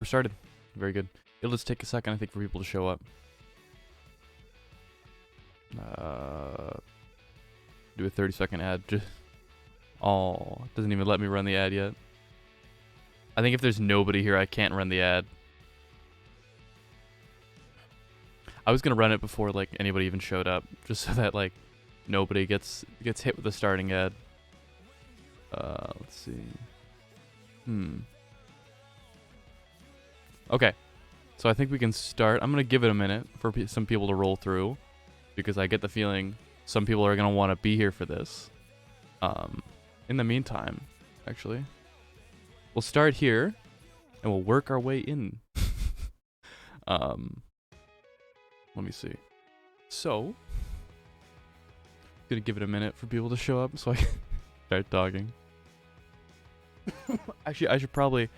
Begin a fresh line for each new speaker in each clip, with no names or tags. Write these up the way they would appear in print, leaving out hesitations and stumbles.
We're started. Very good. It'll just take a second, I think, for people to show up. Do a 30-second ad. Just doesn't even let me run the ad yet. I think if there's nobody here, I can't run the ad. I was gonna run it before like anybody even showed up, just so that like nobody gets hit with the starting ad. Let's see. Okay, so I think we can start. I'm gonna give it a minute for some people to roll through, because I get the feeling some people are gonna want to be here for this. In the meantime, actually, we'll start here, and we'll work our way in. Let me see. So, gonna give it a minute for people to show up so I can start talking. Actually, I should probably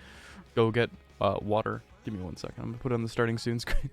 go get water. Give me 1 second. I'm gonna put it on the starting soon screen.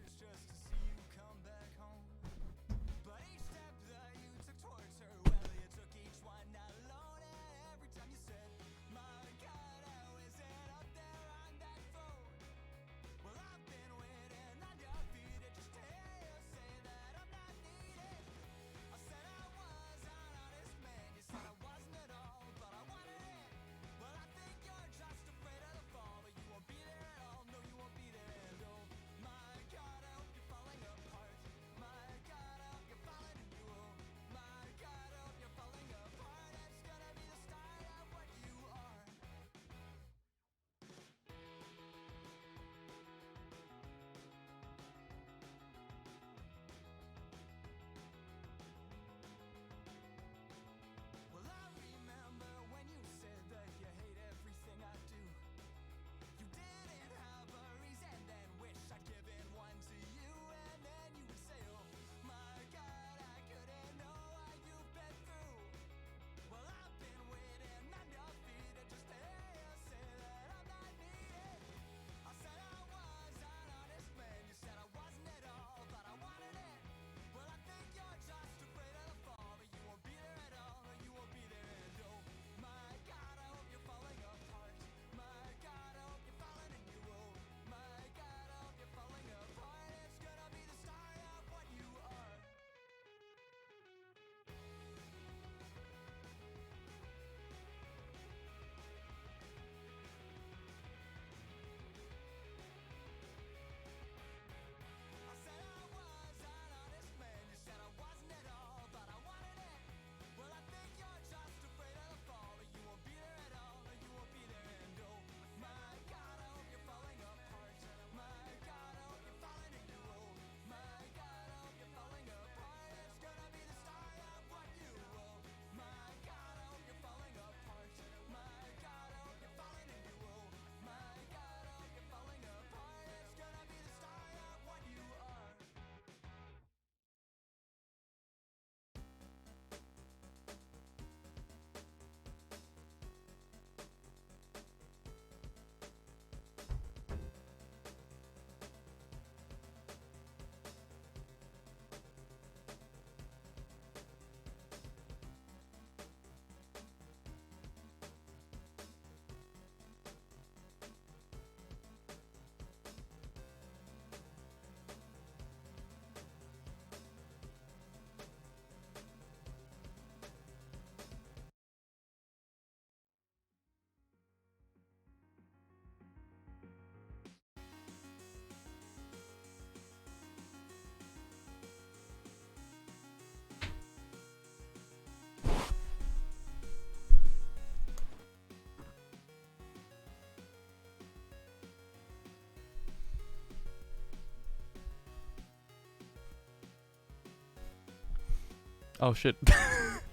Oh shit.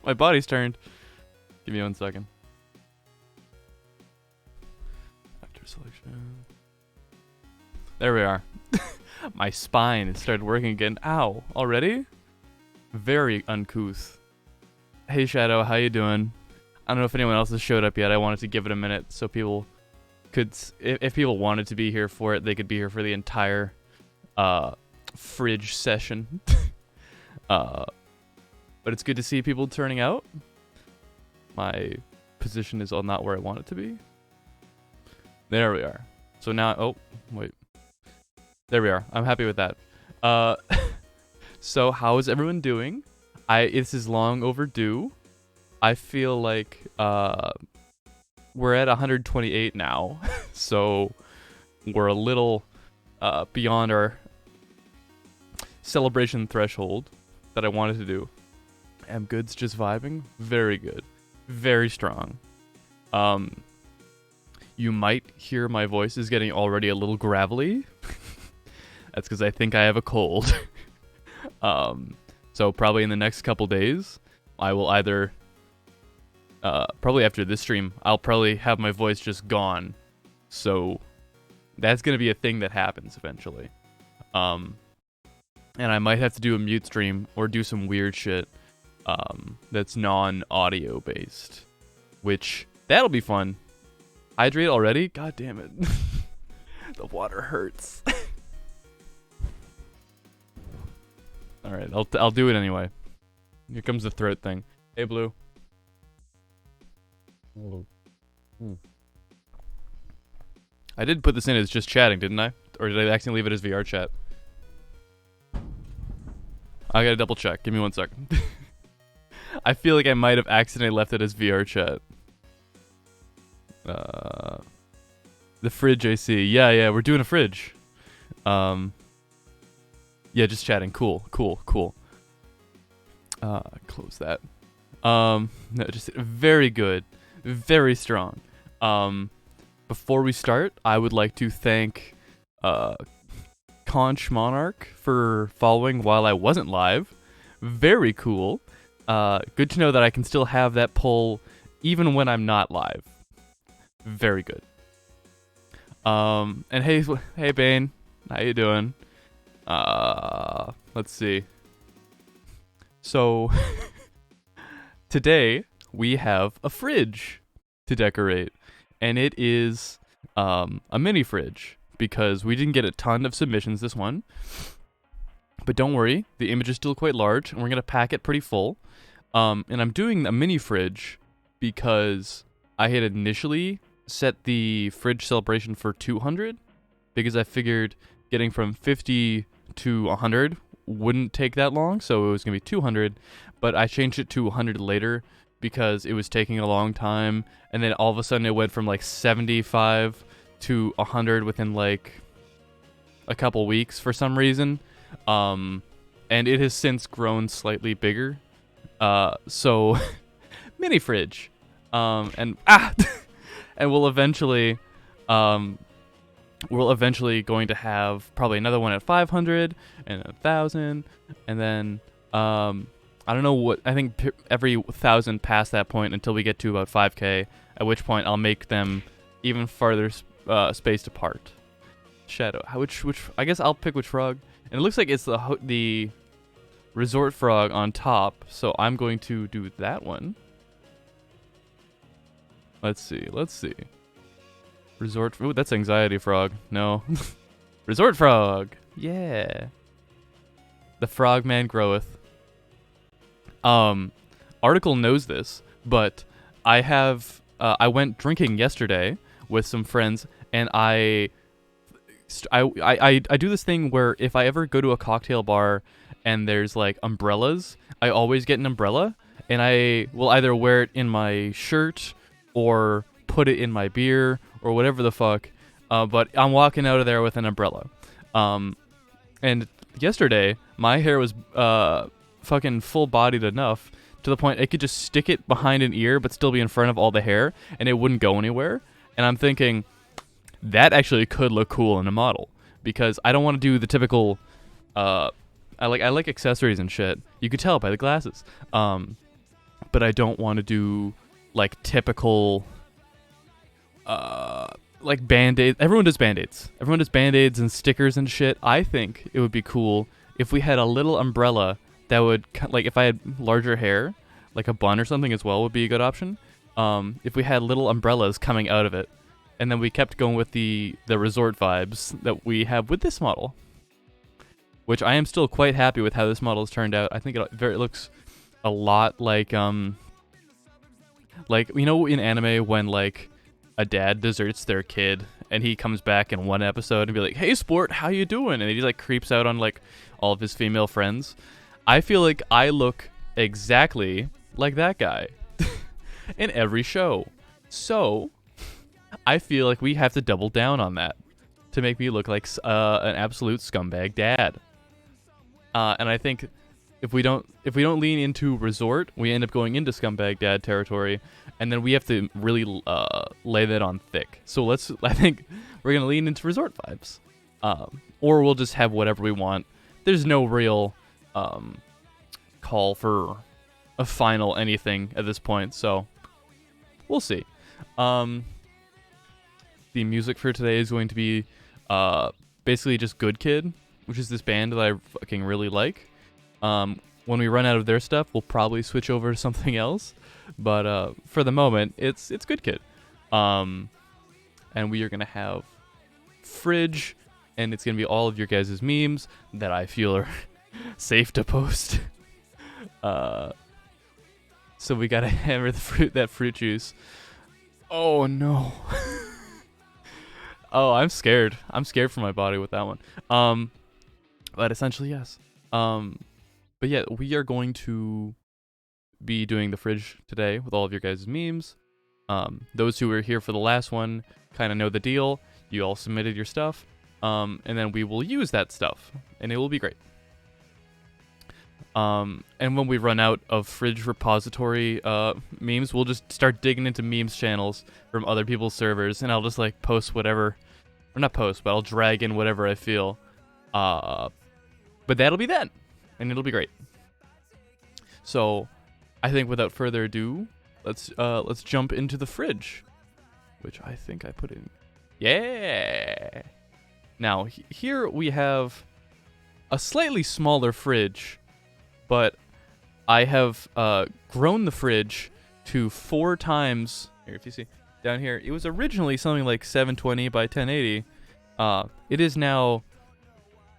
My body's turned. Give me 1 second. Actor selection. There we are. My spine has started working again. Ow. Already? Very uncouth. Hey Shadow, how you doing? I don't know if anyone else has showed up yet. I wanted to give it a minute so people could, if people wanted to be here for it, they could be here for the entire fridge session. But it's good to see people turning out. My position is not where I want it to be. There we are. So So now, oh, wait. There we are. I'm happy with that. So how is everyone doing? This is long overdue. I feel like we're at 128 now, so we're a little beyond our celebration threshold that I wanted to do. Am Good's just vibing? Very good. Very strong. You might hear my voice is getting already a little gravelly. That's because I think I have a cold. So probably in the next couple days, I will either probably after this stream, I'll probably have my voice just gone. So that's gonna be a thing that happens eventually. And I might have to do a mute stream or do some weird shit that's non-audio based, which that'll be fun. Hydrate already? God damn it. The water hurts. All right, I'll do it anyway. Here comes the throat thing. Hey, Blue. I did put this in as just chatting, didn't I? Or did I accidentally leave it as VR chat? I gotta double check. Give me 1 second. I feel like I might have accidentally left it as VR chat. The fridge AC. Yeah, we're doing a fridge. Yeah, just chatting. Cool. Close that. No, just very good. Very strong. Before we start, I would like to thank Conch Monarch for following while I wasn't live. Very cool. Good to know that I can still have that poll even when I'm not live. Very good. And hey Bane, how you doing? Let's see. So today we have a fridge to decorate, and it is a mini fridge because we didn't get a ton of submissions this one. But don't worry, the image is still quite large, and we're gonna pack it pretty full. And I'm doing a mini fridge because I had initially set the fridge celebration for 200 because I figured getting from 50 to 100 wouldn't take that long, so it was gonna be 200. But I changed it to 100 later because it was taking a long time, and then all of a sudden it went from like 75 to 100 within like a couple weeks for some reason. And it has since grown slightly bigger. So mini fridge. And we'll eventually going to have probably another one at 500 and 1,000, and then I don't know what, I think every 1,000 past that point until we get to about 5k, at which point I'll make them even farther spaced apart. Shadow, which I guess I'll pick which frog, and it looks like it's the resort frog on top, so I'm going to do that one. Let's see. Resort, ooh, that's anxiety frog. No. Resort frog. Yeah. The frogman groweth. Article knows this, but I went drinking yesterday with some friends, and I do this thing where if I ever go to a cocktail bar and there's like umbrellas, I always get an umbrella, and I will either wear it in my shirt or put it in my beer or whatever the fuck, but I'm walking out of there with an umbrella. And yesterday my hair was fucking full-bodied enough to the point I could just stick it behind an ear but still be in front of all the hair, and it wouldn't go anywhere. And I'm thinking that actually could look cool in a model, because I don't want to do the typical I like accessories and shit. You could tell by the glasses. But I don't want to do like typical like band-aids. Everyone does band-aids. Everyone does band-aids and stickers and shit. I think it would be cool if we had a little umbrella that would, like, if I had larger hair, like a bun or something as well would be a good option. If we had little umbrellas coming out of it, and then we kept going with the resort vibes that we have with this model, which I am still quite happy with how this model has turned out. I think it looks a lot like you know, in anime when like a dad deserts their kid and he comes back in one episode and be like, "Hey, sport, how you doing?" And he like creeps out on like all of his female friends. I feel like I look exactly like that guy in every show. So I feel like we have to double down on that to make me look like an absolute scumbag dad. And I think if we don't lean into resort, we end up going into scumbag dad territory, and then we have to really lay that on thick. So I think we're gonna lean into resort vibes, or we'll just have whatever we want. There's no real call for a final anything at this point, so we'll see. The music for today is going to be basically just Good Kid, which is this band that I fucking really like. When we run out of their stuff, we'll probably switch over to something else. But for the moment, it's Good Kid. And we are going to have Fridge, and it's going to be all of your guys' memes that I feel are safe to post. So we got to hammer that fruit juice. Oh, no. Oh, I'm scared. I'm scared for my body with that one. But essentially, yes. But yeah, we are going to be doing the fridge today with all of your guys' memes. Those who were here for the last one kind of know the deal. You all submitted your stuff. And then we will use that stuff, and it will be great. And when we run out of fridge repository memes, we'll just start digging into memes channels from other people's servers, and I'll just like post whatever, or not post, but I'll drag in whatever I feel. But that'll be that, and it'll be great. So, I think without further ado, let's jump into the fridge, which I think I put in. Yeah. Now here we have a slightly smaller fridge. But I have grown the fridge to 4 times. Here, if you see down here, it was originally something like 720 by 1080. It is now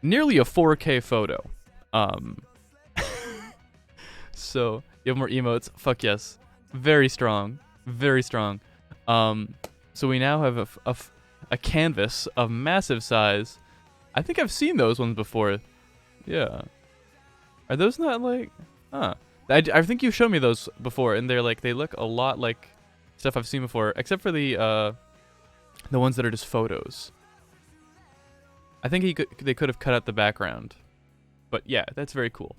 nearly a 4K photo. So you have more emotes. Fuck yes, very strong, very strong. So we now have a canvas of massive size. I think I've seen those ones before. Yeah. Are those not like... Huh. I think you showed me those before, and they're like, they look a lot like stuff I've seen before, except for the ones that are just photos. I think they could have cut out the background. But yeah, that's very cool.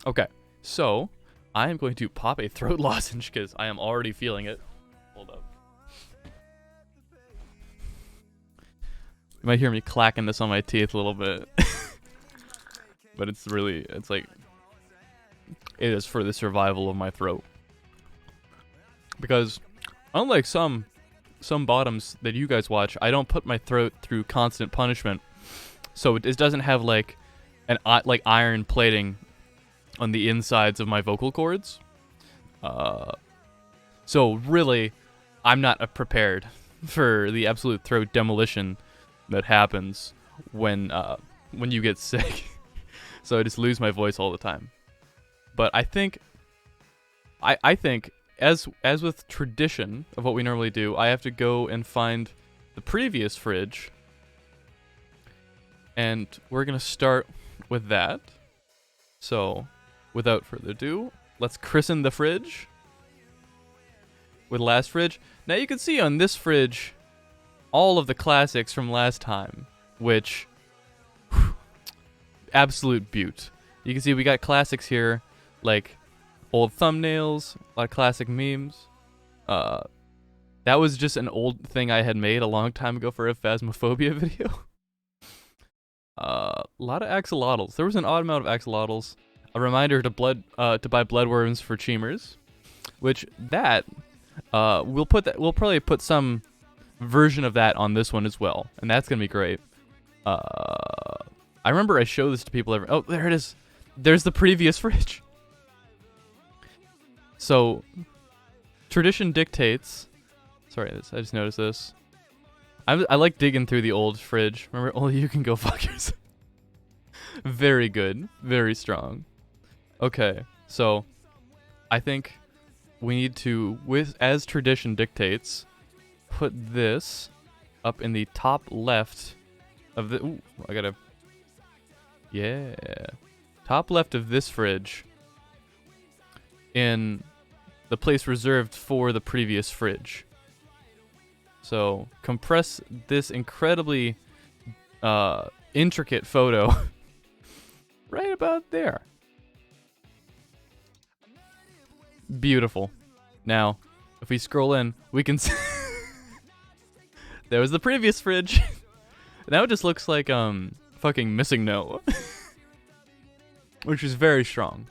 Okay, so I am going to pop a throat lozenge because I am already feeling it. Hold up. You might hear me clacking this on my teeth a little bit. But it's like, it is for the survival of my throat. Because unlike some bottoms that you guys watch, I don't put my throat through constant punishment. So it doesn't have like like iron plating on the insides of my vocal cords. So really, I'm not prepared for the absolute throat demolition that happens when you get sick. So I just lose my voice all the time. But I think as with tradition of what we normally do, I have to go and find the previous fridge. And we're going to start with that. So, without further ado, let's christen the fridge with last fridge. Now you can see on this fridge all of the classics from last time, which absolute beaut. You can see we got classics here, like old thumbnails, a lot of classic memes. That was just an old thing I had made a long time ago for a Phasmophobia video. A lot of axolotls. There was an odd amount of axolotls. A reminder to buy bloodworms for Cheemers, which we'll probably put some version of that on this one as well, and that's gonna be great. I remember I show this to people oh, there it is. There's the previous fridge. So, tradition dictates. Sorry, I just noticed this. I like digging through the old fridge. Remember, only you can go fuck yourself. Very good. Very strong. Okay, so I think we need to, as tradition dictates, put this up in the top left of the... Ooh, I gotta... Yeah. Top left of this fridge in the place reserved for the previous fridge. So compress this incredibly intricate photo right about there. Beautiful. Now, if we scroll in, we can see there was the previous fridge. Now it just looks like fucking Missing No, which is very strong.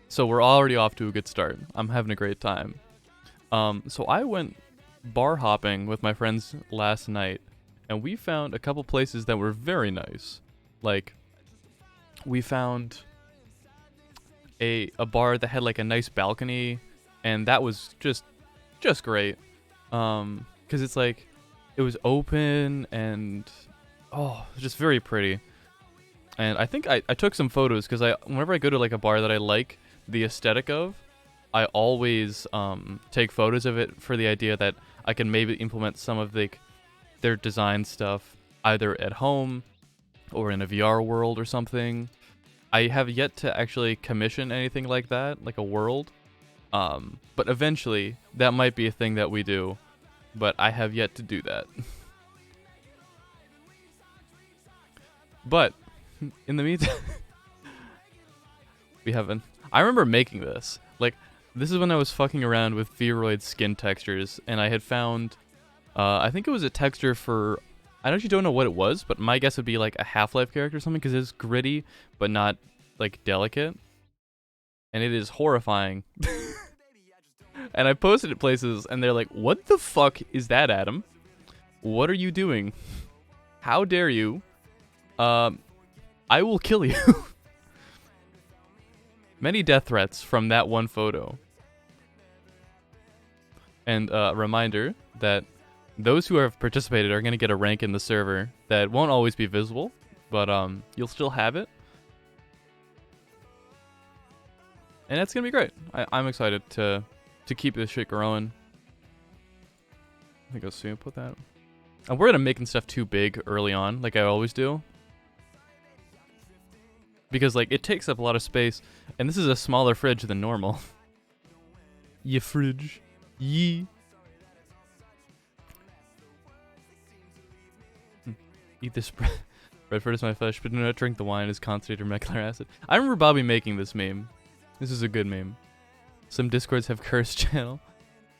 So we're already off to a good start. I'm having a great time. So I went bar hopping with my friends last night, and we found a couple places that were very nice. Like, we found a bar that had like a nice balcony, and that was just great. Cause it's like, it was open and just very pretty. And I think I took some photos because whenever I go to like a bar that I like the aesthetic of, I always take photos of it for the idea that I can maybe implement some of their design stuff either at home or in a VR world or something. I have yet to actually commission anything like that, like a world. But eventually, that might be a thing that we do. But I have yet to do that. But, in the meantime, we haven't... I remember making this. Like, this is when I was fucking around with Vroid skin textures, and I had found... I think it was a texture for... I actually don't know what it was, but my guess would be like a Half-Life character or something, because it's gritty, but not, like, delicate. And it is horrifying. And I posted it places, and they're like, what the fuck is that, Adam? What are you doing? How dare you? I will kill you. Many death threats from that one photo. And a reminder that those who have participated are going to get a rank in the server that won't always be visible, but you'll still have it. And it's going to be great. I'm excited to keep this shit growing. I think I'll soon put that. I'm worried I'm making stuff too big early on, like I always do. Because, like, it takes up a lot of space, and this is a smaller fridge than normal. Ye fridge. Ye. Eat this bread. Bread is my flesh, but do not drink the wine as concentrated molecular acid. I remember Bobby making this meme. This is a good meme. Some Discords have cursed channel.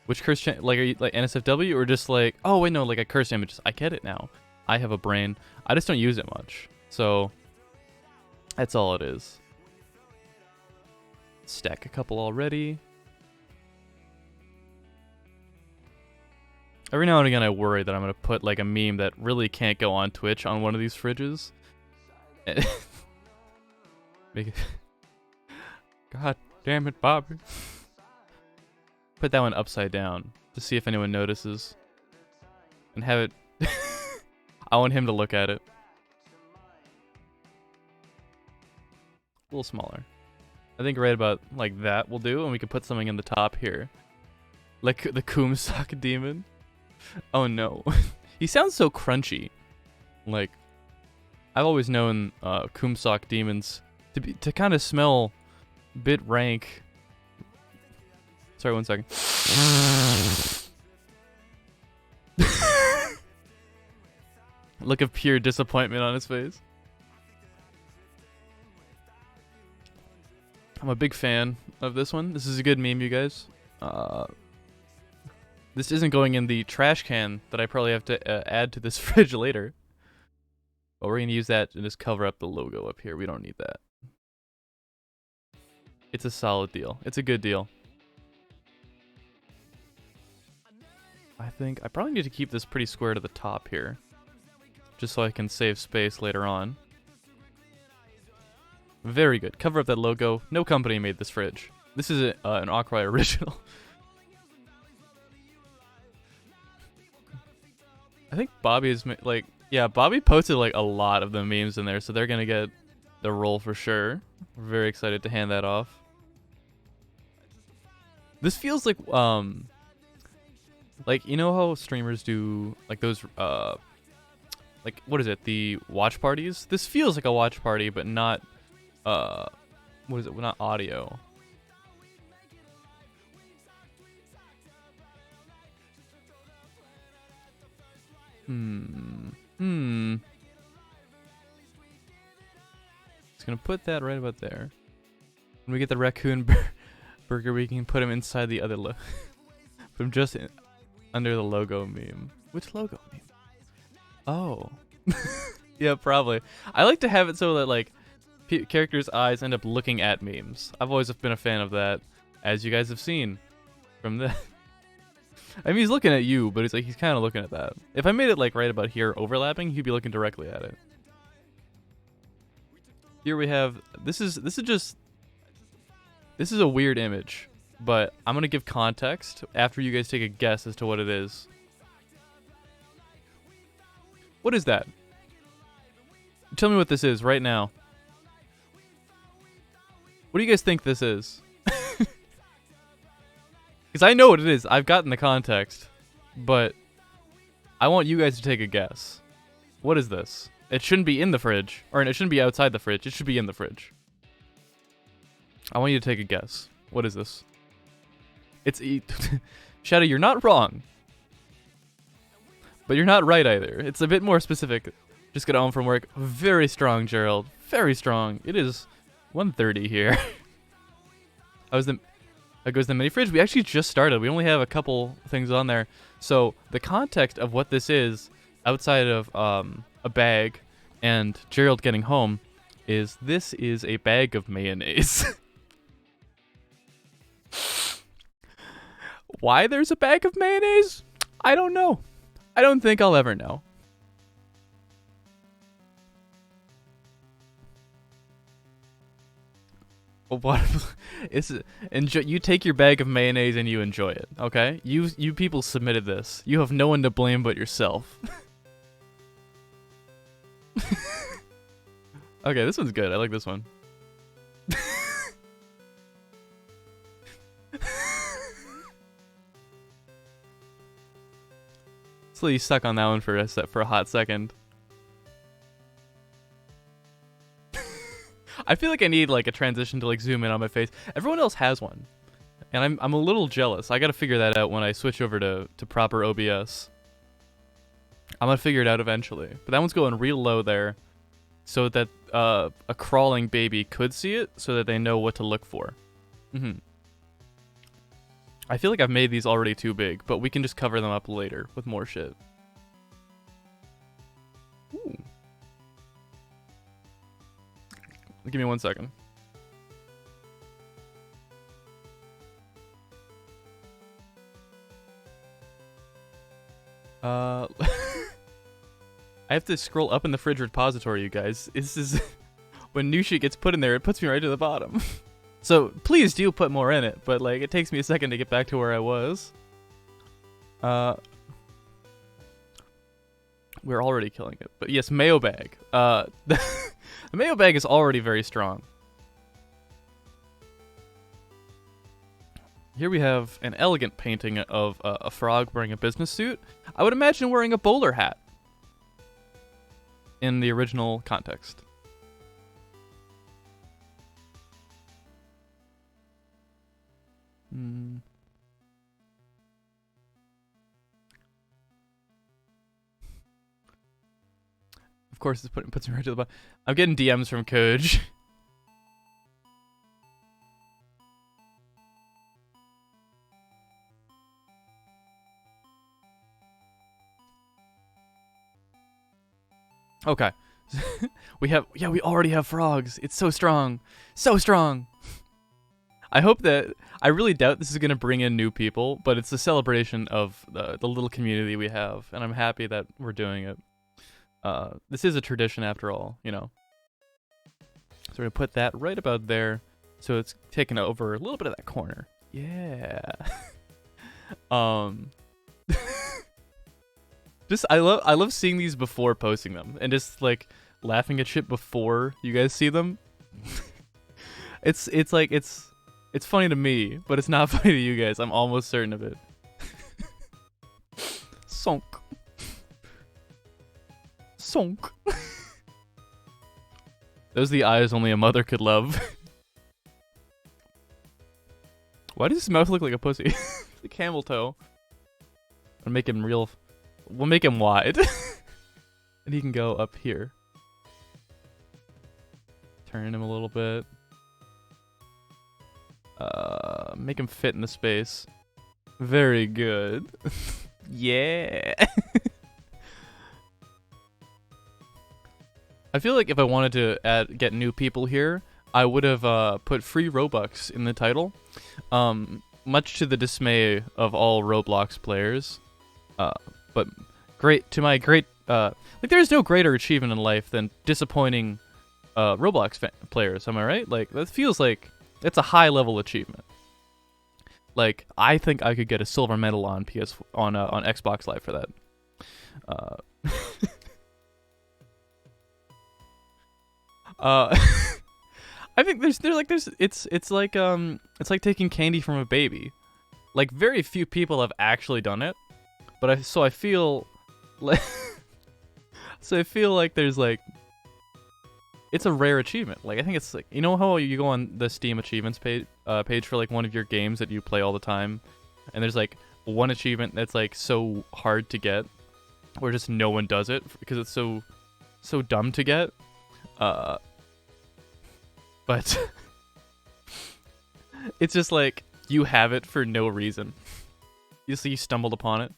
Which cursed channel? Like, are you like NSFW or just like, oh wait, no, like a cursed images. I get it now. I have a brain. I just don't use it much. So, that's all it is. Stack a couple already. Every now and again I worry that I'm going to put like a meme that really can't go on Twitch on one of these fridges. Make it... God damn it, Bobby. Put that one upside down to see if anyone notices. And have it... I want him to look at it. A little smaller. I think right about like that will do, and we can put something in the top here. Like the Kumsock demon. Oh no. He sounds so crunchy. Like, I've always known Kumsock demons to kind of smell a bit rank. Sorry, 1 second. Look of pure disappointment on his face. I'm a big fan of this one. This is a good meme, you guys. This isn't going in the trash can that I probably have to add to this fridge later. But we're going to use that to just cover up the logo up here. We don't need that. It's a solid deal. It's a good deal. I think I probably need to keep this pretty square to the top here. Just so I can save space later on. Very good. Cover up that logo. No company made this fridge. This is an Aukrai original. I think Bobby is like, yeah, Bobby posted like a lot of the memes in there, so they're gonna get the role for sure. We're very excited to hand that off. This feels like Like, you know how streamers do like those like what is it? The watch parties? This feels like a watch party, but not what is it? Not audio. Just gonna put that right about there. When we get the raccoon burger, we can put him inside the other put him just under the logo meme. Which logo meme? Oh. Yeah, probably. I like to have it so that like characters' eyes end up looking at memes. I've always been a fan of that, as you guys have seen from the. I mean, he's looking at you, but he's kind of looking at that. If I made it like right about here, overlapping, he'd be looking directly at it. Here we have this is a weird image, but I'm gonna give context after you guys take a guess as to what it is. What is that? Tell me what this is right now. What do you guys think this is? Because I know what it is. I've gotten the context, but I want you guys to take a guess. What is this? It shouldn't be in the fridge, or it shouldn't be outside the fridge. It should be in the fridge. I want you to take a guess. What is this? It's Shadow, you're not wrong. But you're not right either. It's a bit more specific. Just got home from work. Very strong, Gerald. Very strong. It is 1:30 here. That goes the mini fridge. We actually just started. We only have a couple things on there. So the context of what this is, outside of a bag and Gerald getting home, is this is a bag of mayonnaise. Why there's a bag of mayonnaise? I don't know. I don't think I'll ever know. What is it? You take your bag of mayonnaise and you enjoy it, okay? You people submitted this. You have no one to blame but yourself. Okay, this one's good. I like this one. So you stuck on that one for a hot second. I feel like I need like a transition to like zoom in on my face. Everyone else has one, and I'm a little jealous. I gotta figure that out when I switch over to proper OBS. I'm gonna figure it out eventually. But that one's going real low there, so that a crawling baby could see it, so that they know what to look for. I feel like I've made these already too big, but we can just cover them up later with more shit. Ooh. Give me 1 second. I have to scroll up in the fridge repository, you guys. This is when new shit gets put in there, it puts me right to the bottom. So please do put more in it, but like it takes me a second to get back to where I was. We're already killing it, but yes, mayo bag. The mayo bag is already very strong. Here we have an elegant painting of a frog wearing a business suit. I would imagine wearing a bowler hat in the original context. Of course, this puts me right to the bottom. I'm getting DMs from Koj. Okay. we already have frogs. It's so strong. So strong. I hope that, I really doubt this is going to bring in new people, but it's a celebration of the little community we have, and I'm happy that we're doing it. This is a tradition after all, you know. So we're going to put that right about there, so it's taking over a little bit of that corner. Yeah. Just I love seeing these before posting them, and just like laughing at shit before you guys see them. It's funny to me, but it's not funny to you guys. I'm almost certain of it. Sonk. Sonk. Those are the eyes only a mother could love. Why does his mouth look like a pussy? The camel toe. I'll make him real. We'll make him wide. And he can go up here. Turn him a little bit. Make him fit in the space. Very good. Yeah. I feel like if I wanted to get new people here, I would have put free Robux in the title. Much to the dismay of all Roblox players. But to my great like there's no greater achievement in life than disappointing Roblox players, am I right? Like that feels like it's a high level achievement. Like I think I could get a silver medal on on Xbox Live for that. I think it's like taking candy from a baby. Like very few people have actually done it, but I feel like there's like it's a rare achievement. Like I think it's like, you know how you go on the Steam achievements page for like one of your games that you play all the time, and there's like one achievement that's like so hard to get, where just no one does it because it's so dumb to get. But it's just like you have it for no reason. You stumbled upon it.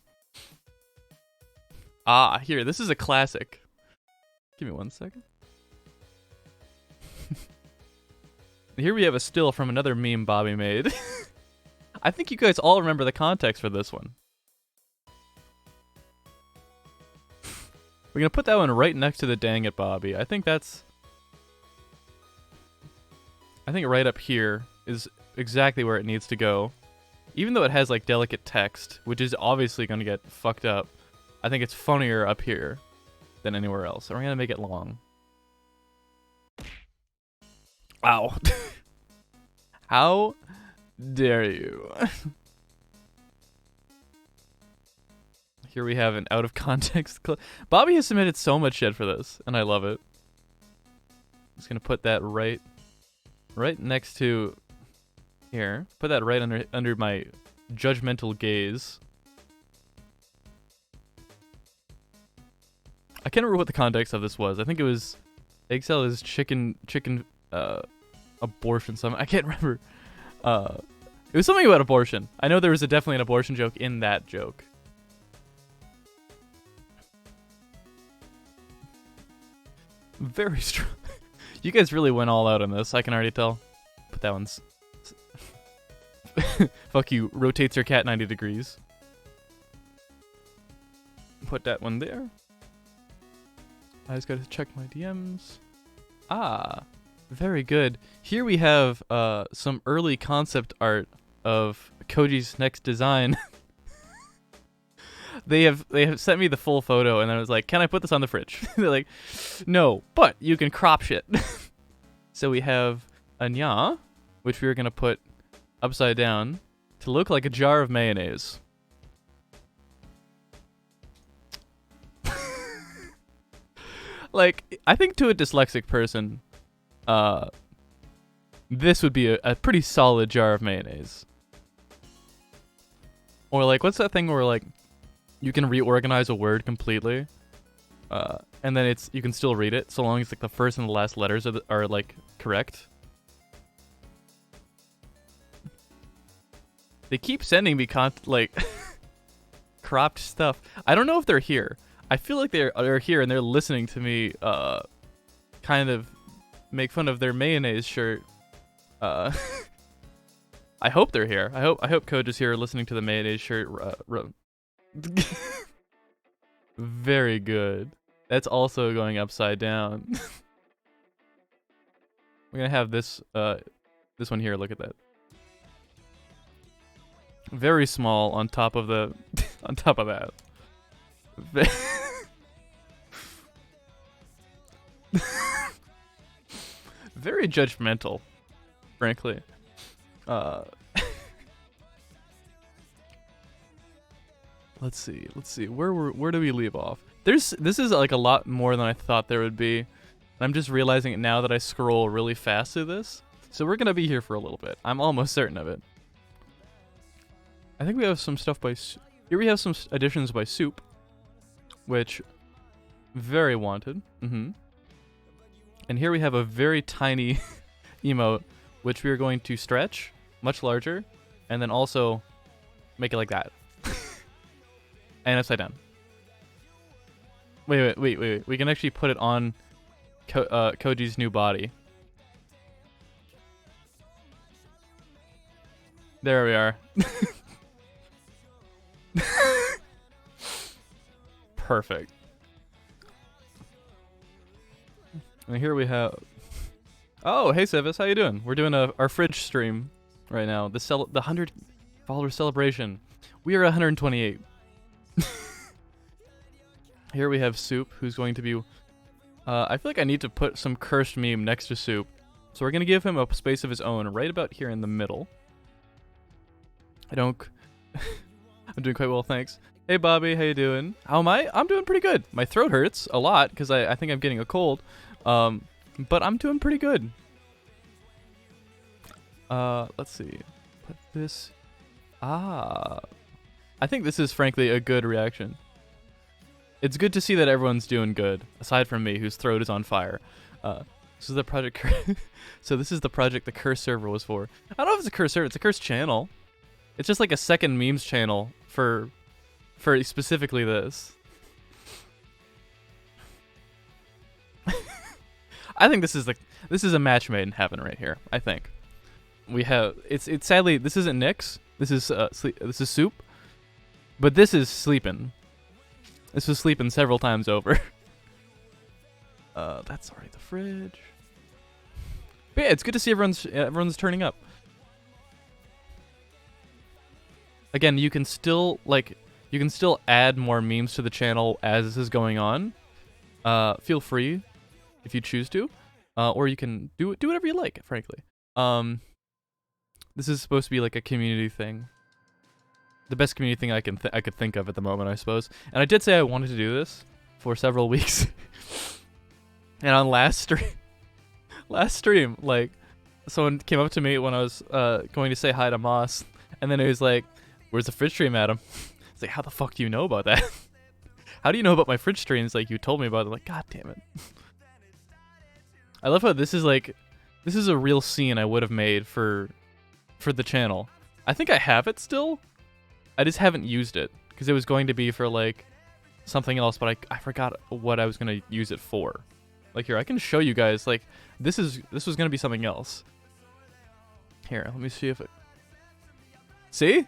Ah, here, this is a classic. Give me 1 second. Here we have a still from another meme Bobby made. I think you guys all remember the context for this one. We're gonna put that one right next to the dang it Bobby. I think right up here is exactly where it needs to go. Even though it has like delicate text, which is obviously gonna get fucked up, I think it's funnier up here than anywhere else. So we're gonna make it long. Ow. How dare you? Here we have an out of context clip. Bobby has submitted so much shit for this, and I love it. I'm just gonna put that right next to here. Put that right under my judgmental gaze. I can't remember what the context of this was. I think it was Eggcell is chicken abortion something. I can't remember. It was something about abortion. I know there was definitely an abortion joke in that joke. Very strong. You guys really went all out on this. I can already tell. But that one's fuck you. Rotates your cat 90 degrees. Put that one there. I just gotta check my DMs. Ah, very good. Here we have some early concept art of Koji's next design. They have sent me the full photo, and I was like, "Can I put this on the fridge?" They're like, "No, but you can crop shit." So we have a nya, which we are gonna put upside down to look like a jar of mayonnaise. Like, I think to a dyslexic person, this would be a pretty solid jar of mayonnaise. Or like, what's that thing where like you can reorganize a word completely, and then you can still read it so long as like the first and the last letters are like correct. They keep sending me like cropped stuff. I don't know if they're here. I feel like they're here and they're listening to me kind of make fun of their mayonnaise shirt. I hope they're here. I hope Code is here listening to the mayonnaise shirt. Very good. That's also going upside down. We're gonna have this one here. Look at that. Very small on top of the on top of that. Very judgmental, frankly. Let's see. Where do we leave off? This is like a lot more than I thought there would be. And I'm just realizing it now that I scroll really fast through this. So we're gonna be here for a little bit. I'm almost certain of it. I think we have some stuff by... Here we have some additions by Soup. Which... Very wanted. And here we have a very tiny emote, which we are going to stretch, much larger, and then also make it like that. And upside down. Wait. We can actually put it on Koji's new body. There we are. Perfect. And here we have... Oh, hey Civis, how you doing? We're doing our fridge stream right now. The 100 follower celebration. We are 128. Here we have Soup, who's going to be... I feel like I need to put some cursed meme next to Soup. So we're going to give him a space of his own right about here in the middle. I don't... I'm doing quite well, thanks. Hey Bobby, how you doing? How am I? I'm doing pretty good. My throat hurts a lot because I think I'm getting a cold. But I'm doing pretty good. Let's see. Put this... I think this is frankly a good reaction. It's good to see that everyone's doing good, aside from me, whose throat is on fire. This is the project... So this is the project the curse server was for. I don't know if it's a curse server, it's a curse channel. It's just like a second memes channel for specifically this. I think this is a match made in heaven right here. I think we have it's sadly this isn't Nyx. This is Soup, but this is sleeping. This was sleeping several times over. That's alright. The fridge. But yeah, it's good to see everyone's turning up. Again, you can still add more memes to the channel as this is going on. Feel free if you choose to, or you can do whatever you like. Frankly, this is supposed to be like a community thing. The best community thing I could think of at the moment, I suppose. And I did say I wanted to do this for several weeks. And on last stream, like someone came up to me when I was going to say hi to Moss, and then he was like, "Where's the fridge stream, Adam?" It's like, how the fuck do you know about that? How do you know about my fridge streams? Like, you told me about it. Like, god damn it. I love how this is a real scene I would have made for the channel. I think I have it still. I just haven't used it because it was going to be for like something else, but I forgot what I was gonna use it for. Like here, I can show you guys. Like this was gonna be something else. Here, let me see if it. See?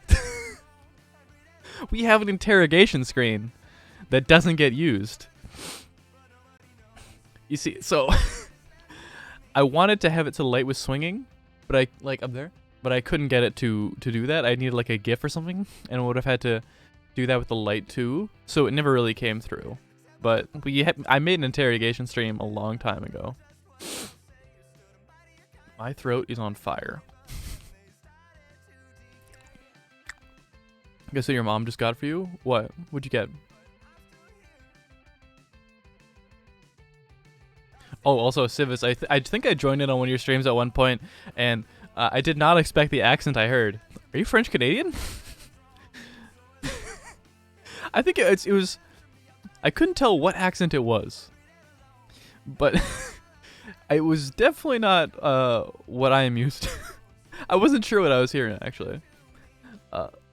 We have an interrogation screen that doesn't get used. You see, so I wanted to have it so the light was swinging, but I like up there, but I couldn't get it to do that. I needed like a GIF or something, and I would have had to do that with the light too. So it never really came through. But I made an interrogation stream a long time ago. My throat is on fire. Guess what your mom just got for you? What? What'd you get? Oh, also, Civis, I think I joined in on one of your streams at one point, and I did not expect the accent I heard. Are you French Canadian? I think it was... I couldn't tell what accent it was. But it was definitely not what I am used to. I wasn't sure what I was hearing, actually.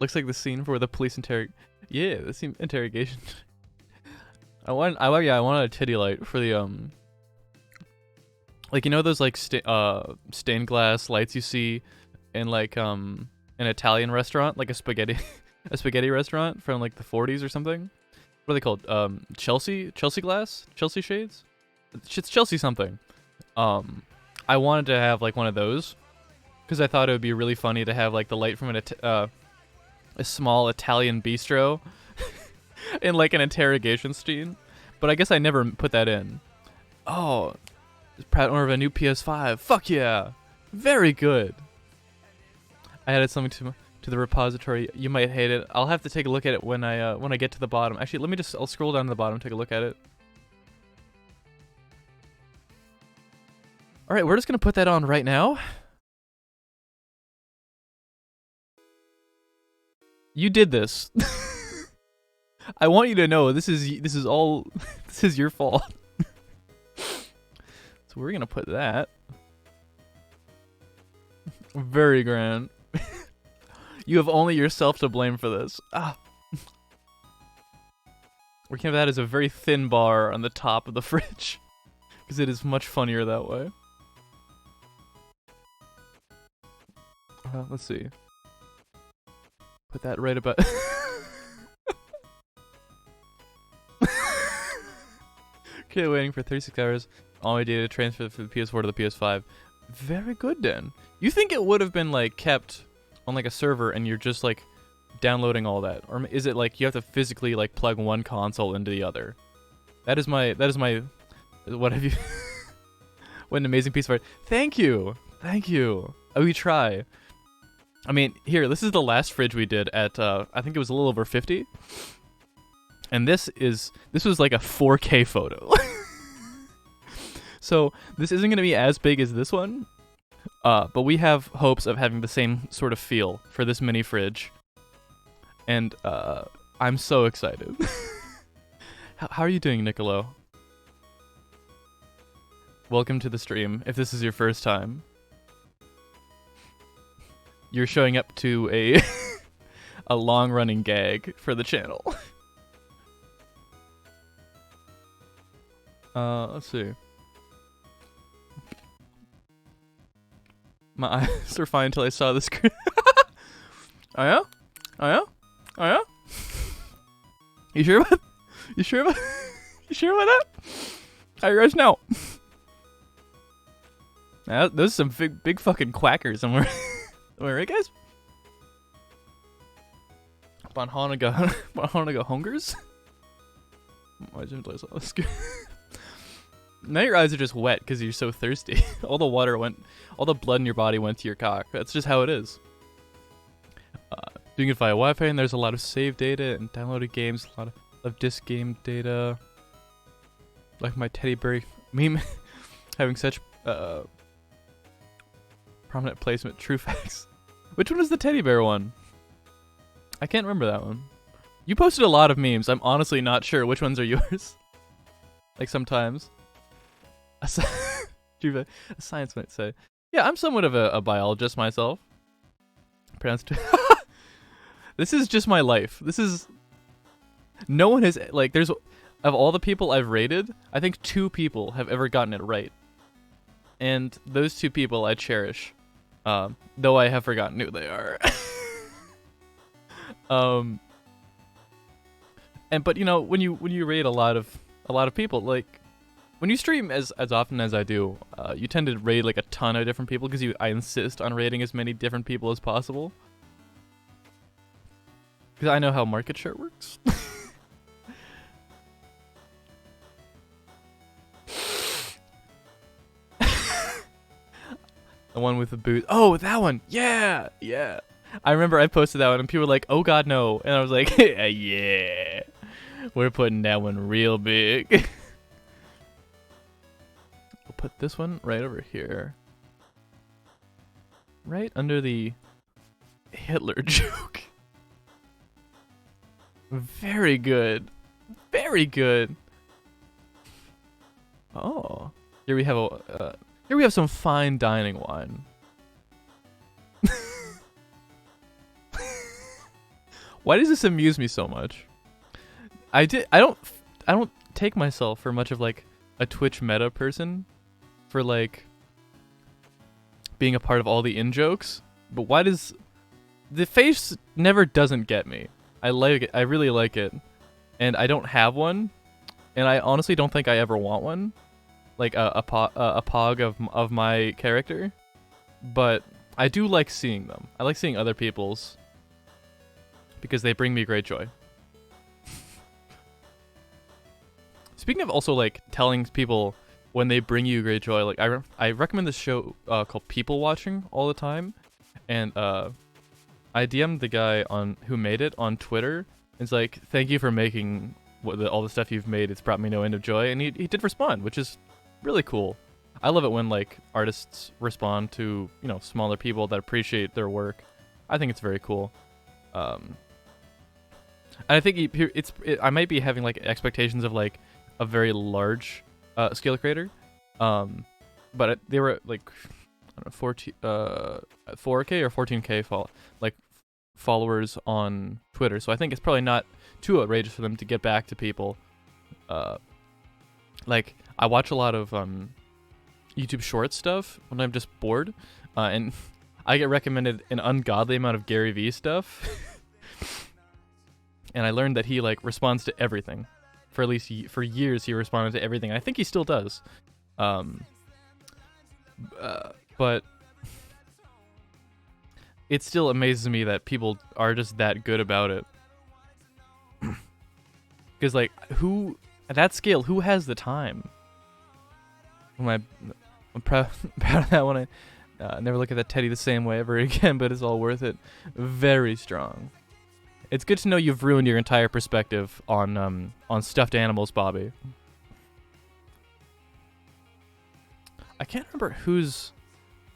Looks like the scene for the police Yeah, the scene interrogation. I wanted a titty light for the like, you know those like stained glass lights you see in like an Italian restaurant, like a spaghetti restaurant from like the 40s or something. What are they called? Chelsea glass? Chelsea shades? It's Chelsea something. I wanted to have like one of those because I thought it would be really funny to have like the light from a small Italian bistro in like an interrogation scene, but I guess I never put that in. Oh, proud owner of a new PS5. Fuck yeah, very good. I added something to the repository. You might hate it. I'll have to take a look at it when I get to the bottom. Actually, I'll scroll down to the bottom, take a look at it. All right, we're just gonna put that on right now. You did this. I want you to know this is all this is your fault. So we're gonna put that. Very grand. You have only yourself to blame for this. Ah. We're gonna have that as a very thin bar on the top of the fridge, because it is much funnier that way. Let's see. Put that right about. Okay, waiting for 36 hours. All my data transfer from the PS4 to the PS5. Very good, then. You think it would have been like kept on like a server, and you're just like downloading all that, or is it like you have to physically like plug one console into the other? That is my. What have you? What an amazing piece of art. Thank you. We try. I mean, here, this is the last fridge we did at, I think it was a little over 50. And this was like a 4K photo. So, this isn't going to be as big as this one. But we have hopes of having the same sort of feel for this mini fridge. And, I'm so excited. How are you doing, Nicolo? Welcome to the stream, if this is your first time. You're showing up to a long-running gag for the channel. Let's see. My eyes were fine until I saw the screen. Oh yeah? Oh yeah? Oh yeah? You sure about? You sure about? You sure about that? How you guys know? Those are some big fucking quackers. Am I right, guys? Bonhanaga hungers? Now your eyes are just wet because you're so thirsty. All the blood in your body went to your cock. That's just how it is. Doing it via Wi-Fi, and there's a lot of save data and downloaded games, a lot of disc game data. Like my teddy bear meme having such prominent placement. True facts. Which one was the teddy bear one? I can't remember that one. You posted a lot of memes. I'm honestly not sure which ones are yours. Like sometimes. A science might say. Yeah, I'm somewhat of a biologist myself. This is just my life. This is... No one has... Like, there's... Of all the people I've rated, I think 2 people have ever gotten it right. And those 2 people I cherish. Though I have forgotten who they are. But you know, when you rate a lot of people, like when you stream as often as I do, you tend to rate like a ton of different people because I insist on rating as many different people as possible. Because I know how market share works. The one with the boot. Oh, that one. Yeah. I remember I posted that one and people were like, "Oh God, no!" And I was like, "Yeah, we're putting that one real big." We'll put this one right over here, right under the Hitler joke. Very good. Oh, here we have some fine dining wine. Why does this amuse me so much? I don't take myself for much of like a Twitch meta person, for like being a part of all the in-jokes, but why does the face never doesn't get me? I like it. I really like it. And I don't have one, and I honestly don't think I ever want one. Like a pog of my character, but I do like seeing them. I like seeing other people's because they bring me great joy. Speaking of also like telling people when they bring you great joy, like I recommend this show called People Watching all the time, and I DM'd the guy on who made it on Twitter. It's like, thank you for making all the stuff you've made. It's brought me no end of joy, and he did respond, which is really cool. I love it when like artists respond to smaller people that appreciate their work. I think it's very cool. And I think I might be having like expectations of like a very large scale creator, but they were like I don't know 4K or 14K followers on Twitter, so I think it's probably not too outrageous for them to get back to people. Like I watch a lot of YouTube short stuff when I'm just bored, and I get recommended an ungodly amount of Gary Vee stuff. And I learned that he like responds to everything. For at least for years he responded to everything. I think he still does. But it still amazes me that people are just that good about it. Because like who at that scale, who has the time? I'm proud of that one. I never look at that teddy the same way ever again, but it's all worth it. Very strong. It's good to know you've ruined your entire perspective on stuffed animals, Bobby. I can't remember whose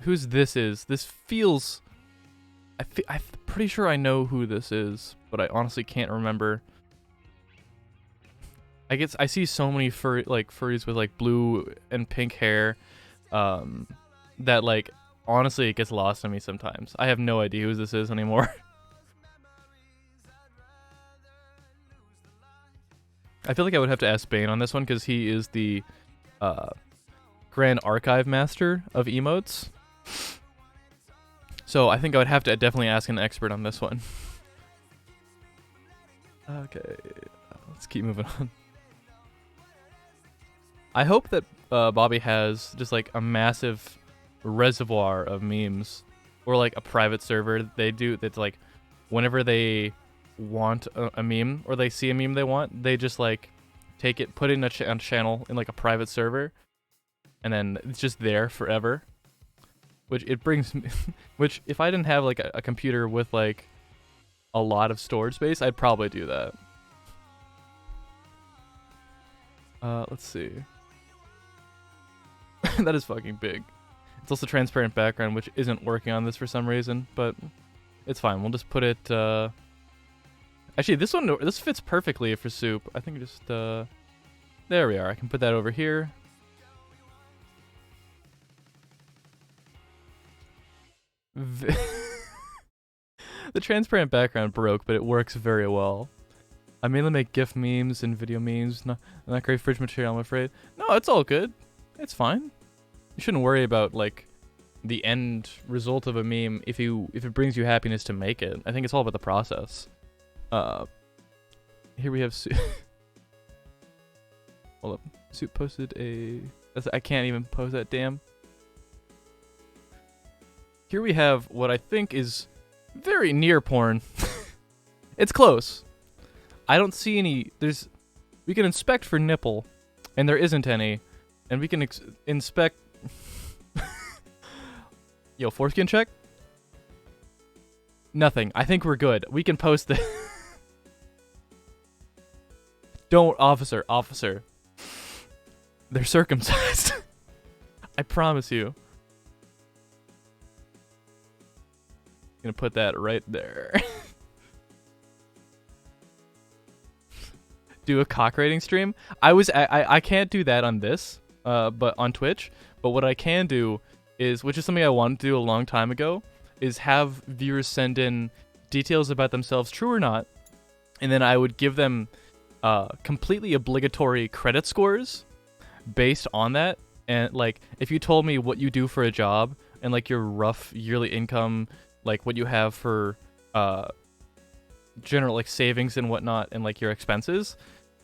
this is. This feels. I'm pretty sure I know who this is, but I honestly can't remember. I guess I see so many furries with like blue and pink hair, that like honestly it gets lost on me sometimes. I have no idea who this is anymore. I feel like I would have to ask Bane on this one because he is the grand archive master of emotes. So I think I would have to definitely ask an expert on this one. Okay, let's keep moving on. I hope that Bobby has just like a massive reservoir of memes, or like a private server they do that's like whenever they want a meme or they see a meme they want, they just like take it, put it in a channel in like a private server, and then it's just there forever. Which it brings me, which if I didn't have like a computer with like a lot of storage space, I'd probably do that. Let's see. That is fucking big. It's also transparent background, which isn't working on this for some reason, but it's fine. We'll just put it, actually, this fits perfectly for soup. I think just, there we are. I can put that over here. The transparent background broke, but it works very well. I mainly make GIF memes and video memes. Not great fridge material, I'm afraid. No, it's all good. It's fine. You shouldn't worry about like the end result of a meme if it brings you happiness to make it. I think it's all about the process. Here we have Soup. Hold up. Soup posted a. I can't even post that. Damn. Here we have what I think is very near porn. It's close. I don't see any. We can inspect for nipple, and there isn't any, and we can inspect. Yo, foreskin check. Nothing. I think we're good. We can post this. Don't, officer. They're circumcised. I promise you. Gonna put that right there. Do a cock rating stream. I can't do that on this, but on Twitch. But what I can do is, which is something I wanted to do a long time ago, is have viewers send in details about themselves, true or not, and then I would give them completely obligatory credit scores based on that. And like, if you told me what you do for a job and like your rough yearly income, like what you have for general like savings and whatnot, and like your expenses,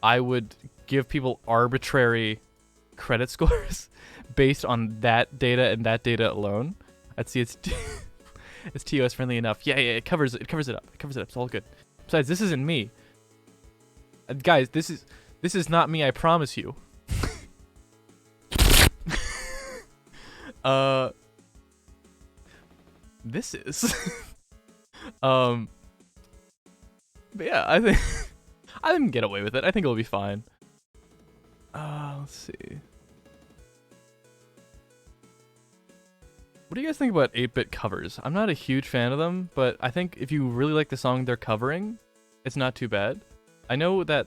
I would give people arbitrary credit scores based on that data and that data alone. I'd see it's TOS friendly enough. Yeah, it covers it up. It's all good. Besides, this isn't me. Guys, this is not me, I promise you. This is Um, but yeah, I think I can get away with it. I think it'll be fine. Let's see. What do you guys think about 8-bit covers? I'm not a huge fan of them, but I think if you really like the song they're covering, it's not too bad. I know that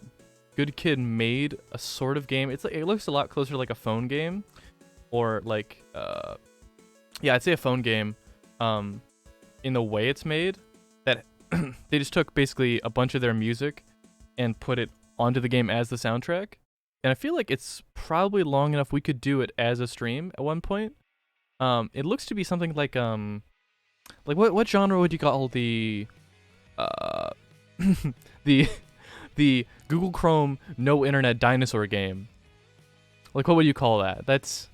Good Kid made a sort of game. It's like, it looks a lot closer to like a phone game, or like yeah, I'd say a phone game. In the way it's made, that they just took basically a bunch of their music and put it onto the game as the soundtrack. And I feel like it's probably long enough we could do it as a stream at one point. It looks to be something like what genre would you call the the the Google Chrome no internet dinosaur game? Like, what would you call that? That's,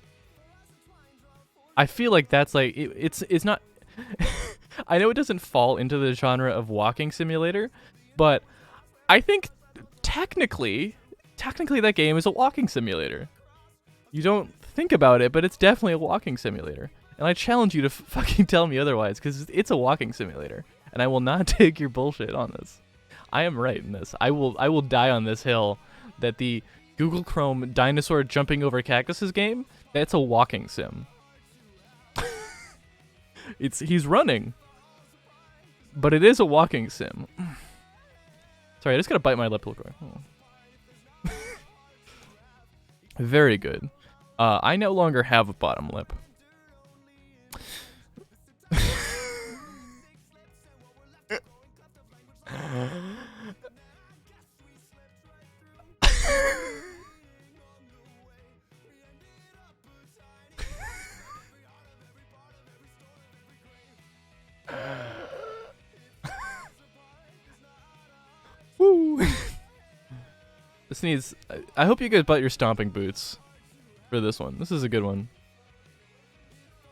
I feel like that's like it's not I know it doesn't fall into the genre of walking simulator, but I think technically that game is a walking simulator. You don't think about it, but it's definitely a walking simulator. And I challenge you to fucking tell me otherwise, because it's a walking simulator, and I will not take your bullshit on this. I am right in this. I will die on this hill that the Google Chrome dinosaur jumping over cactuses game, that's a walking sim. He's running, but it is a walking sim. Sorry, I just gotta bite my lip real quick. Oh. Very good. I no longer have a bottom lip. Woo! This needs. I hope you guys bought your stomping boots for this one. This is a good one.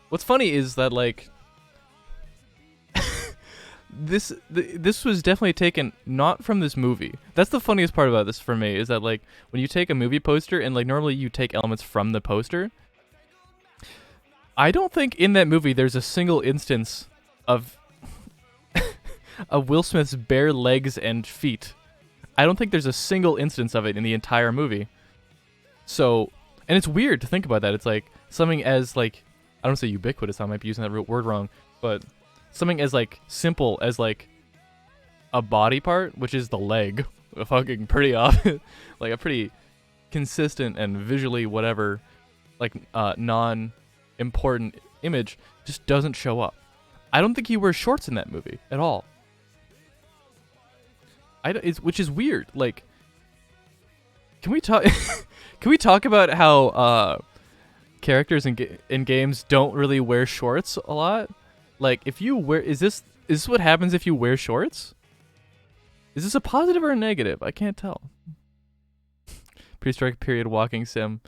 What's funny is that like this was definitely taken not from this movie. That's the funniest part about this for me, is that like when you take a movie poster and like normally you take elements from the poster, I don't think in that movie there's a single instance of Will Smith's bare legs and feet. I don't think there's a single instance of it in the entire movie. So, and it's weird to think about that. It's like something as like, I don't say ubiquitous, I might be using that word wrong, but something as like simple as like a body part, which is the leg, fucking pretty often, like a pretty consistent and visually whatever, like non-important image, just doesn't show up. I don't think he wears shorts in that movie at all. Which is weird. Like, can we talk? Can we talk about how characters in games don't really wear shorts a lot? Like, if you wear, is this what happens if you wear shorts? Is this a positive or a negative? I can't tell. Prehistoric period walking sim.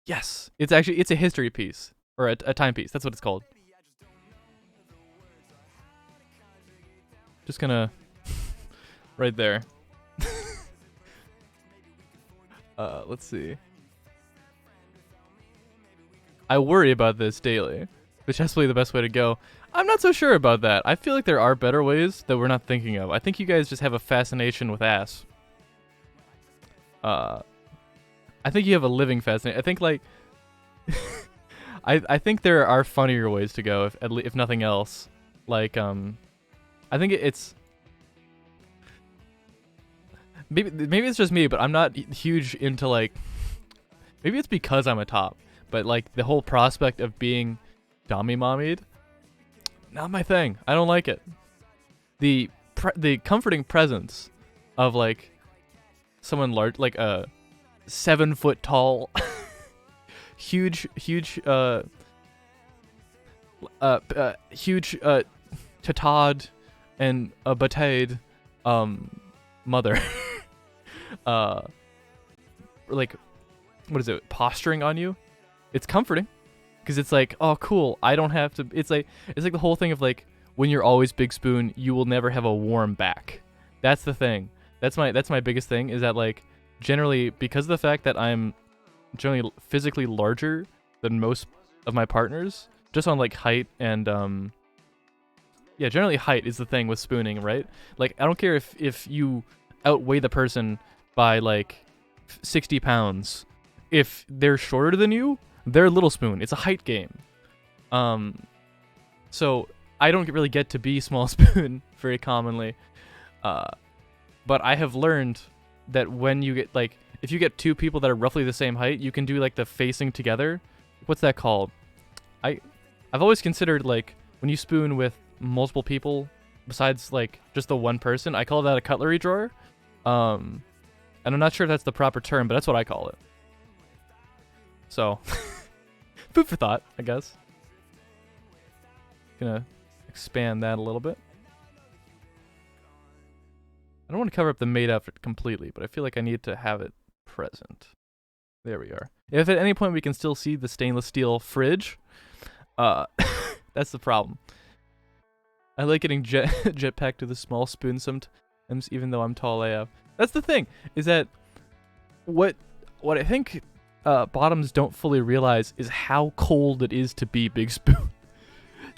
Yes, it's a history piece or a timepiece. That's what it's called. Just gonna. Right there. Let's see. I worry about this daily, which has to be the best way to go. I'm not so sure about that. I feel like there are better ways that we're not thinking of. I think you guys just have a fascination with ass. I think you have a living fascination. I think like I think there are funnier ways to go if nothing else. Like I think it's maybe it's just me, but I'm not huge into like, maybe it's because I'm a top, but like the whole prospect of being dommy mommied, not my thing. I don't like it. The comforting presence of like someone large, like a 7 foot tall, huge tatad and a batade mother. Like, what is it, posturing on you? It's comforting because it's like, oh cool, I don't have to. It's like the whole thing of like, when you're always Big Spoon, you will never have a warm back. That's the thing. That's my biggest thing, is that like generally, because of the fact that I'm generally physically larger than most of my partners, just on like height and Yeah, generally height is the thing with spooning, right? Like, I don't care if you outweigh the person by like 60 pounds. If they're shorter than you, they're little spoon. It's a height game. So I don't really get to be small spoon very commonly. But I have learned that when you get like, if you get two people that are roughly the same height, you can do like the facing together. What's that called? I've always considered like when you spoon with multiple people besides like just the one person, I call that a cutlery drawer. And I'm not sure if that's the proper term, but that's what I call it. So, food for thought, I guess. Gonna expand that a little bit. I don't want to cover up the made effort completely, but I feel like I need to have it present. There we are. If at any point we can still see the stainless steel fridge, that's the problem. I like getting jetpack to the small spoon sometimes, even though I'm tall AF. That's the thing, is that what I think bottoms don't fully realize is how cold it is to be big spoon.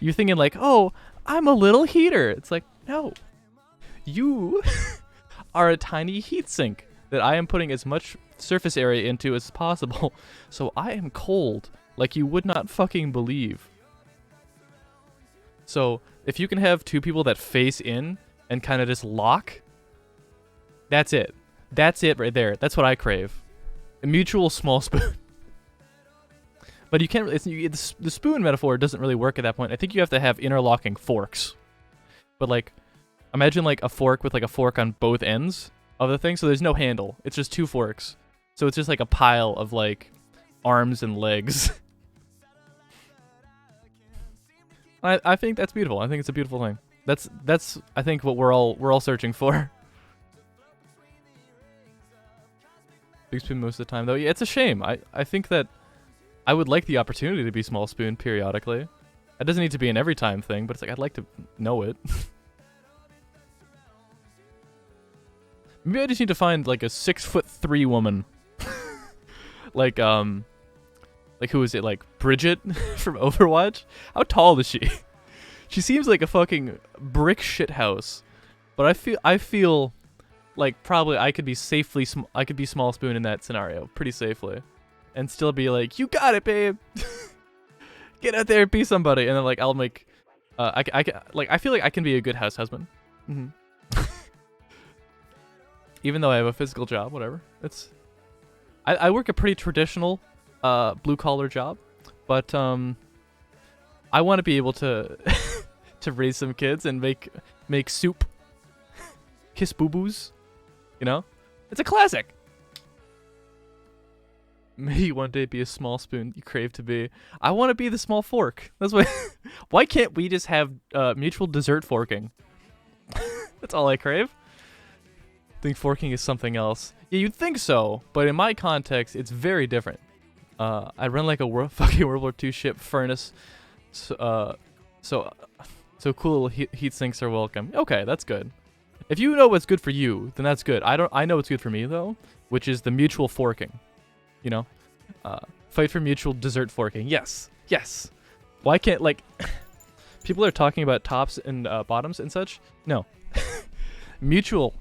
You're thinking like, oh, I'm a little heater. It's like, no. You are a tiny heat sink that I am putting as much surface area into as possible. So I am cold like you would not fucking believe. So if you can have two people that face in and kind of just lock, that's it. That's it right there. That's what I crave. A mutual small spoon. But you can't. The spoon metaphor doesn't really work at that point. I think you have to have interlocking forks. But like, imagine like a fork with like a fork on both ends of the thing. So there's no handle. It's just two forks. So it's just like a pile of like arms and legs. I think that's beautiful. I think it's a beautiful thing. That's I think what we're all searching for. Big spoon most of the time though. Yeah, it's a shame. I think that I would like the opportunity to be small spoon periodically. It doesn't need to be an every time thing, but it's like I'd like to know it. Maybe I just need to find like a 6'3" woman. like who is it? Like Bridget from Overwatch? How tall is she? She seems like a fucking brick shithouse. But I feel like probably I could be I could be small spoon in that scenario pretty safely, and still be like, you got it, babe. Get out there and be somebody, and then like I'll make, I feel like I can be a good house husband. Mm-hmm. Even though I have a physical job, whatever. I work a pretty traditional blue collar job, but I want to be able to to raise some kids and make soup, kiss boo boos, you know. It's a classic. Maybe one day be a small spoon you crave to be. I want to be the small fork. That's why. Why can't we just have mutual dessert forking? That's all I crave. I think forking is something else. Yeah, you'd think so, but in my context, it's very different. I run like a fucking World War II ship furnace, so cool. Heat sinks are welcome. Okay, that's good. If you know what's good for you, then that's good. I know what's good for me though, which is the mutual forking. You know, fight for mutual dessert forking. Yes. Why can't like people are talking about tops and bottoms and such? No, mutual.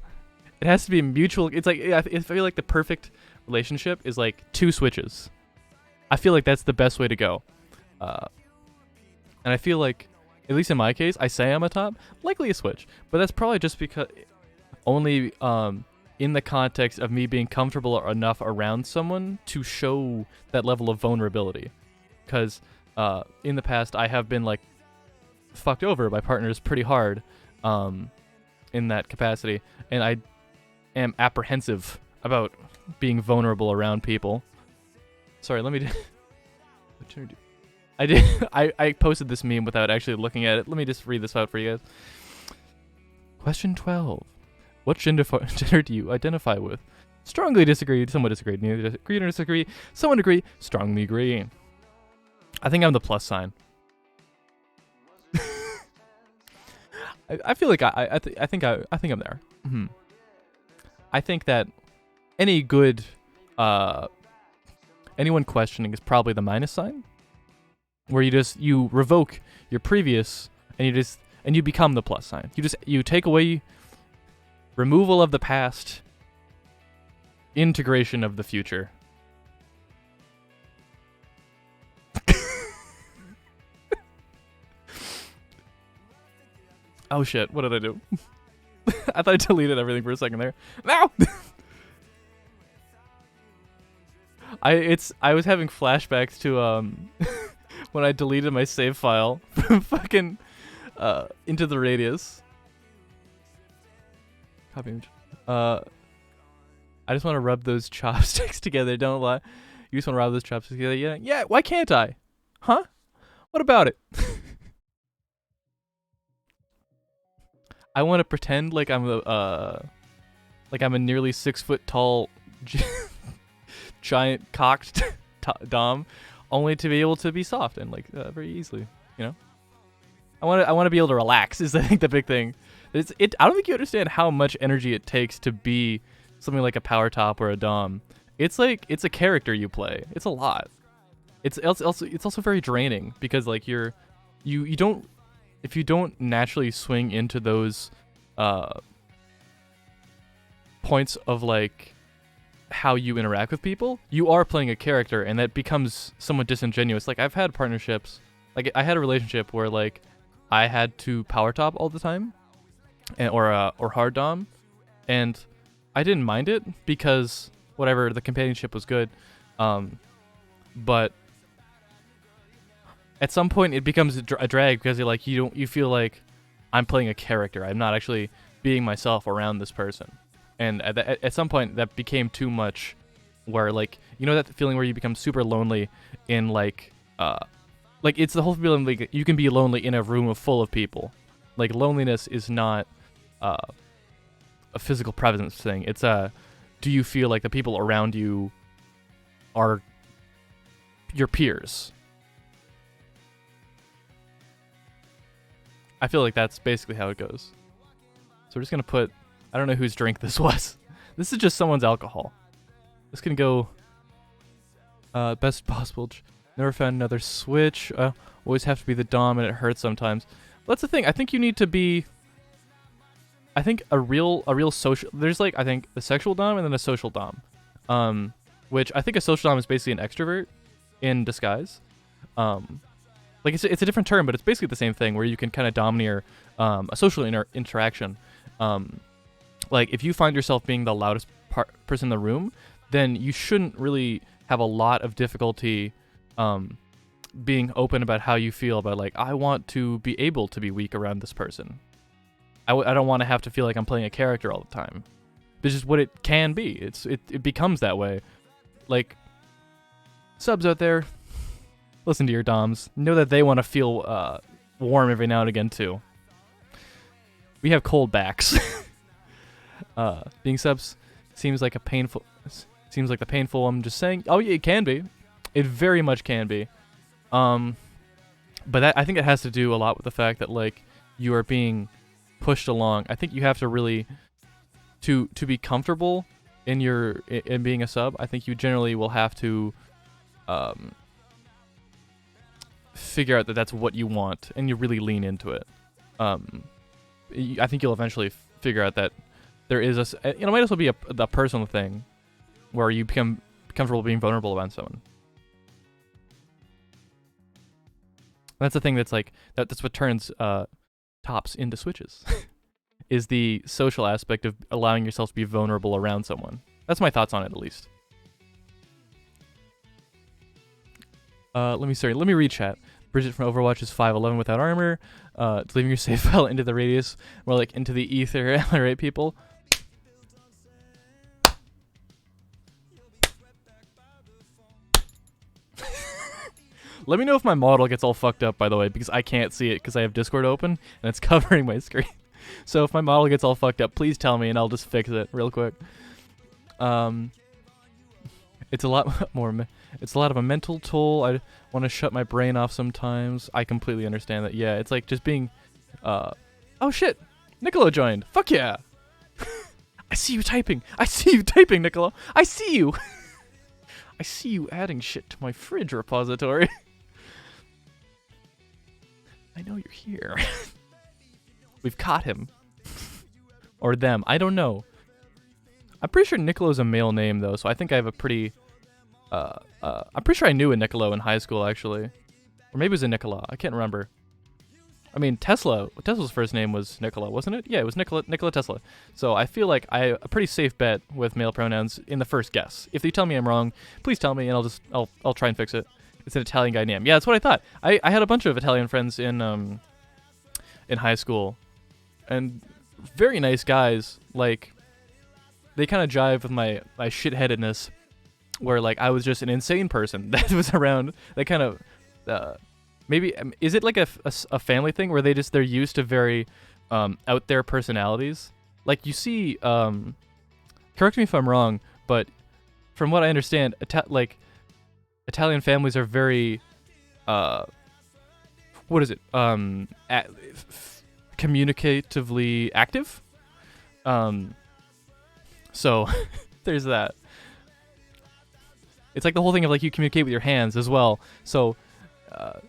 It has to be mutual. It's like I feel like the perfect relationship is like two switches. I feel like that's the best way to go. And I feel like, at least in my case, I say I'm a top, likely a switch, but that's probably just because only in the context of me being comfortable enough around someone to show that level of vulnerability. Because in the past, I have been like fucked over by partners pretty hard in that capacity, and I am apprehensive about being vulnerable around people. Sorry, let me I posted this meme without actually looking at it. Let me just read this out for you guys. Question 12. What gender do you identify with? Strongly disagree, somewhat disagree, neither agree nor disagree, somewhat agree, strongly agree. I think I'm the plus sign. I feel like I think I'm there. Mm-hmm. I think that any good anyone questioning is probably the minus sign, where you revoke your previous and and you become the plus sign. You take away removal of the past, integration of the future. Oh shit, what did I do? I thought I deleted everything for a second there. No! I was having flashbacks to when I deleted my save file from fucking Into the Radius. Copy image. I just want to rub those chopsticks together, don't lie. You just want to rub those chopsticks together? Yeah. Yeah, why can't I? Huh? What about it? I want to pretend like I'm a nearly 6 foot tall giant cocked dom, only to be able to be soft and like very easily, you know. I want to be able to relax. Is I think the big thing. I don't think you understand how much energy it takes to be something like a power top or a dom. It's like it's a character you play. It's a lot. It's also very draining because like you don't. If you don't naturally swing into those points of like how you interact with people, you are playing a character, and that becomes somewhat disingenuous. Like I've had partnerships, like I had a relationship where like I had to power top all the time, or hard dom, and I didn't mind it because whatever, the companionship was good, but at some point it becomes a drag because you feel like I'm playing a character. I'm not actually being myself around this person. And at some point that became too much, where like, you know that feeling where you become super lonely in like it's the whole feeling like you can be lonely in a room full of people. Like loneliness is not a physical presence thing. It's do you feel like the people around you are your peers? I feel like that's basically how it goes. So we're just going to put... I don't know whose drink this was. This is just someone's alcohol. This can go... best possible... Never found another switch. Always have to be the dom and it hurts sometimes. Well, that's the thing. I think you need to be... I think a real social... There's like, I think, a sexual dom and then a social dom. Which I think a social dom is basically an extrovert in disguise. Like it's a different term, but it's basically the same thing where you can kind of domineer a social interaction. Like if you find yourself being the loudest person in the room, then you shouldn't really have a lot of difficulty being open about how you feel about like, I want to be able to be weak around this person. I don't want to have to feel like I'm playing a character all the time. This is what it can be. It becomes that way. Like subs out there, listen to your doms. Know that they want to feel warm every now and again too. We have cold backs. Being subs seems like the painful one. I'm just saying. Oh yeah, it can be. It very much can be. But I think it has to do a lot with the fact that like you are being pushed along. I think you have to really to be comfortable in being a sub. I think you generally will have to figure out that that's what you want, and you really lean into it. I think you'll eventually figure out that there is it might also be a personal thing where you become comfortable being vulnerable around someone. And that's the thing that's like that's what turns tops into switches. Is the social aspect of allowing yourself to be vulnerable around someone. That's my thoughts on it, at least. Let me read chat. Bridget from Overwatch is 5'11" without armor. Leaving your save file into the radius, more like into the ether. Am I right, people? Let me know if my model gets all fucked up, by the way, because I can't see it because I have Discord open and it's covering my screen. So if my model gets all fucked up, please tell me and I'll just fix it real quick. It's a lot more. It's a lot of a mental toll. I want to shut my brain off sometimes. I completely understand that. Yeah, it's like just being. Oh shit! Niccolo joined. Fuck yeah! I see you typing. I see you typing, Niccolo. I see you. I see you adding shit to my fridge repository. I know you're here. We've caught him. Or them. I don't know. I'm pretty sure Nicolo's a male name, though, so I think I have a pretty... I'm pretty sure I knew a Nicolo in high school, actually. Or maybe it was a Nicola. I can't remember. I mean, Tesla's first name was Nikola, wasn't it? Yeah, it was Nikola Tesla. So I feel like a pretty safe bet with male pronouns in the first guess. If you tell me I'm wrong, please tell me, and I'll try and fix it. It's an Italian guy name. Yeah, that's what I thought. I had a bunch of Italian friends in high school, and very nice guys. Like, they kind of jive with my shitheadedness, where like I was just an insane person that was around. They kind of maybe is it like a family thing where they're used to very out there personalities? Like you see, correct me if I'm wrong, but from what I understand, Italian families are very what is it? Communicatively active. So there's that. It's like the whole thing of like you communicate with your hands as well. So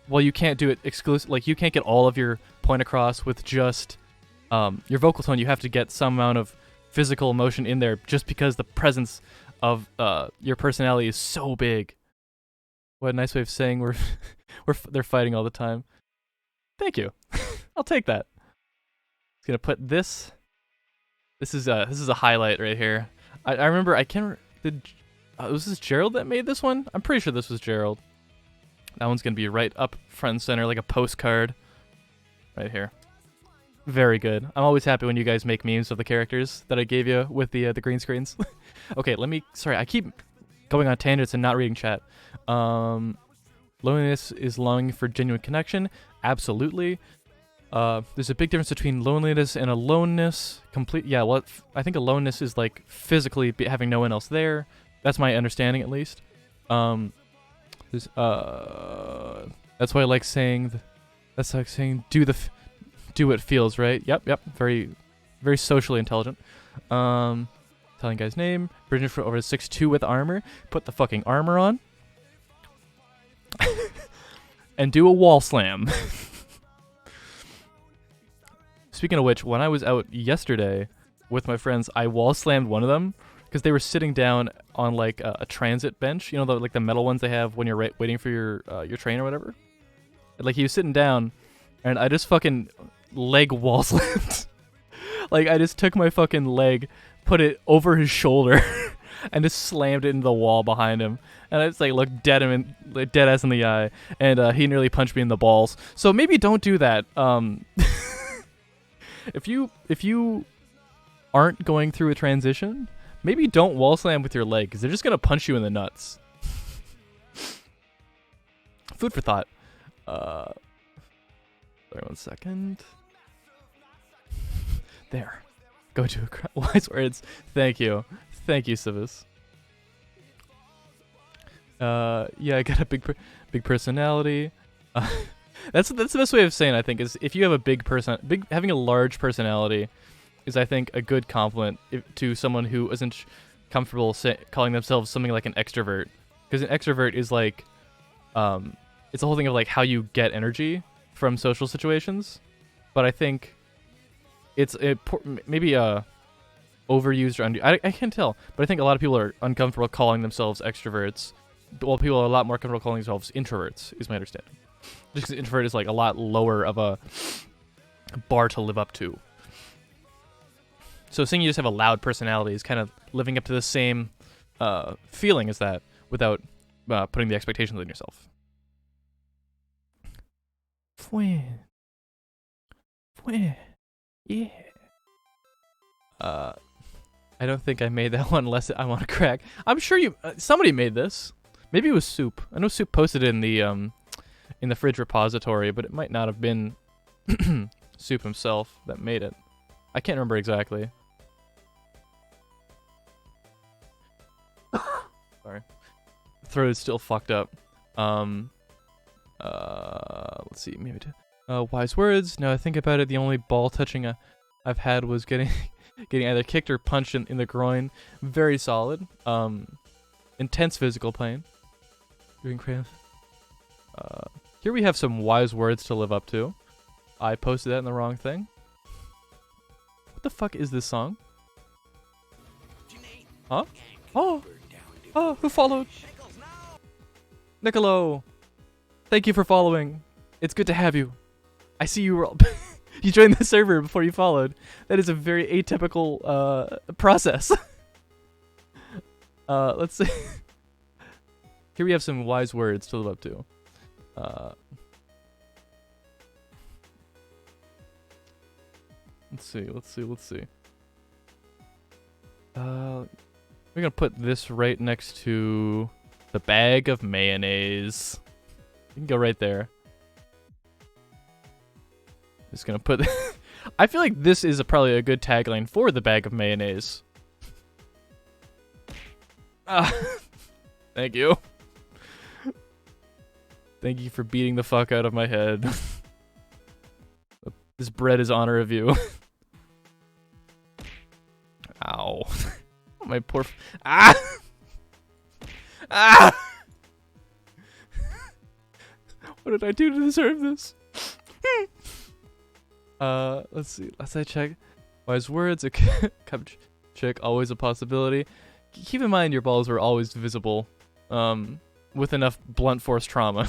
well, you can't do it exclusive. Like you can't get all of your point across with just your vocal tone. You have to get some amount of physical emotion in there, just because the presence of your personality is so big. What a nice way of saying they're fighting all the time. Thank you. I'll take that. Just gonna put this. This is a highlight right here. I remember was this Gerald that made this one? I'm pretty sure this was Gerald. That one's gonna be right up front and center, like a postcard. Right here. Very good. I'm always happy when you guys make memes of the characters that I gave you with the green screens. Okay, sorry, I keep going on tangents and not reading chat. Loneliness is longing for genuine connection. Absolutely. There's a big difference between loneliness and aloneness. I think aloneness is like physically having no one else there. That's my understanding, at least. That's why I like saying. That's like saying do what feels right. Yep. Very, very socially intelligent. Telling guy's name. Bridging for over 6'2" with armor. Put the fucking armor on. And do a wall slam. Speaking of which, when I was out yesterday with my friends, I wall slammed one of them because they were sitting down on like a transit bench, you know, the metal ones they have when you're waiting for your train or whatever. And, like, he was sitting down, and I just fucking leg wall slammed. Like, I just took my fucking leg, put it over his shoulder, and just slammed it into the wall behind him. And I just like looked dead ass in the eye, and he nearly punched me in the balls. So maybe don't do that. If you aren't going through a transition, maybe don't wall slam with your leg, because they're just gonna punch you in the nuts. Food for thought. Sorry, 1 second. There. Go to wise words. Thank you, Civis. Yeah, I got a big personality. That's the best way of saying, I think, is if you have having a large personality is, I think, a good compliment to someone who isn't comfortable calling themselves something like an extrovert, because an extrovert is like, it's the whole thing of like how you get energy from social situations, but I think it's maybe overused or I can't tell, but I think a lot of people are uncomfortable calling themselves extroverts, while people are a lot more comfortable calling themselves introverts, is my understanding. Just because introvert is like a lot lower of a bar to live up to. So saying you just have a loud personality is kind of living up to the same feeling as that without putting the expectations on yourself. Yeah. I don't think I made that one unless I want to crack. I'm sure somebody made this. Maybe it was Soup. I know Soup posted it in the fridge repository, but it might not have been Soup himself that made it. I can't remember exactly. Sorry. Throat is still fucked up. Let's see, maybe wise words. Now I think about it, the only ball touching I've had was getting either kicked or punched in the groin. Very solid. Intense physical pain. Doing crayon. Here we have some wise words to live up to. I posted that in the wrong thing. the fuck is this song? Huh? Oh! Oh, who followed? Niccolo! Thank you for following. It's good to have you. I see you were you joined the server before you followed. That is a very atypical process. Let's see. Here we have some wise words to live up to. Let's see. We're gonna put this right next to the bag of mayonnaise. You can go right there. Just gonna put. I feel like this is probably a good tagline for the bag of mayonnaise. Thank you. Thank you for beating the fuck out of my head. This bread is honor of you. Ow. My poor ah! Ah! What did I do to deserve this? Let's see. Last I check. Wise words, a cup check, always a possibility. Keep in mind your balls were always visible, with enough blunt force trauma.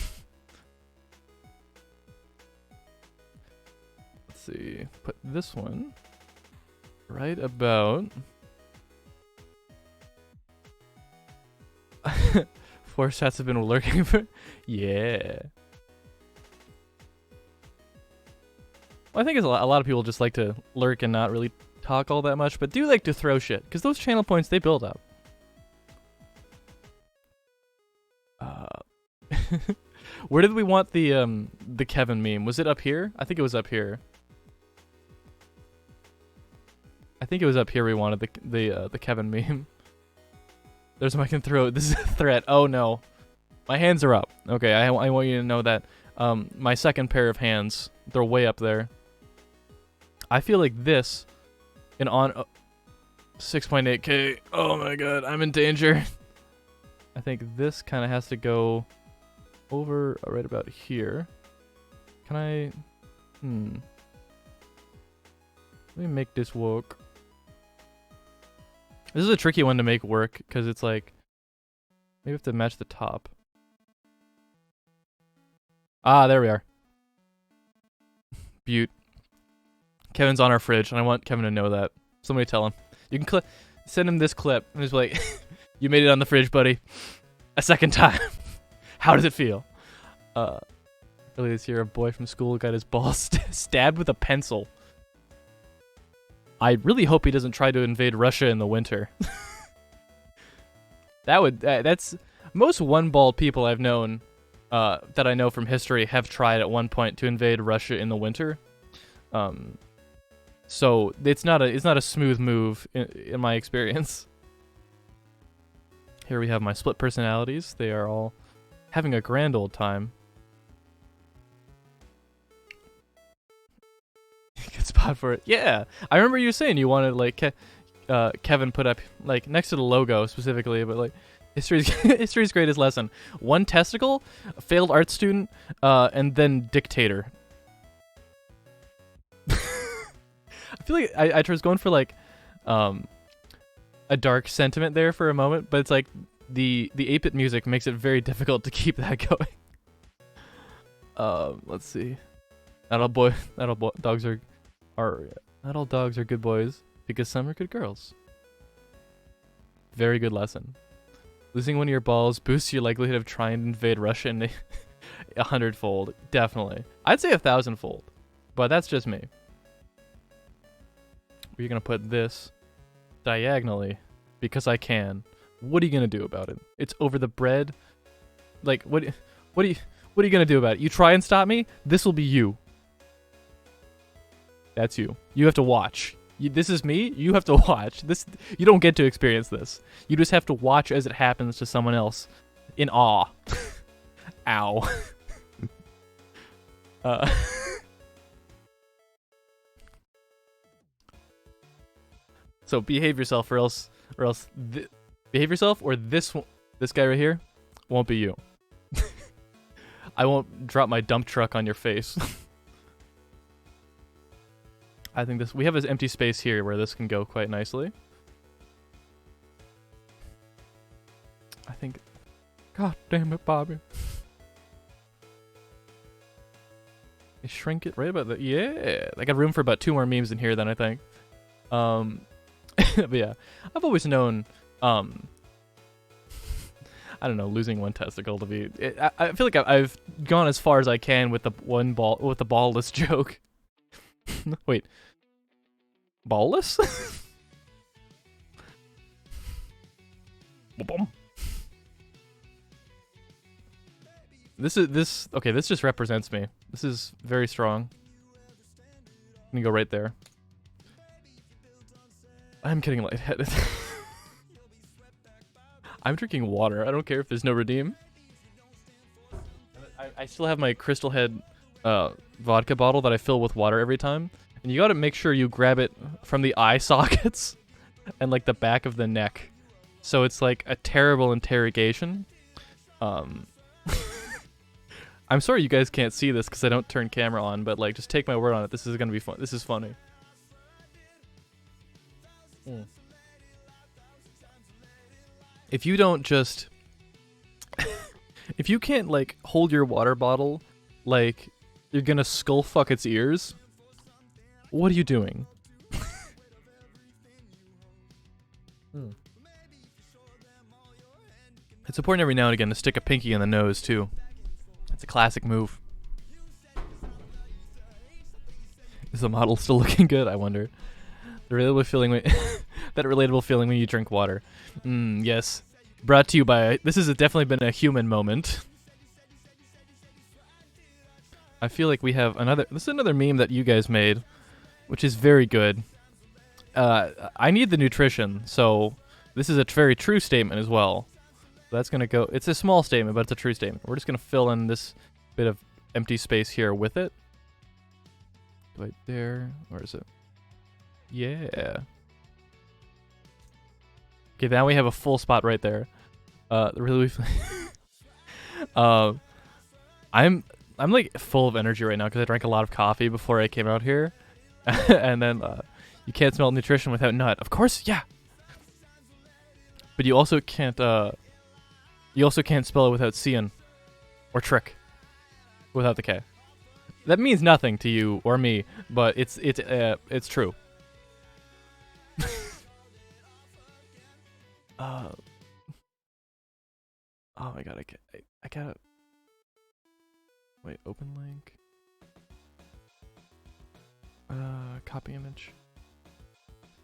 Let's see. Put this one right about. Force chats have been lurking for. Yeah. Well, I think a lot of people just like to lurk and not really talk all that much, but do like to throw shit because those channel points they build up. Where did we want the Kevin meme? Was it up here? I think it was up here. I think it was up here we wanted the Kevin meme. There's my can throw. This is a threat. Oh no, my hands are up. Okay, I want you to know that my second pair of hands, they're way up there. I feel like this, and on 6.8k. Oh my god, I'm in danger. I think this kind of has to go over right about here. Can I? Let me make this work. This is a tricky one to make work because it's like maybe we have to match the top. Ah, there we are. Butte. Kevin's on our fridge, and I want Kevin to know that. Somebody tell him. You can send him this clip, and he's like, "You made it on the fridge, buddy. A second time. How does it feel?" Earlier this year, a boy from school got his balls stabbed with a pencil. I really hope he doesn't try to invade Russia in the winter. That's most one-balled people I've known that I know from history have tried at one point to invade Russia in the winter. So it's not a smooth move in my experience. Here we have my split personalities. They are all having a grand old time. Good spot for it. Yeah, I remember you saying you wanted like Kevin put up like next to the logo specifically, but like history's greatest lesson: one testicle, a failed art student, and then dictator. I feel like I was going for like a dark sentiment there for a moment, but it's like the 8-bit music makes it very difficult to keep that going. Let's see. Not all dogs are good boys because some are good girls. Very good lesson. Losing one of your balls boosts your likelihood of trying to invade Russia in 100-fold. Definitely. I'd say 1,000-fold, but that's just me. We're gonna put this diagonally because I can. What are you gonna do about it? It's over the bread. Like what are you gonna do about it? You try and stop me? This will be you. That's you. You have to watch. This is me. You have to watch. This. You don't get to experience this. You just have to watch as it happens to someone else in awe. Ow. So behave yourself, or else behave yourself, or this guy right here won't be you. I won't drop my dump truck on your face. I think we have this empty space here where this can go quite nicely. I think, god damn it, Bobby. You shrink it right about the, yeah. I got room for about 2 more memes in here then, I think. But yeah, I've always known, I don't know, losing one testicle to be, I feel like I've gone as far as I can with the ballless joke. Wait. Ballless? Okay, this just represents me. This is very strong. I'm gonna go right there. I'm getting lightheaded. I'm drinking water. I don't care if there's no redeem. I still have my Crystal Head vodka bottle that I fill with water every time. And you gotta make sure you grab it from the eye sockets and like the back of the neck. So it's like a terrible interrogation. I'm sorry you guys can't see this because I don't turn camera on, but like just take my word on it. This is gonna be fun. This is funny. If you don't just if you can't like hold your water bottle like you're gonna skull fuck its ears, what are you doing? It's important every now and again to stick a pinky in the nose too. It's a classic move. Is the model still looking good? I wonder. The relatable feeling when that relatable feeling when you drink water. Yes. Brought to you by, this has definitely been a human moment. I feel like we have this is another meme that you guys made, which is very good. I need the nutrition, so this is a very true statement as well. That's gonna go, it's a small statement, but it's a true statement. We're just gonna fill in this bit of empty space here with it. Right there, where is it? Yeah. Okay, now we have a full spot right there. Really, I'm like full of energy right now because I drank a lot of coffee before I came out here, and then you can't smell nutrition without nut. Of course, yeah. But you also can't spell it without cyan, or trick, without the K. That means nothing to you or me, but it's true. Oh my god, I gotta wait, open link. Copy image.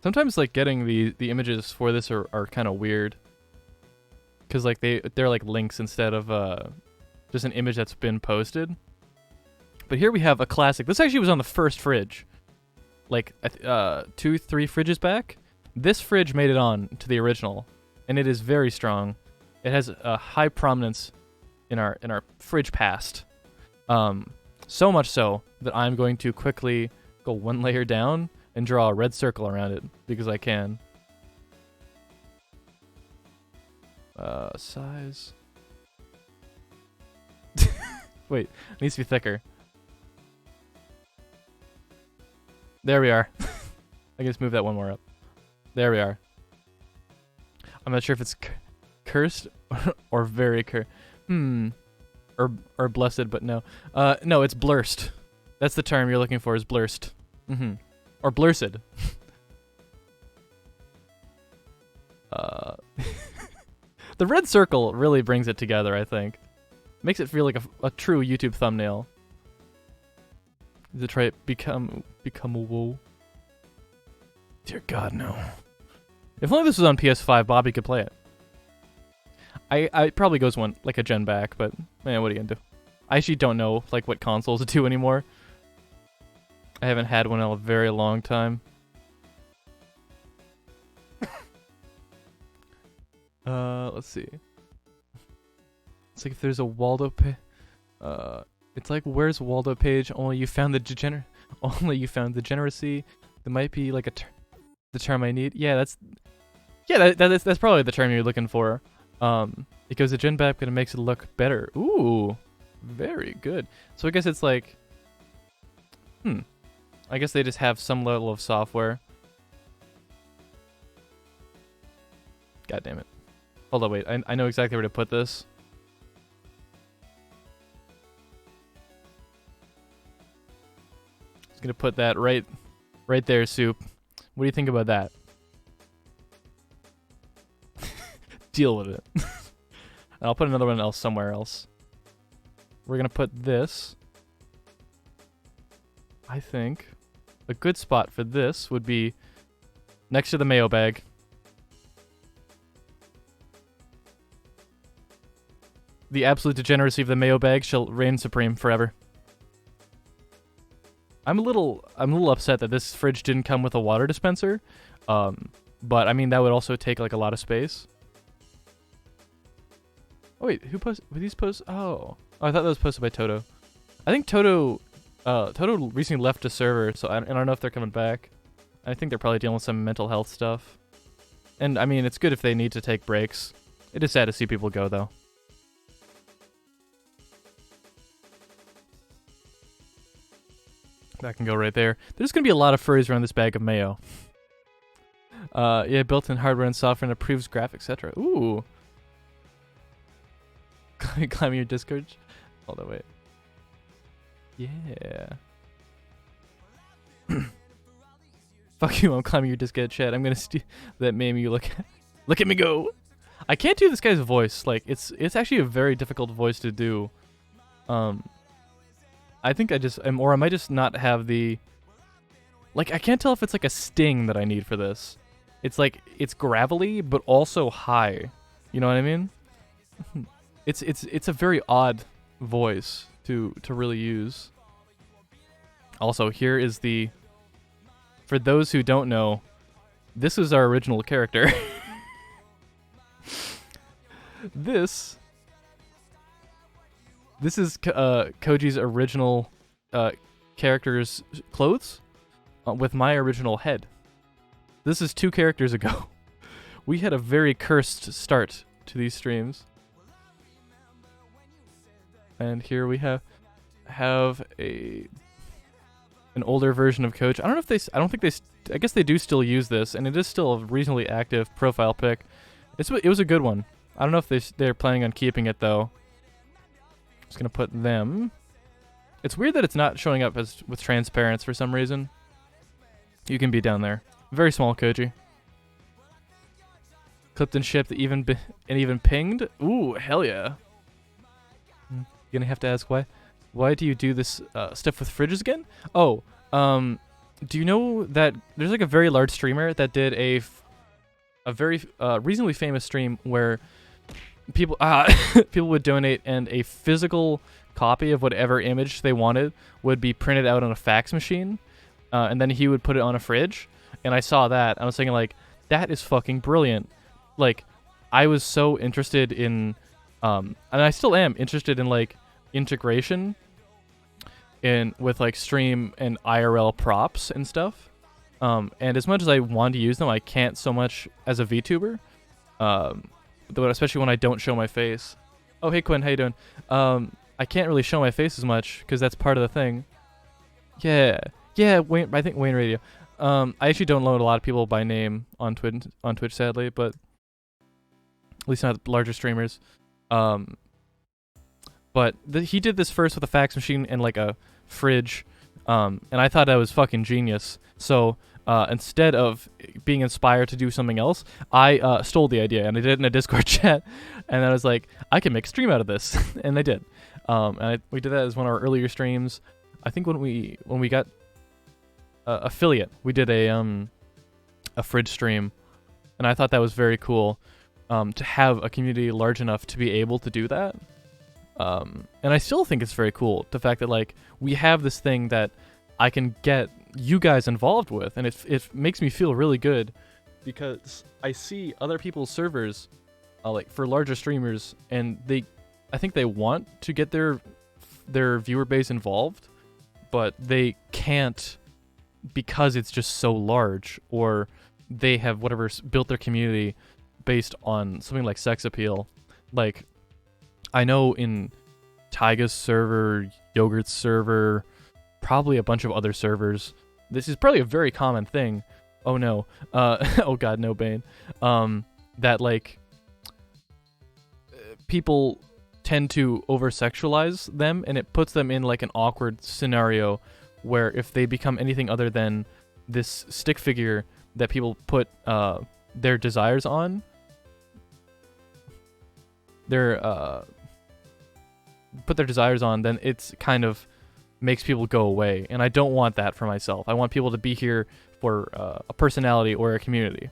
Sometimes like getting the images for this are kind of weird. Cause like they're like links instead of just an image that's been posted. But here we have a classic. This actually was on the first fridge. Like 2-3 fridges back. This fridge made it on to the original, and it is very strong. It has a high prominence in our fridge past. So much so that I'm going to quickly go 1 layer down and draw a red circle around it because I can. Size. Wait, it needs to be thicker. There we are. I can just move that 1 more up. There we are. I'm not sure if it's cursed or very or blessed, but no. No, it's blurst. That's the term you're looking for, is blurst. Or blursed. The red circle really brings it together, I think. Makes it feel like a true YouTube thumbnail. To try it become a whoa. Dear God, no. If only this was on PS5, Bobby could play it. I probably goes like a gen back, but man, what are you gonna do? I actually don't know like what consoles to do anymore. I haven't had one in a very long time. Let's see. It's like if there's a Waldo it's like where's Waldo Page? Only you found the degeneracy. There might be like the term I need. Yeah, that's probably the term you're looking for. Because the gen back kind of makes it look better. Ooh, very good. So I guess it's like, I I guess they just have some level of software. God damn it. Hold on, wait. I know exactly where to put this. Just gonna put that right there, Soup. What do you think about that? Deal with it. And I'll put another one else somewhere else. We're gonna put this. I think a good spot for this would be next to the mayo bag. The absolute degeneracy of the mayo bag shall reign supreme forever. I'm a little upset that this fridge didn't come with a water dispenser. But I mean that would also take like a lot of space. Oh wait, who posted? Were these posts? Oh, I thought that was posted by Toto. I think Toto recently left a server, so I don't know if they're coming back. I think they're probably dealing with some mental health stuff. And I mean, it's good if they need to take breaks. It is sad to see people go though. That can go right there. There's gonna be a lot of furries around this bag of mayo. Yeah, built-in hardware and software and improves graphics, etc. Ooh. Climbing your Discord. Hold on, wait. Yeah. Fuck you, I'm climbing your Discord chat. I'm gonna steal that meme you look at. Look at me go! I can't do this guy's voice. Like, it's actually a very difficult voice to do. I think I might just not have the... Like, I can't tell if it's like a sting that I need for this. It's like, it's gravelly, but also high. You know what I mean? It's a very odd voice to really use. Also, here is the... For those who don't know, this is our original character. This is Koji's original character's clothes with my original head. This is 2 characters ago. We had a very cursed start to these streams. And here we have an older version of Koji. I guess they do still use this, and it is still a reasonably active profile pic. It was a good one. I don't know if they're planning on keeping it though. Just gonna put them. It's weird that it's not showing up as with transparents for some reason. You can be down there. Very small Koji. Clipped and shipped, even pinged. Ooh, hell yeah. You're gonna have to ask why. Why do you do this stuff with fridges again? Oh, do you know that there's like a very large streamer that did a very reasonably famous stream where people people would donate and a physical copy of whatever image they wanted would be printed out on a fax machine, and then he would put it on a fridge. And I saw that. I was thinking like, that is fucking brilliant. Like, I was so interested in, and I still am interested in like integration with like stream and IRL props and stuff. And as much as I want to use them, I can't so much as a VTuber. Especially when I don't show my face. Oh, hey Quinn, how you doing? I can't really show my face as much because that's part of the thing. Yeah, Wayne. I think Wayne Radio. I actually don't know a lot of people by name on Twitch, sadly, but at least not larger streamers. But he did this first with a fax machine and like a fridge, and I thought that was fucking genius. So instead of being inspired to do something else, I stole the idea and I did it in a Discord chat, and I was like, I can make a stream out of this, and I did. We did that as one of our earlier streams. I think when we got affiliate, we did a fridge stream, and I thought that was very cool to have a community large enough to be able to do that. And I still think it's very cool, the fact that like we have this thing that I can get you guys involved with, and it makes me feel really good because I see other people's servers like for larger streamers, and I think they want to get their viewer base involved, but they can't because it's just so large, or they have whatever built their community based on something like sex appeal. Like, I know in Taiga's server, Yogurt's server, probably a bunch of other servers, this is probably a very common thing. Oh no. Oh god, no, Bane. That like people tend to over-sexualize them, and it puts them in like an awkward scenario where if they become anything other than this stick figure that people put their desires on, put their desires on, then it's kind of makes people go away, and I don't want that for myself. I want people to be here for a personality or a community,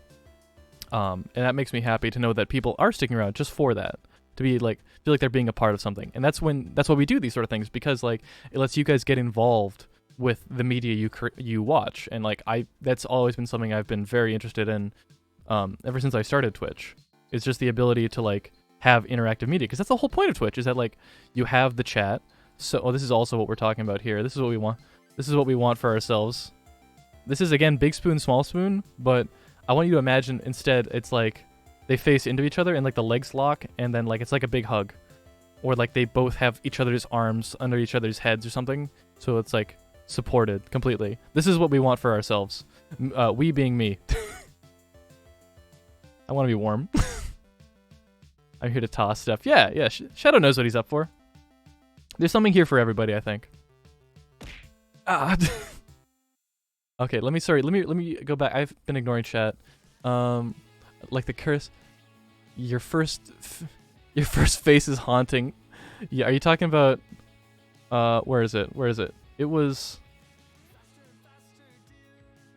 and that makes me happy to know that people are sticking around just for that, to be like feel like they're being a part of something. And that's why we do these sort of things, because like it lets you guys get involved with the media you watch. And like that's always been something I've been very interested in ever since I started Twitch. It's just the ability to like have interactive media, because that's the whole point of Twitch, is that like you have the chat. So this is also what we're talking about here. This is what we want. This is what we want for ourselves. This is again big spoon, small spoon, but I want you to imagine instead it's like they face into each other and like the legs lock, and then like it's like a big hug, or like they both have each other's arms under each other's heads or something. So it's like supported completely. This is what we want for ourselves. We being me. I want to be warm. I'm here to toss stuff. Yeah. Shadow knows what he's up for. There's something here for everybody, I think. Okay, let me go back. I've been ignoring chat. Like the curse. Your first face is haunting. Yeah, are you talking about? Where is it? It was.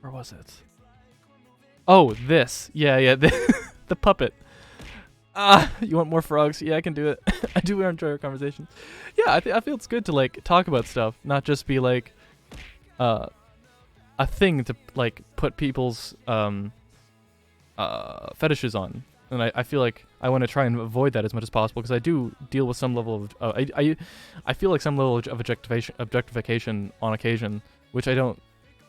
Where was it? Oh, this. Yeah. The puppet. You want more frogs? Yeah, I can do it. I do enjoy our conversations. Yeah, I feel it's good to like talk about stuff, not just be like a thing to like put people's fetishes on. And I feel like I want to try and avoid that as much as possible, because I do deal with some level of I feel like some level of objectification on occasion, which I don't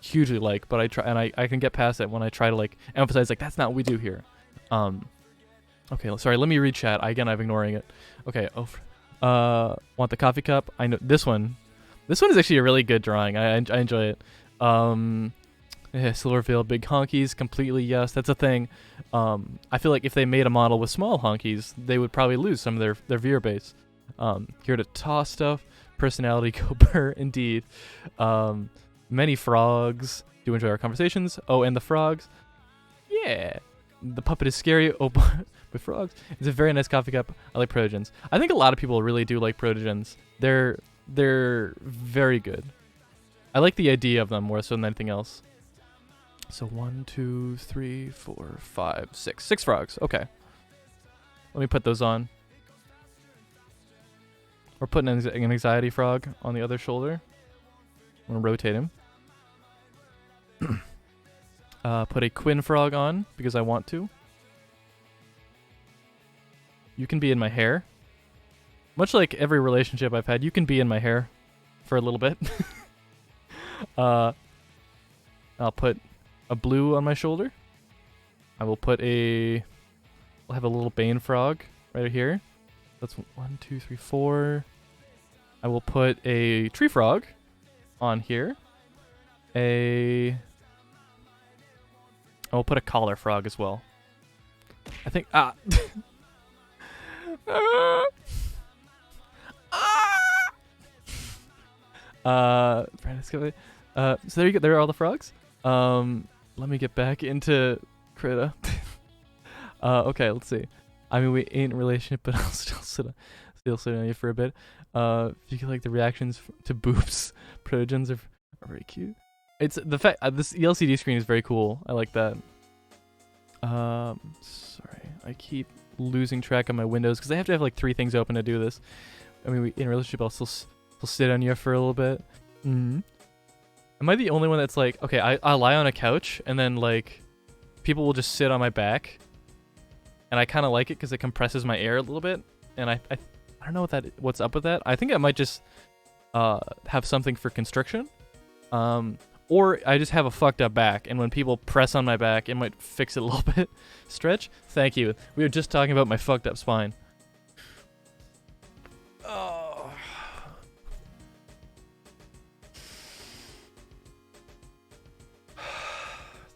hugely like, but I try, and I can get past it when I try to like emphasize like that's not what we do here. Okay, sorry, let me read chat. I'm ignoring it. Okay, want the coffee cup? I know this one. This one is actually a really good drawing. I enjoy it. Silverfield, big honkies, completely yes, that's a thing. I feel like if they made a model with small honkies, they would probably lose some of their viewer base. Here to toss stuff. Personality go burr, indeed. Many frogs. Do enjoy our conversations. Oh, and the frogs. Yeah. The puppet is scary. Oh, with frogs. It's a very nice coffee cup. I like Protogens. I think a lot of people really do like Protogens. They're very good. I like the idea of them more so than anything else. So 1, 2, 3, 4, 5, 6. 6 frogs. Okay. Let me put those on. We're putting an anxiety frog on the other shoulder. I'm going to rotate him. Put a Quinn frog on because I want to. You can be in my hair. Much like every relationship I've had, you can be in my hair for a little bit. I'll put a blue on my shoulder. I'll have a little Bane frog right here. That's 1, 2, 3, 4. I will put a tree frog on here. I will put a collar frog as well. I think so there you go. There are all the frogs. Let me get back into Krita. Okay, let's see. I mean, we ain't in a relationship, but I'll still sit on you for a bit. If you can like the reactions to boobs, Progens are very cute. It's the fact this LCD screen is very cool. I like that. Sorry, I keep losing track of my windows because I have to have like 3 things open to do this. I mean, in a relationship, I'll still sit on you for a little bit. Mm-hmm. Am I the only one that's like, okay, I lie on a couch and then like people will just sit on my back, and I kind of like it because it compresses my air a little bit, and I don't know what's up with that. I think I might just have something for constriction, or I just have a fucked up back, and when people press on my back, it might fix it a little bit. Stretch, thank you. We were just talking about my fucked up spine. Oh.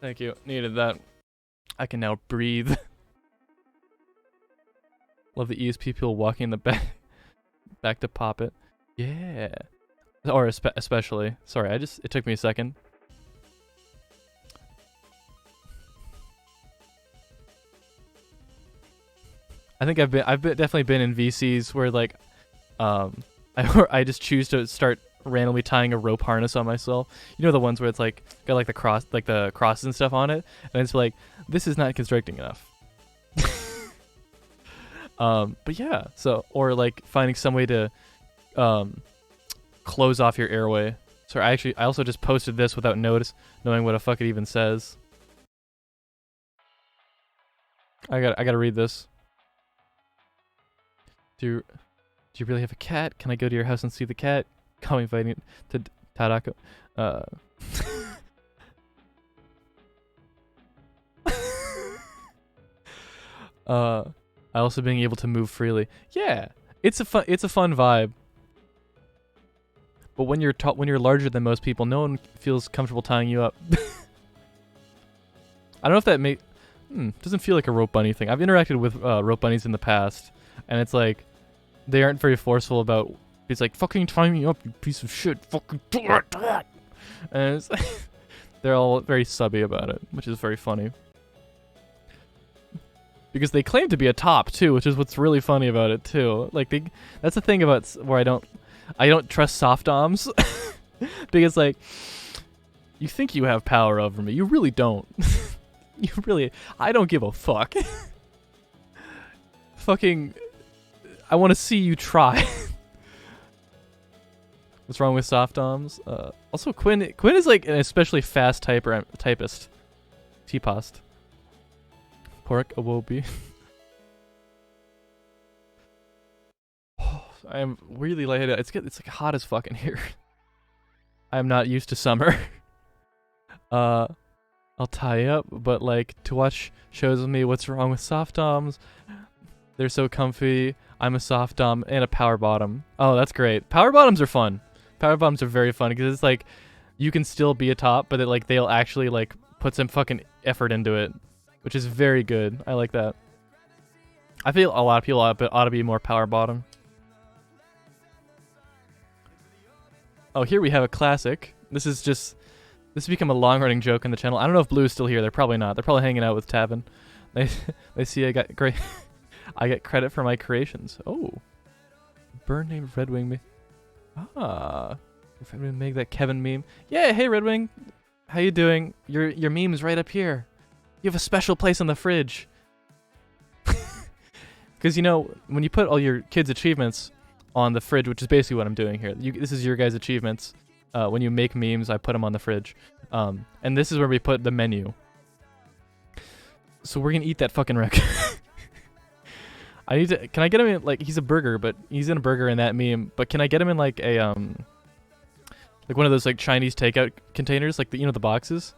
Thank you. Needed that. I can now breathe. Love the ESP people walking in the back to pop it. Yeah. Or especially. Sorry, it took me a second. I think I've definitely been in VCs where like, I just choose to start randomly tying a rope harness on myself. You know the ones where it's like got like the crosses and stuff on it, and it's like this is not constricting enough. But yeah, so or like finding some way to close off your airway. Sorry, I also just posted this without knowing what the fuck it even says. I gotta read this. Do you really have a cat? Can I go to your house and see the cat? Call me inviting to Tadako. I also being able to move freely. Yeah, it's a fun vibe. But when you're larger than most people, no one feels comfortable tying you up. I don't know if that doesn't feel like a rope bunny thing. I've interacted with rope bunnies in the past, and it's like they aren't very forceful about. It's like fucking tie me up, you piece of shit. Fucking do it. And it's they're all very subby about it, which is very funny. Because they claim to be a top too, which is what's really funny about it too. Like that's the thing about where I don't trust soft doms. Because like you think you have power over me, you really don't. I don't give a fuck. Fucking I want to see you try. What's wrong with soft doms? Also Quinn is like an especially fast typist. T-post. Pork Awobi. I am really lightheaded. It's like hot as fuck in here. I am not used to summer. I'll tie up, but like to watch shows with me, what's wrong with soft doms? They're so comfy. I'm a soft dom and a power bottom. Oh, that's great. Power bottoms are fun. Power bottoms are very fun because it's like you can still be a top, but they'll actually like put some fucking effort into it, which is very good. I like that. I feel a lot of people ought to be more power bottom. Oh, here we have a classic. This has become a long-running joke on the channel. I don't know if Blue's still here. They're probably not. They're probably hanging out with Tavin. They see I got great. I get credit for my creations. Oh, bird named Redwing me. If I make that Kevin meme. Yeah, hey Redwing, how you doing? Your meme's right up here. You have a special place on the fridge. Because you know when you put all your kids' achievements on the fridge, which is basically what I'm doing here. This is your guys' achievements. When you make memes, I put them on the fridge. And this is where we put the menu. So we're gonna eat that fucking wreck. Can I get him in, like, he's a burger, but he's in a burger in that meme, but can I get him in, like, a, like one of those, like, Chinese takeout containers, like, the boxes?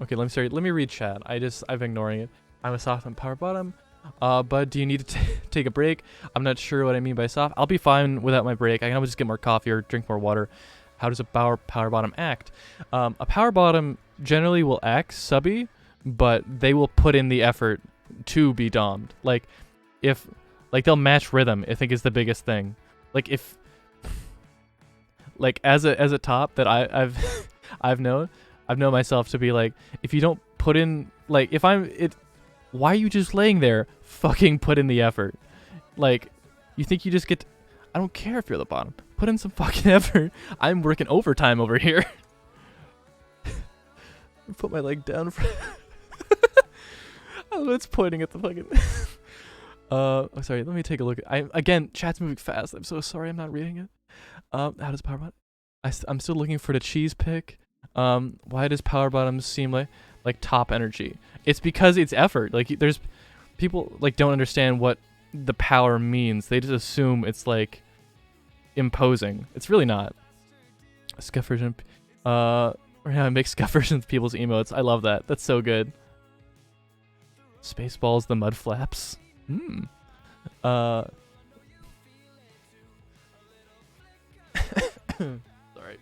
Okay, let me read chat. I'm ignoring it. I'm a soft and power bottom. Bud, do you need to take a break? I'm not sure what I mean by soft. I'll be fine without my break. I can always just get more coffee or drink more water. How does a power bottom act? A power bottom generally will act subby, but they will put in the effort to be dommed. Like, they'll match rhythm, I think is the biggest thing. Like as a top that I've known myself to be like, if you don't put in, like, why are you just laying there? Fucking put in the effort. Like, you think you just get I don't care if you're the bottom. Put in some fucking effort. I'm working overtime over here. Put my leg down. Oh, it's pointing at the fucking oh, sorry, let me take a look. Again, chat's moving fast. I'm so sorry I'm not reading it. How does power bottom? I'm still looking for the cheese pick. Why does power bottoms seem like top energy? It's because it's effort. Like, there's people like don't understand what the power means. They just assume it's like imposing. It's really not. Scuff version. Or yeah, I make scuff versions of people's emotes. I love that. That's so good. Spaceballs, the mud flaps. Sorry.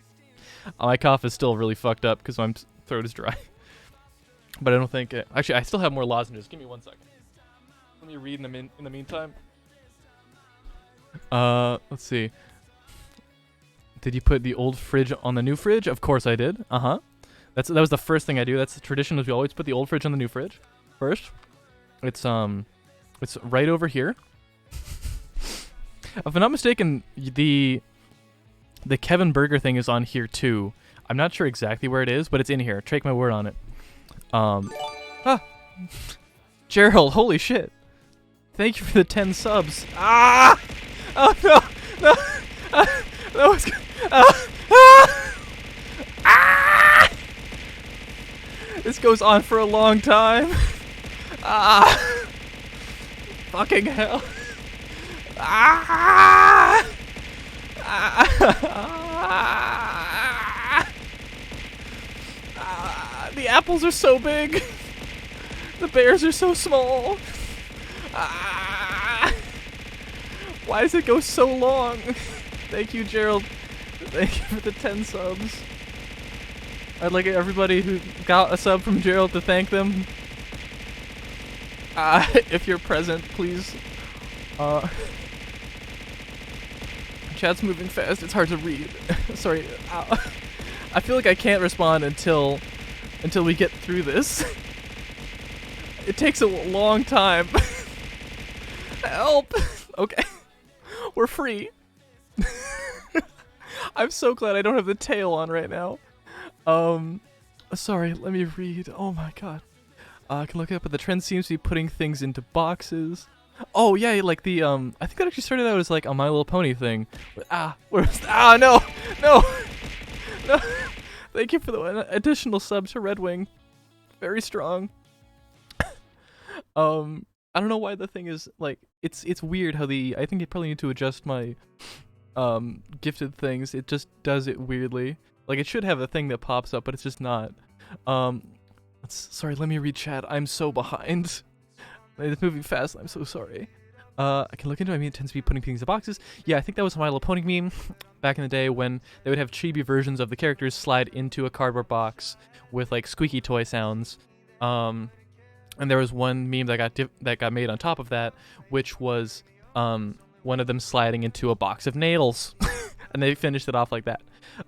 My cough is still really fucked up because my throat is dry. But I don't think it... Actually, I still have more lozenges. Give me 1 second. Let me read them in the meantime. Let's see. Did you put the old fridge on the new fridge? Of course I did. Uh-huh. That was the first thing I do. That's the tradition, is we always put the old fridge on the new fridge first. It's right over here. If I'm not mistaken, the Kevin Burger thing is on here too. I'm not sure exactly where it is, but it's in here. Take my word on it. Gerald, holy shit. Thank you for the 10 subs. Ah! Oh no! No! That was good. This goes on for a long time. Fucking hell. The apples are so big. The bears are so small. Why does it go so long? Thank you, Gerald. Thank you for the 10 subs. I'd like everybody who got a sub from Gerald to thank them. If you're present, please. Chat's moving fast. It's hard to read. Sorry. I feel like I can't respond until we get through this. It takes a long time. Help! Okay. We're free. I'm so glad I don't have the tail on right now. Sorry, let me read. Oh my god. I can look up, but the trend seems to be putting things into boxes. Oh yeah, like the I think that actually started out as like a My Little Pony thing. No! Thank you for the additional sub to Red Wing. Very strong. I don't know why the thing is like it's weird how I think you probably need to adjust my gifted things. It just does it weirdly. Like it should have a thing that pops up, but it's just not. Sorry, let me read chat. I'm so behind. It's moving fast. I'm so sorry. I can look into it. I mean, it tends to be putting things in boxes. Yeah, I think that was My Little Pony meme back in the day when they would have chibi versions of the characters slide into a cardboard box with like squeaky toy sounds. And there was one meme that got made on top of that, which was one of them sliding into a box of nails, and they finished it off like that.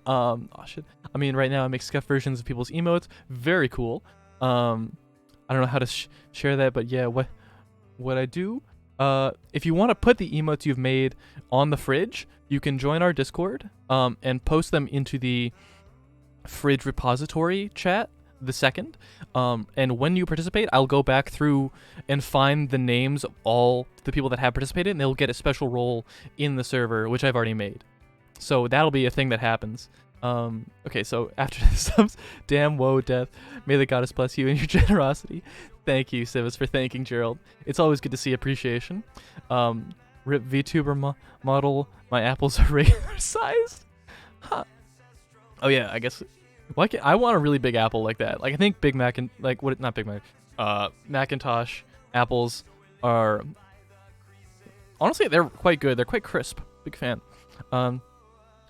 Oh shit! I mean, right now I make scuff versions of people's emotes. Very cool. I don't know how to share that, but yeah, what I do. If you want to put the emotes you've made on the fridge, you can join our Discord and post them into the fridge repository chat. The second, and when you participate, I'll go back through and find the names of all the people that have participated, and they'll get a special role in the server, which I've already made. So that'll be a thing that happens. Okay, so after the subs, damn, woe, death, may the goddess bless you and your generosity. Thank you, Civis, for thanking Gerald. It's always good to see appreciation. Rip VTuber model, my apples are regular sized. Huh. Oh yeah, I guess. I want a really big apple like that. Like I think Big Mac and like what? Not Big Mac. Macintosh apples are honestly they're quite good. They're quite crisp. Big fan. You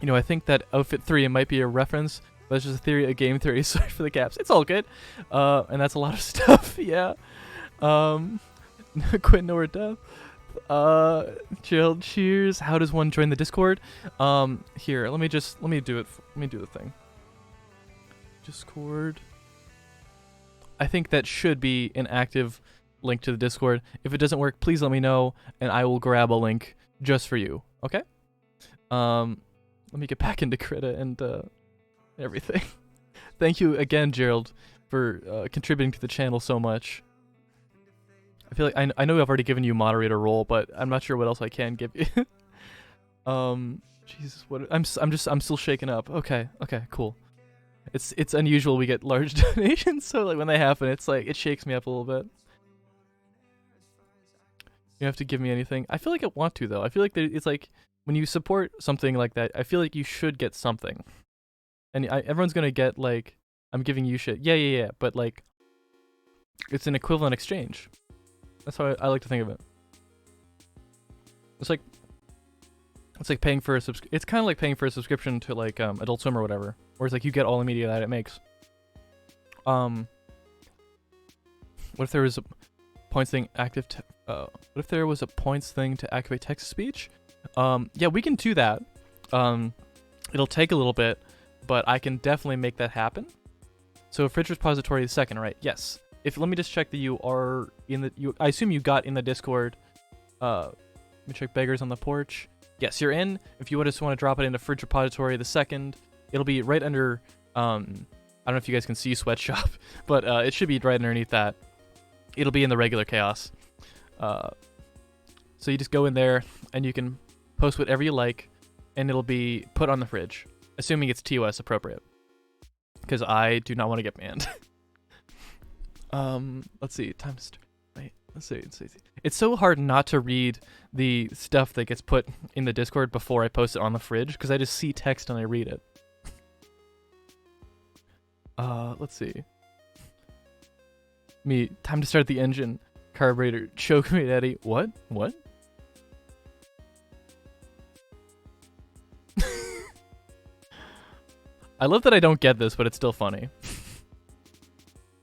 know, I think that Outfit 3 might be a reference, but it's just a theory, a game theory. Sorry for the gaps. It's all good. And that's a lot of stuff. Yeah. Quit nor death. Gerald, cheers. How does one join the Discord? Here, let me do it. Let me do the thing. Discord. I think that should be an active link to the Discord. If it doesn't work, please let me know, and I will grab a link just for you. Okay? Let me get back into Krita and everything. Thank you again, Gerald, for contributing to the channel so much. I feel like I know I've already given you moderator role, but I'm not sure what else I can give you. Jesus, what I'm still shaken up. Okay, cool. It's unusual we get large donations, so like when they happen, it's like it shakes me up a little bit. You have to give me anything. I feel like I want to though. I feel like it's like when you support something like that, I feel like you should get something. And everyone's gonna get like I'm giving you shit. Yeah. But like it's an equivalent exchange. That's how I like to think of it. It's like paying for it's kind of like paying for a subscription to like Adult Swim or whatever. Where it's like you get all the media that it makes. What if there was a points thing active? What if there was a points thing to activate text to speech? Yeah, we can do that. It'll take a little bit, but I can definitely make that happen. So fridge repository is second, right? Yes. Let me just check that you are in the. I assume you got in the Discord. Let me check beggars on the porch. Yes, you're in. If you just want to drop it into fridge repository the second, it'll be right under. I don't know if you guys can see sweatshop, but it should be right underneath that. It'll be in the regular chaos. So you just go in there and you can post whatever you like, and it'll be put on the fridge, assuming it's TOS appropriate. Because I do not want to get banned. Let's see. Time to start. Wait, let's see. It's so hard not to read the stuff that gets put in the Discord before I post it on the fridge, because I just see text and I read it. Let's see. Time to start the engine. Carburetor. Choke me, daddy. What? I love that I don't get this, but it's still funny.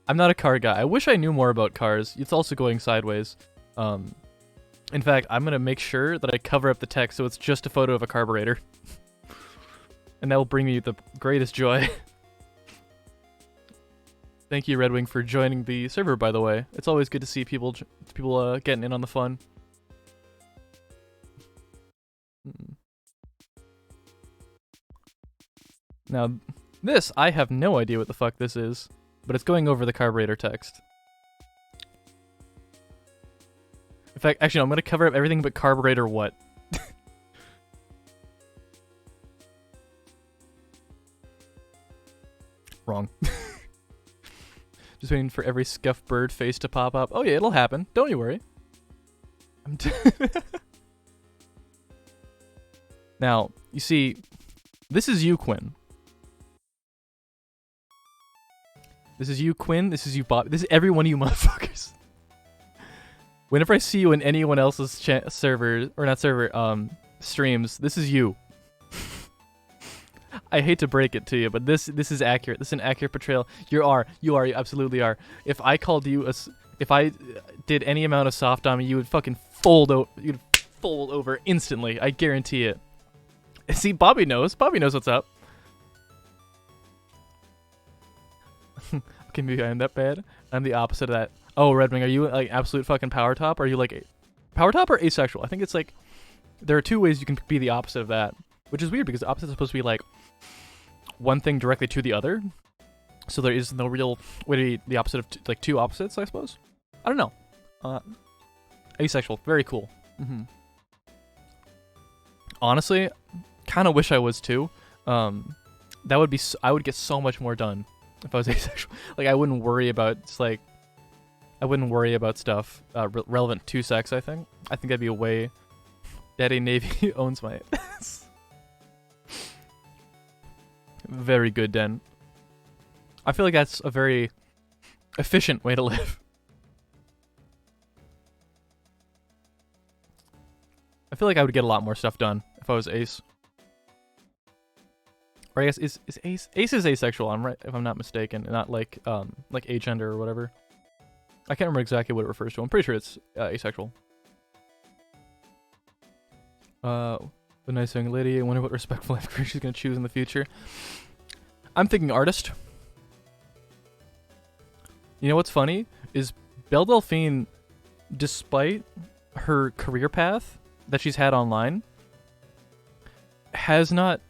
I'm not a car guy. I wish I knew more about cars. It's also going sideways. In fact, I'm going to make sure that I cover up the text so it's just a photo of a carburetor. And that will bring me the greatest joy. Thank you, Red Wing, for joining the server, by the way. It's always good to see people getting in on the fun. Now, this, I have no idea what the fuck this is, but it's going over the carburetor text. In fact, actually, no, I'm going to cover up everything but carburetor what. Wrong. Just waiting for every scuffed bird face to pop up. Oh yeah, it'll happen. Don't you worry. Now, you see, this is you, Quinn. This is you, Quinn. This is you, Bob. This is every one of you motherfuckers. Whenever I see you in anyone else's server, or not server, streams, this is you. I hate to break it to you, but this is accurate. This is an accurate portrayal. You absolutely are. If I called you if I did any amount of soft on me, you would fucking fold over instantly. I guarantee it. See, Bobby knows. Bobby knows what's up. Okay, maybe I am that bad. I'm the opposite of that. Oh, Redwing, are you like absolute fucking power top? Or are you like power top or asexual? I think it's like there are two ways you can be the opposite of that, which is weird because the opposite is supposed to be like one thing directly to the other. So there is no real way to be the opposite of like two opposites, I suppose. I don't know. Asexual, very cool. Honestly, kind of wish I was too. That would be I would get so much more done if I was asexual. Like I wouldn't worry about stuff relevant to sex. I think that'd be a way. Daddy Navy owns my. Very good, Den. I feel like that's a very efficient way to live. I feel like I would get a lot more stuff done if I was ace. Or I guess is ace is asexual, I'm right if I'm not mistaken, not like agender or whatever. I can't remember exactly what it refers to. I'm pretty sure it's asexual. The nice young lady. I wonder what respectful life career she's gonna choose in the future. I'm thinking artist. You know what's funny is Belle Delphine, despite her career path that she's had online, has not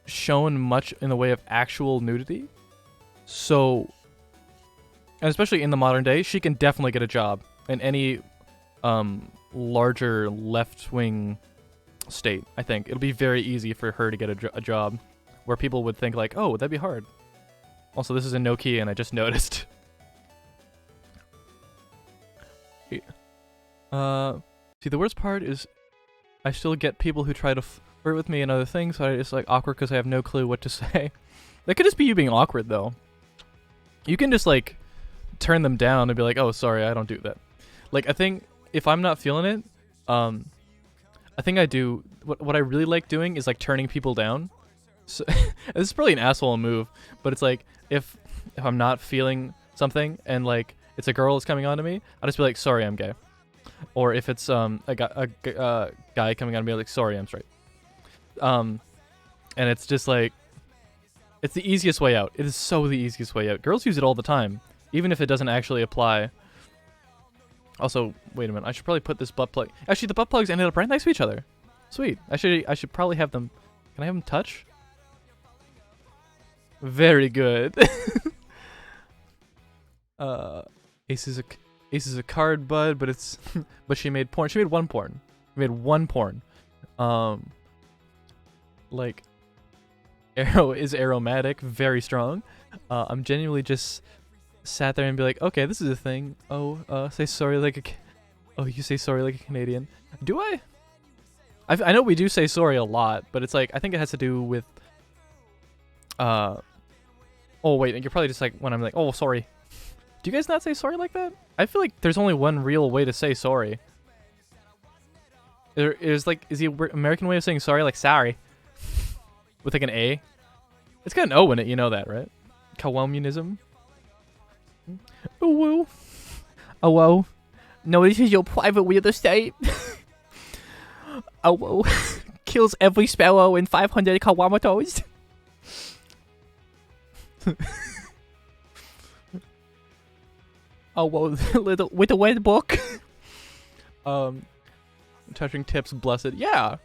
shown much in the way of actual nudity. So, and especially in the modern day, she can definitely get a job in any larger left-wing state. I think it'll be very easy for her to get a job where people would think like, oh, that'd be hard. Also, this is a Nokia and I just noticed. See, the worst part is I still get people who try to flirt with me and other things, so it's like awkward because I have no clue what to say. That could just be you being awkward though. You can just like turn them down and be like, oh, sorry, I don't do that. Like, I think if I'm not feeling it, I think I do. What I really like doing is like turning people down. So this is probably an asshole move, but it's like if I'm not feeling something and like it's a girl that's coming on to me, I'll just be like, sorry, I'm gay. Or if it's a guy coming on to me, like, sorry, I'm straight. And it's just like, it's the easiest way out. It is so the easiest way out. Girls use it all the time, even if it doesn't actually apply. Also, wait a minute. I should probably put this butt plug. Actually, the butt plugs ended up right next to each other. Sweet. I should probably have them. Can I have them touch? Very good. Ace is a card bud, but it's but she made porn. She made one porn. She made one porn. Like Arrow is aromatic, very strong. I'm genuinely just sat there and be like, okay, this is a thing. Oh, say sorry like a. Oh, you say sorry like a Canadian. Do I? I know we do say sorry a lot, but it's like I think it has to do with. Oh wait, you're probably just like when I'm like, oh sorry. Do you guys not say sorry like that? I feel like there's only one real way to say sorry. Is the American way of saying sorry like sorry? With like an A? It's got an O in it, you know that, right? Communism. Oh whoa. Oh whoa. No, this is your private real estate. Oh whoa. Kills every sparrow in 500 kilometers. Oh well, with the red book. Touching tips, blessed. Yeah,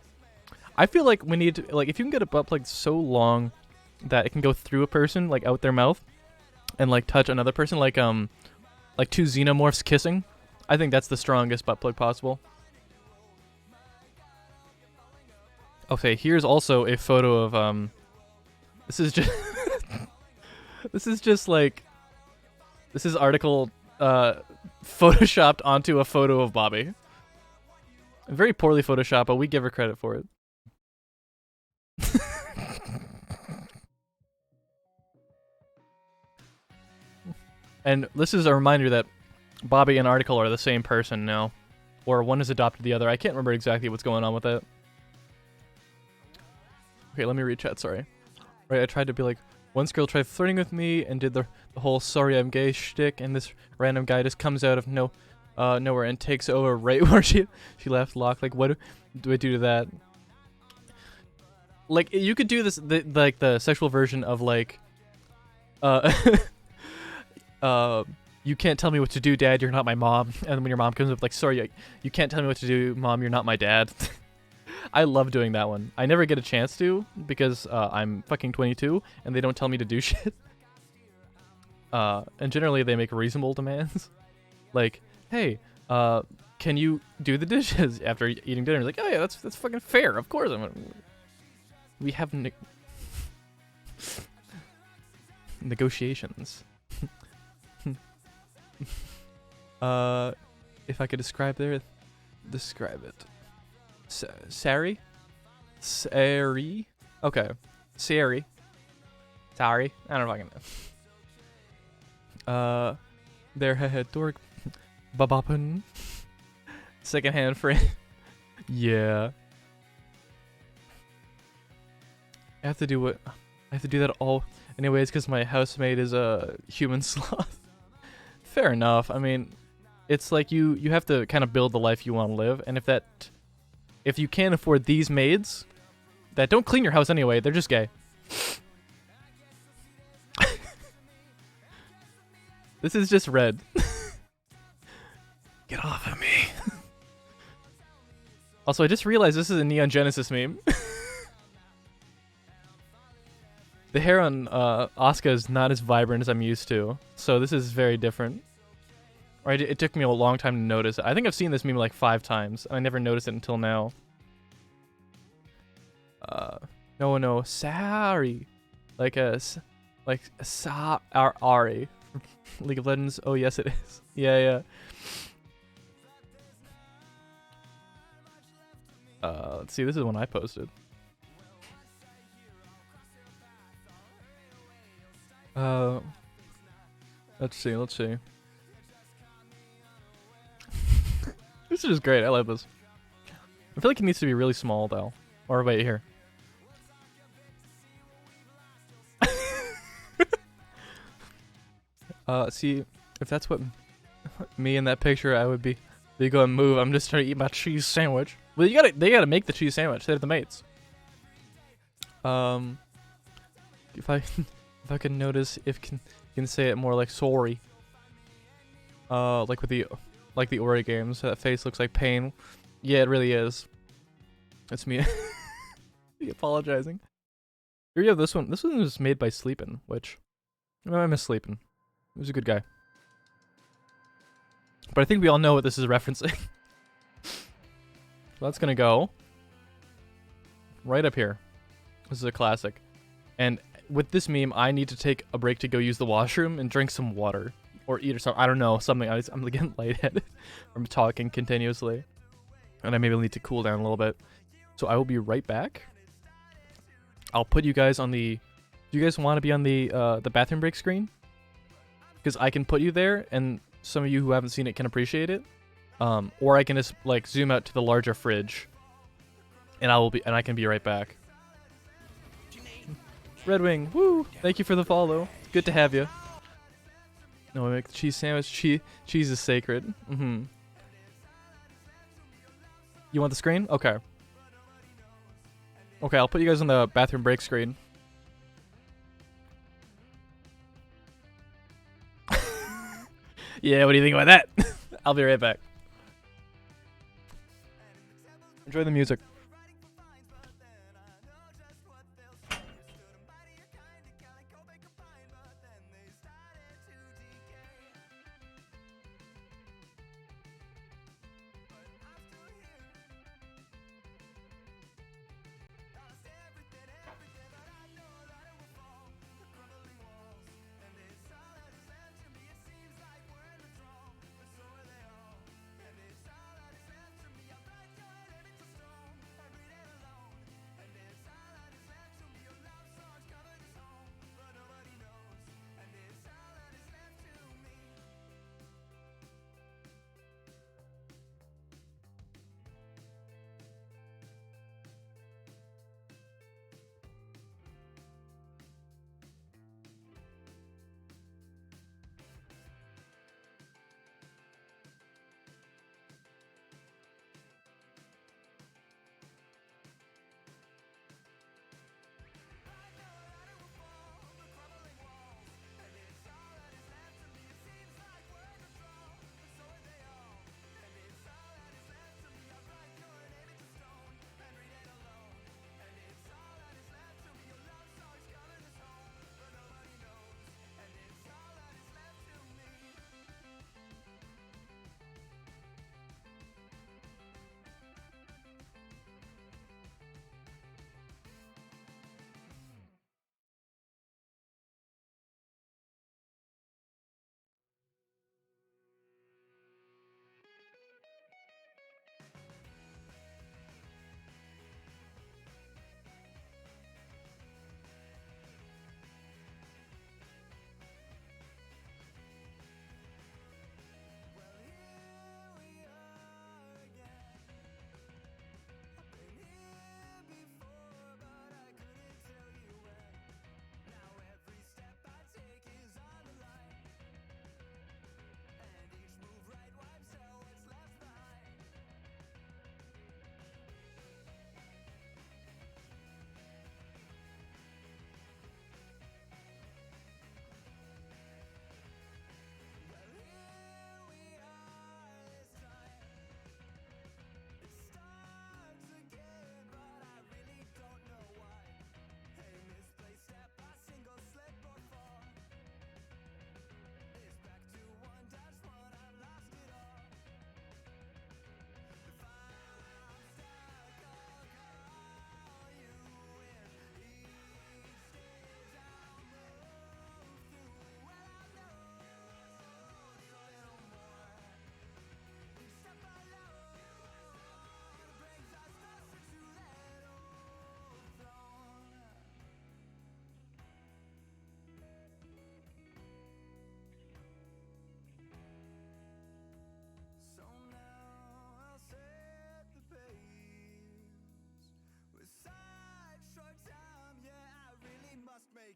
I feel like we need to, like, if you can get a butt plug so long that it can go through a person, like out their mouth, and like touch another person, like two xenomorphs kissing. I think that's the strongest butt plug possible. Okay, here's also a photo of This is just this is article photoshopped onto a photo of Bobby. Very poorly photoshopped, but we give her credit for it. And this is a reminder that Bobby and article are the same person now, or one has adopted the other. I can't remember exactly what's going on with it. Okay, let me read chat. Sorry. Right, I tried to be like, once girl tried flirting with me and did the whole sorry I'm gay shtick, and this random guy just comes out of nowhere and takes over right where she left locked. Like, what do I do to that? Like, you could do this the sexual version of like you can't tell me what to do, Dad, you're not my mom. And when your mom comes up like, sorry, you can't tell me what to do, Mom, you're not my dad. I love doing that one. I never get a chance to because I'm fucking 22 and they don't tell me to do shit. And generally they make reasonable demands. Like, hey, can you do the dishes after eating dinner? It's like, oh yeah, that's fucking fair. Of course I'm gonna. We have negotiations. If I could describe it. Sari? Sari? Okay. Sari. Sorry. I don't fucking know. Their head dork. Babapun. Secondhand friend. Yeah. I have to do that all anyways because my housemate is a human sloth. Fair enough. I mean, it's like you have to kind of build the life you want to live, and if you can't afford these maids that don't clean your house anyway, they're just gay. This is just red. Get off of me. Also, I just realized this is a Neon Genesis meme. The hair on Asuka is not as vibrant as I'm used to, so this is very different. Right, it took me a long time to notice it. I think I've seen this meme like 5 times, and I never noticed it until now. No, sorry. Like Ari. League of Legends. Oh yes, it is. Yeah. Let's see. This is one I posted. Let's see. This is just great. I love this. I feel like it needs to be really small though. Or wait, here. See, if that's what Me in that picture, I would be. They go and move. I'm just trying to eat my cheese sandwich. Well, they gotta make the cheese sandwich. They're the mates. If I if I can notice, if can say it more like sorry. Like with the Ori games, that face looks like pain. Yeah, it really is. That's me. Me apologizing. Here you have this one. This one was made by Sleepin', which I miss Sleepin'. He was a good guy. But I think we all know what this is referencing. So that's gonna go right up here. This is a classic. And with this meme, I need to take a break to go use the washroom and drink some water. Or eat or something. I don't know. Something. I'm getting lightheaded from talking continuously. And I maybe need to cool down a little bit. So I will be right back. I'll put you guys on the... Do you guys want to be on the bathroom break screen? Because I can put you there, and some of you who haven't seen it can appreciate it. Or I can just like zoom out to the larger fridge. And I can be right back. Red Wing, woo! Thank you for the follow. It's good to have you. No, I make the cheese sandwich. Cheese is sacred. Mm-hmm. You want the screen? Okay. Okay, I'll put you guys on the bathroom break screen. Yeah, what do you think about that? I'll be right back. Enjoy the music.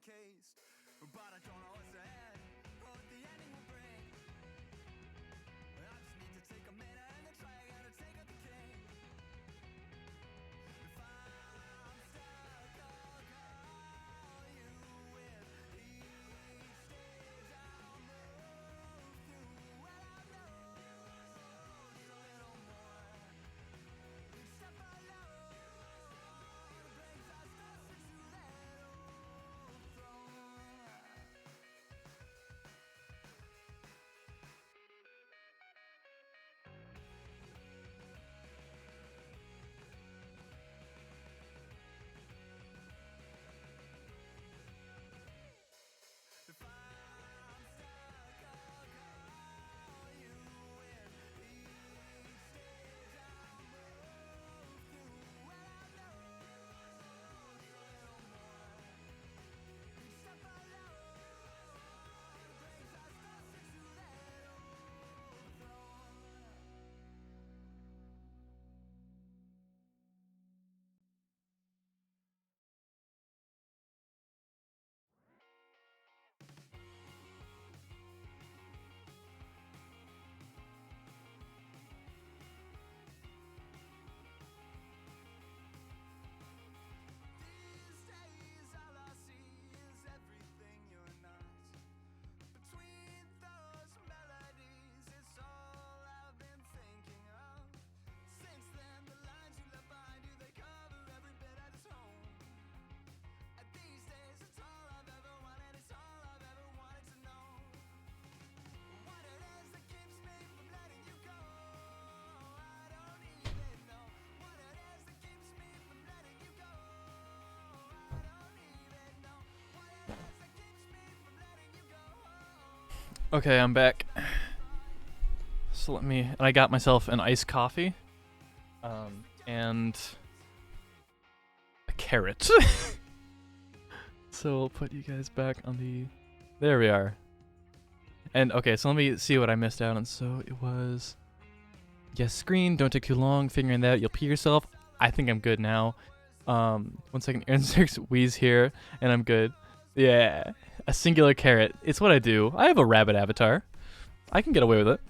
Case, but I don't know what's ahead, or what the ending will bring.
Okay, I'm back. So and I got myself an iced coffee, and a carrot. So we'll put you guys back on the, there we are. And okay, so let me see what I missed out on. So it was, yes, screen, don't take too long figuring that out, you'll pee yourself. I think I'm good now. 1 second, insects, wheeze here, and I'm good. Yeah, a singular carrot. It's what I do. I have a rabbit avatar. I can get away with it.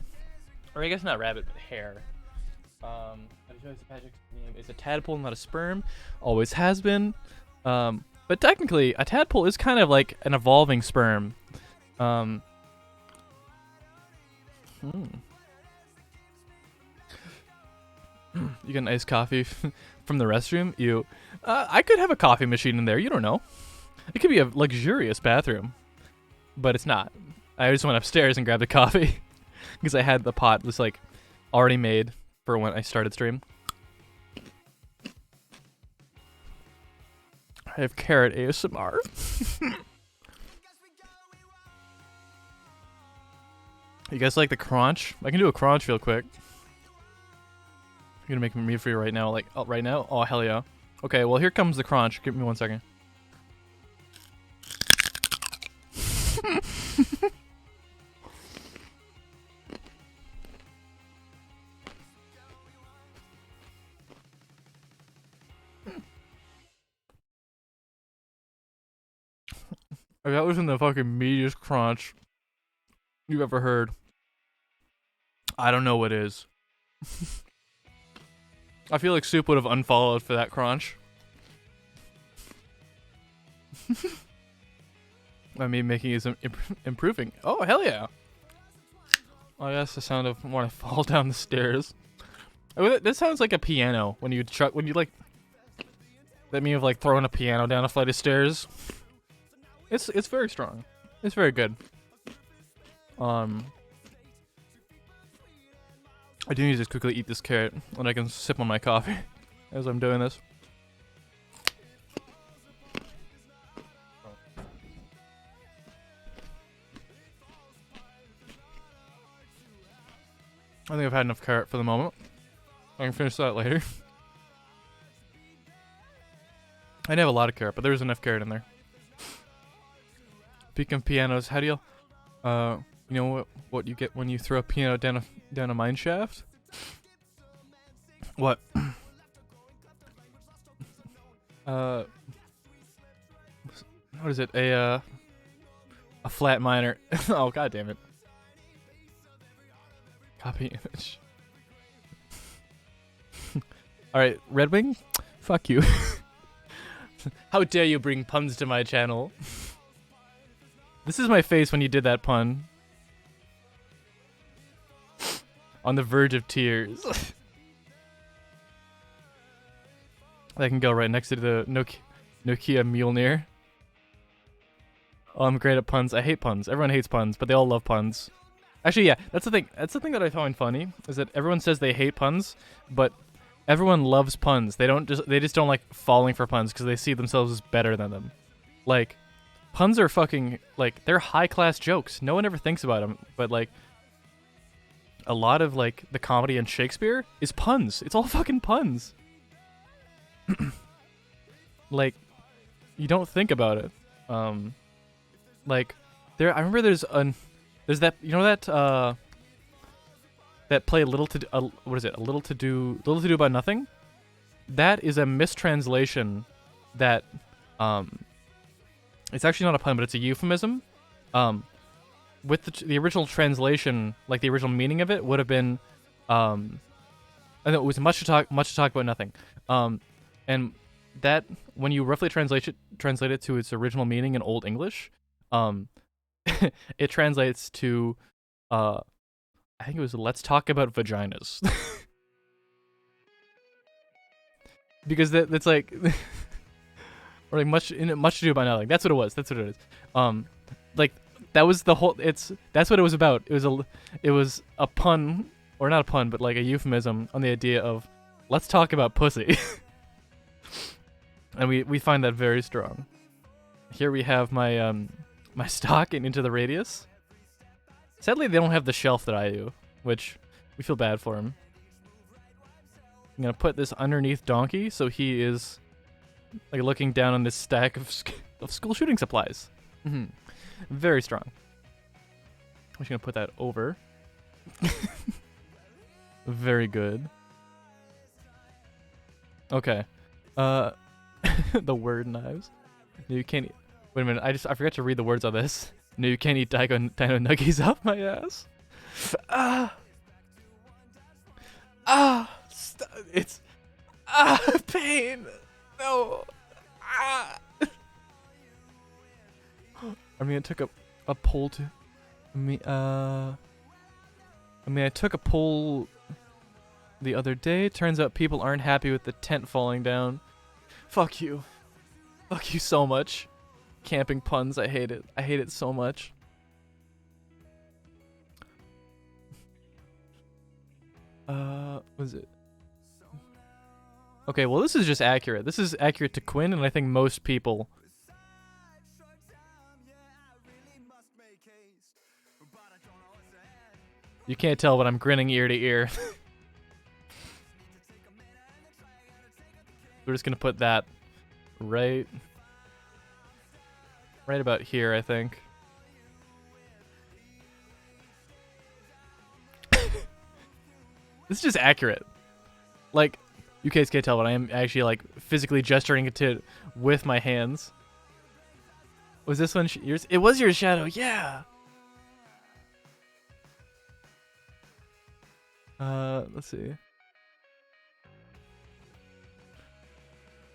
Or I guess not rabbit, but hare. It's a tadpole, not a sperm. Always has been. But technically, a tadpole is kind of like an evolving sperm. You get an iced coffee from the restroom? I could have a coffee machine in there. You don't know. It could be a luxurious bathroom. But it's not. I just went upstairs and grabbed a coffee. Because I had the pot was like already made for when I started stream. I have carrot ASMR. You guys like the crunch? I can do a crunch real quick. You're gonna make me for you right now, like, oh, right now? Oh, hell yeah. Okay, well, here comes the crunch. Give me 1 second. That was in the fucking meatiest crunch you've ever heard. I don't know what is. I feel like Soup would have unfollowed for that crunch. I mean, making is improving. Oh, hell yeah. Oh, that's the sound of when I fall down the stairs. Oh, this sounds like a piano when you like, that mean of like throwing a piano down a flight of stairs. It's very strong. It's very good. I do need to just quickly eat this carrot, and I can sip on my coffee as I'm doing this. I think I've had enough carrot for the moment. I can finish that later. I didn't have a lot of carrot, but there was enough carrot in there. Speaking of pianos, how do you know what you get when you throw a piano down a mine shaft? What? What is it? A flat miner. Oh, god damn it. Copy image. Alright, Red Wing? Fuck you. How dare you bring puns to my channel? This is my face when you did that pun. On the verge of tears. I can go right next to the Nokia Mjolnir. Oh, I'm great at puns. I hate puns. Everyone hates puns, but they all love puns. Actually, yeah, that's the thing. That's the thing that I find funny, is that everyone says they hate puns, but everyone loves puns. They just don't like falling for puns because they see themselves as better than them. Like, puns are fucking, like, they're high-class jokes. No one ever thinks about them, but, like, a lot of, like, the comedy in Shakespeare is puns. It's all fucking puns. Like, you don't think about it. Like, I remember there's that, you know that, that play what is it? A Little to Do About Nothing? That is a mistranslation that, it's actually not a pun, but it's a euphemism. With the original translation, like the original meaning of it would have been, and it was much to talk about nothing. And that, when you roughly translate it to its original meaning in Old English, it translates to, I think it was "Let's talk about vaginas," because that's like. Or like much to do about nothing. That's what it was. That's what it is. Like that was the whole. That's what it was about. It was a pun, or not a pun, but like a euphemism on the idea of let's talk about pussy. And we find that very strong. Here we have my my stock and Into the Radius. Sadly, they don't have the shelf that I do, which we feel bad for him. I'm gonna put this underneath Donkey, so he is like looking down on this stack of school shooting supplies. Very strong. I'm just gonna put that over. Very good. Okay. The word knives. No, you can't eat. Wait a minute, I forgot to read the words on this. No, you can't eat Dino Nuggies up my ass. It's pain. No. I mean, I took a poll to I took a poll the other day. Turns out people aren't happy with the tent falling down. Fuck you. Fuck you so much. Camping puns, I hate it. I hate it so much. What is it? Okay, well this is just accurate. This is accurate to Quinn, and I think most people. You can't tell, but I'm grinning ear to ear. We're just gonna put that right about here, I think. This is just accurate. Like, you guys can't tell, but I am actually like physically gesturing it to with my hands. Was this one yours? It was your shadow, yeah. Let's see.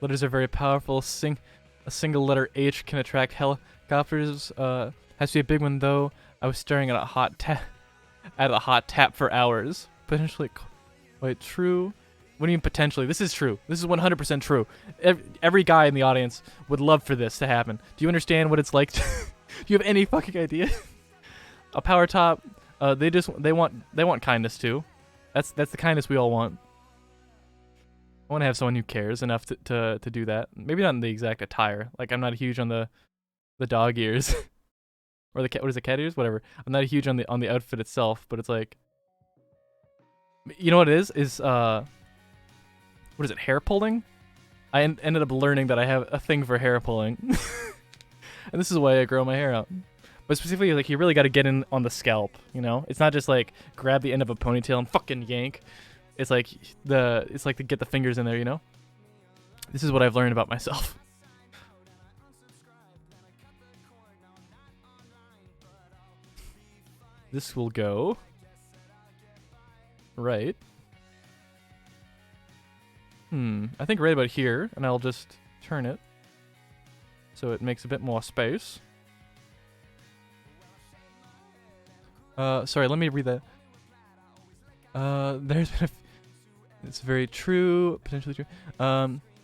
Letters are very powerful. A single letter H can attract helicopters. Has to be a big one though. I was staring at a hot tap for hours. Potentially, wait, true. What do you mean potentially? This is true. This is 100% true. Every guy in the audience would love for this to happen. Do you understand what it's like? Do you have any fucking idea? A power top. They want kindness too. That's the kindness we all want. I want to have someone who cares enough to do that. Maybe not in the exact attire. Like, I'm not huge on the dog ears or the cat. What is it? Cat ears? Whatever. I'm not huge on the outfit itself, but it's like, you know what it is? Is what is it? Hair pulling? I ended up learning that I have a thing for hair pulling, and this is why I grow my hair out. But specifically, like, you really got to get in on the scalp. You know, it's not just like grab the end of a ponytail and fucking yank. It's like to get the fingers in there, you know? This is what I've learned about myself. This will go right. I think right about here, and I'll just turn it so it makes a bit more space. Sorry, let me read that. There's been it's very true, potentially true.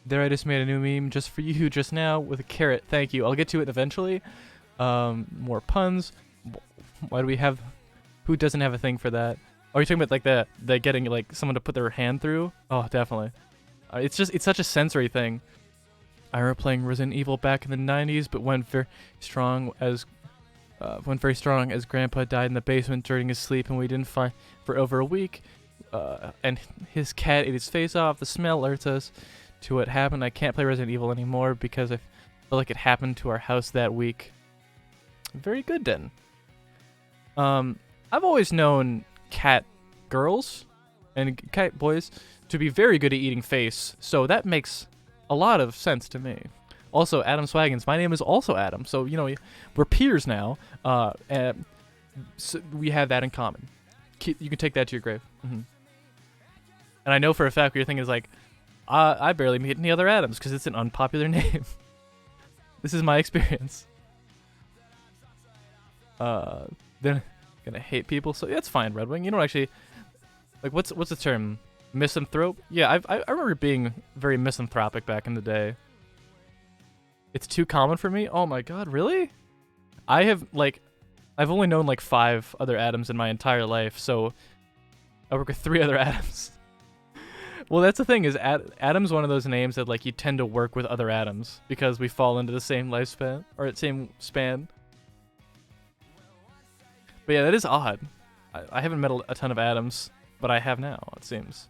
There I just made a new meme just for you just now with a carrot. Thank you. I'll get to it eventually. More puns. Why do we have? Who doesn't have a thing for that? Oh, you're talking about like the getting like someone to put their hand through? Oh, definitely. It's such a sensory thing. I remember playing Resident Evil back in the 90s, but went very strong as Grandpa died in the basement during his sleep, and we didn't find for over a week. And his cat ate his face off. The smell alerts us to what happened. I can't play Resident Evil anymore because I feel like it happened to our house that week. Very good, then. I've always known cat girls and cat boys to be very good at eating face, so that makes a lot of sense to me. Also, Adam Swaggins. My name is also Adam, so, you know, we're peers now. And so we have that in common. You can take that to your grave. And I know for a fact what you're thinking is like, I barely meet any other Adams because it's an unpopular name. This is my experience. Then gonna hate people, so yeah, it's fine, Red Wing. You know, actually, like, what's the term? Misanthrope? Yeah, I remember being very misanthropic back in the day. It's too common for me? Oh my god, really? I've only known like 5 other Adams in my entire life, so I work with 3 other Adams. Well, that's the thing, is Adam's one of those names that like you tend to work with other Adams because we fall into the same lifespan, or same span. But yeah, that is odd. I haven't met a ton of Adams, but I have now, it seems.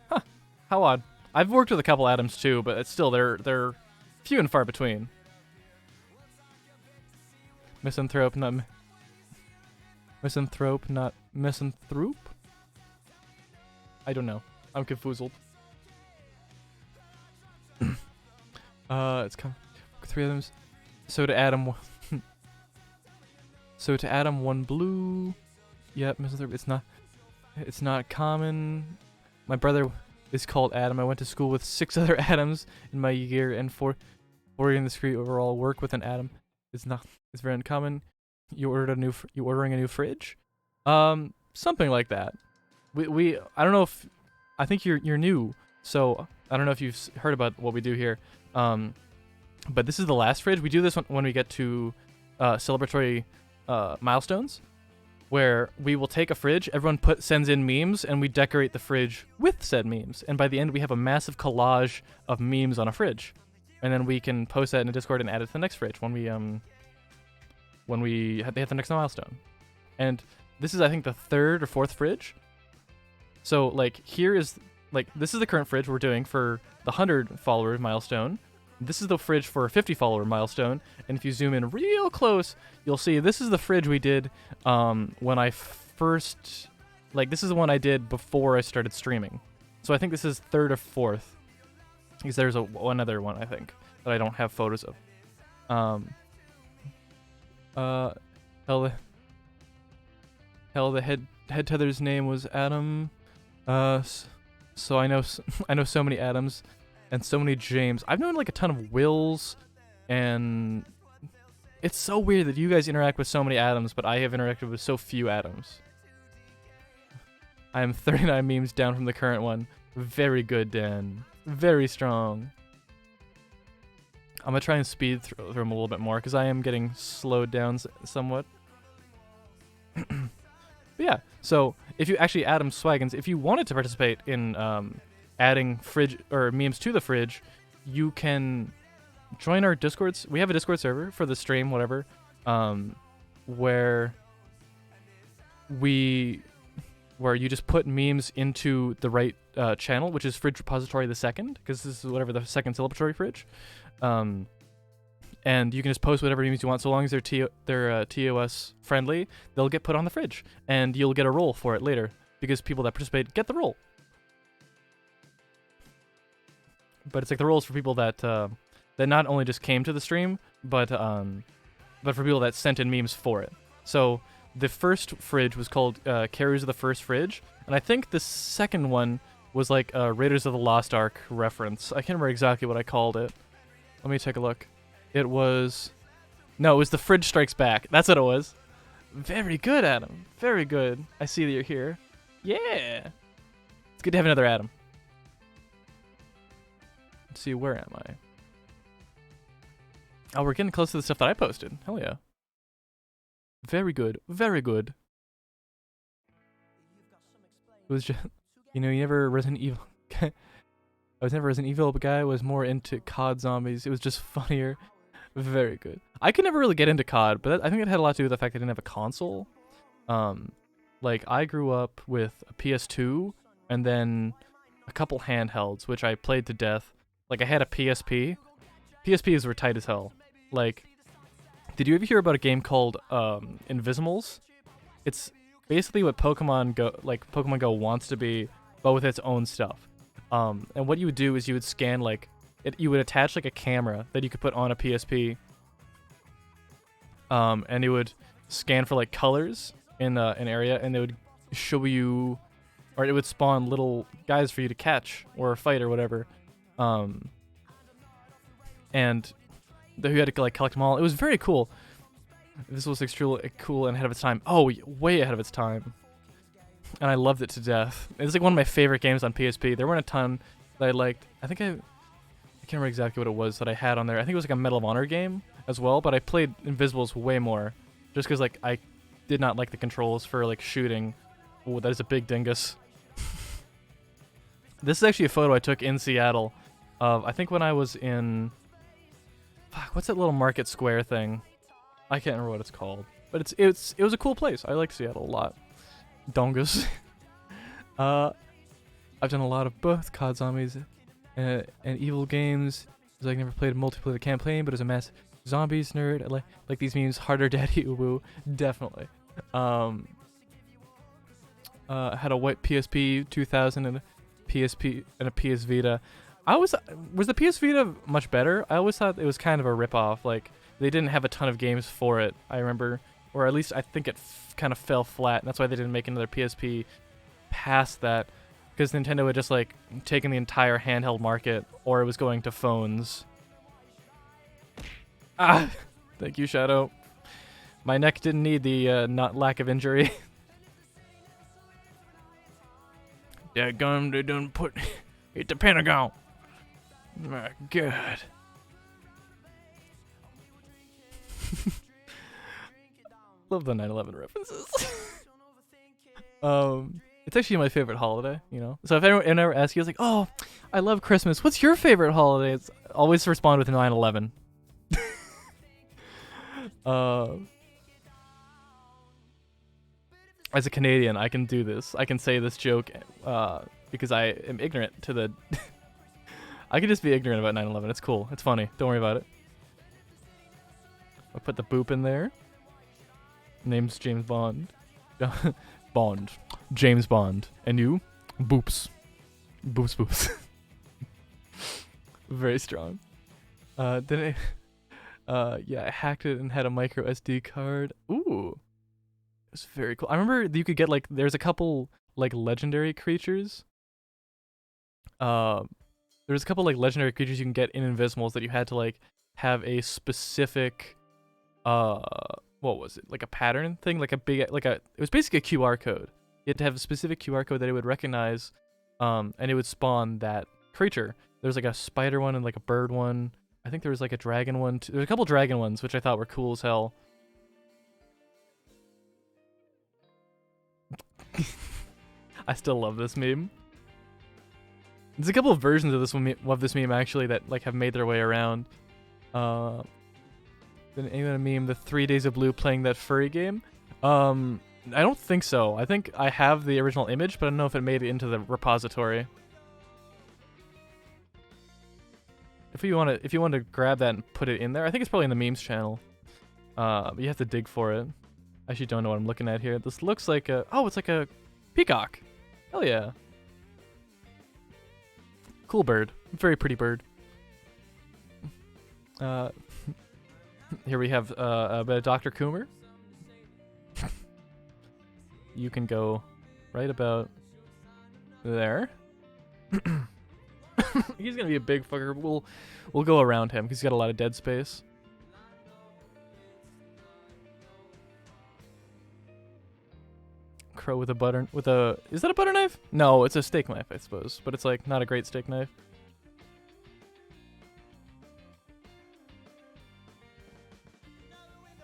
Huh. How odd. I've worked with a couple Adams too, but it's still, they're few and far between. Misanthrope, not... Misanthrope, not misanthrope? I don't know. I'm confoozled. It's come 3 of them. So to Adam, so to Adam, 1 blue. Yep, misanthrope. It's not common. My brother is called Adam. I went to school with 6 other Adams in my year, and 4 in the street overall. Work with an Adam is not. It's very uncommon. You ordering a new fridge? Something like that. I don't know if, I think you're new, so I don't know if you've heard about what we do here. But this is the last fridge. We do this when we get to celebratory milestones, where we will take a fridge, everyone sends in memes, and we decorate the fridge with said memes. And by the end, we have a massive collage of memes on a fridge, and then we can post that in a Discord and add it to the next fridge when they hit the next milestone. And this is, I think, the 3rd or 4th fridge. So like this is the current fridge we're doing for the 100 follower milestone. This is the fridge for a 50 follower milestone. And if you zoom in real close, you'll see this is the fridge we did when I first, this is the one I did before I started streaming. So I think this is 3rd or 4th, because there's one other one I think that I don't have photos of. Hell, the head tether's name was Adam. So I know so many Adams and so many James. I've known like a ton of Wills, and it's so weird that you guys interact with so many Adams, but I have interacted with so few Adams. I am 39 memes down from the current one. Very good, Dan. Very strong. I'm gonna try and speed through them a little bit more because I am getting slowed down somewhat. But yeah, so if you actually Adam Swaggins, if you wanted to participate in adding fridge or memes to the fridge, you can join our Discords. We have a Discord server for the stream, whatever, where you just put memes into the right channel, which is Fridge Repository the second, because this is whatever the second celebratory fridge. And you can just post whatever memes you want, so long as they're TOS friendly, they'll get put on the fridge, and you'll get a role for it later, because people that participate get the role. But it's like the roles for people that that not only just came to the stream, but for people that sent in memes for it. So the first fridge was called Carriers of the First Fridge, and I think the second one was like a Raiders of the Lost Ark reference. I can't remember exactly what I called it. Let me take a look. It was the Fridge Strikes Back. That's what it was. Very good, Adam. Very good. I see that you're here. Yeah. It's good to have another Adam. Let's see, where am I? Oh, we're getting close to the stuff that I posted. Hell yeah. Very good. Very good. It was just, you never Resident Evil. I was never Resident Evil, but guy was more into COD zombies. It was just funnier. Very good. I could never really get into COD, but I think it had a lot to do with the fact I didn't have a console. I grew up with a PS2 and then a couple handhelds, which I played to death. Like, I had a PSP. PSPs were tight as hell. Like, did you ever hear about a game called Invisimals? It's basically what Pokemon Go wants to be, but with its own stuff. And what you would do is you would scan you would attach like a camera that you could put on a PSP, and it would scan for like colors in an area, and it would show you, or it would spawn little guys for you to catch or fight or whatever, and you had to collect them all. It was very cool. This was extremely cool and ahead of its time. Oh, way ahead of its time. And I loved it to death. It's like one of my favorite games on PSP. There weren't a ton that I liked. I can't remember exactly what it was that I had on there. I think it was like a Medal of Honor game as well, but I played Invisibles way more just because I did not like the controls for shooting. Oh, that is a big dingus. This is actually a photo I took in Seattle of, I think when I was in, what's that little Market Square thing? I can't remember what it's called, but it was a cool place. I like Seattle a lot. Dongus. I've done a lot of both COD Zombies and Evil games. Cause I never played a multiplayer campaign, but as a mass zombies nerd, I like these memes. Harder Daddy Uwu, definitely. Had a white PSP 2000 and a PSP and a PS Vita. Was the PS Vita much better? I always thought it was kind of a ripoff. Like they didn't have a ton of games for it. I remember, or at least I think it kind of fell flat, and that's why they didn't make another PSP past that, because Nintendo had just like taken the entire handheld market, or it was going to phones. Ah, thank you, Shadow. My neck didn't need the not lack of injury. Yeah, gum, they done put hit the Pentagon. My God. Love the 9/11 references. It's actually my favorite holiday, you know. So if anyone ever asks you, it's like, oh, I love Christmas. What's your favorite holiday? It's always respond with 9/11. As a Canadian, I can do this. I can say this joke because I am ignorant to the... I can just be ignorant about 9/11. It's cool. It's funny. Don't worry about it. I'll put the boop in there. Name's James Bond. Bond. James Bond. And you? Boops. Boops, boops. Very strong. Yeah, I hacked it and had a micro SD card. Ooh. It was very cool. I remember that you could get, like, there's a couple, like, legendary creatures. There's a couple, like, legendary creatures you can get in Invisimals that you had to, like, have a specific, what was it? Like a pattern thing? Like a big, it was basically a QR code. You had to have a specific QR code that it would recognize, and it would spawn that creature. There's like a spider one and like a bird one. I think there was like a dragon one too. There's a couple dragon ones, which I thought were cool as hell. I still love this meme. There's a couple of versions of this meme actually that like have made their way around. Then anyone meme the 3 Days of Blue playing that furry game? I don't think so. I think I have the original image, but I don't know if it made it into the repository. If you want to grab that and put it in there, I think it's probably in the memes channel. But you have to dig for it. I actually don't know what I'm looking at here. This looks like a... Oh, it's like a peacock. Hell yeah. Cool bird. Very pretty bird. Here we have a bit of Dr. Coomer. You can go right about there. He's gonna be a big fucker. We'll go around him because he's got a lot of dead space. Crow with a is that a butter knife? No, it's a steak knife, I suppose, but it's like not a great steak knife.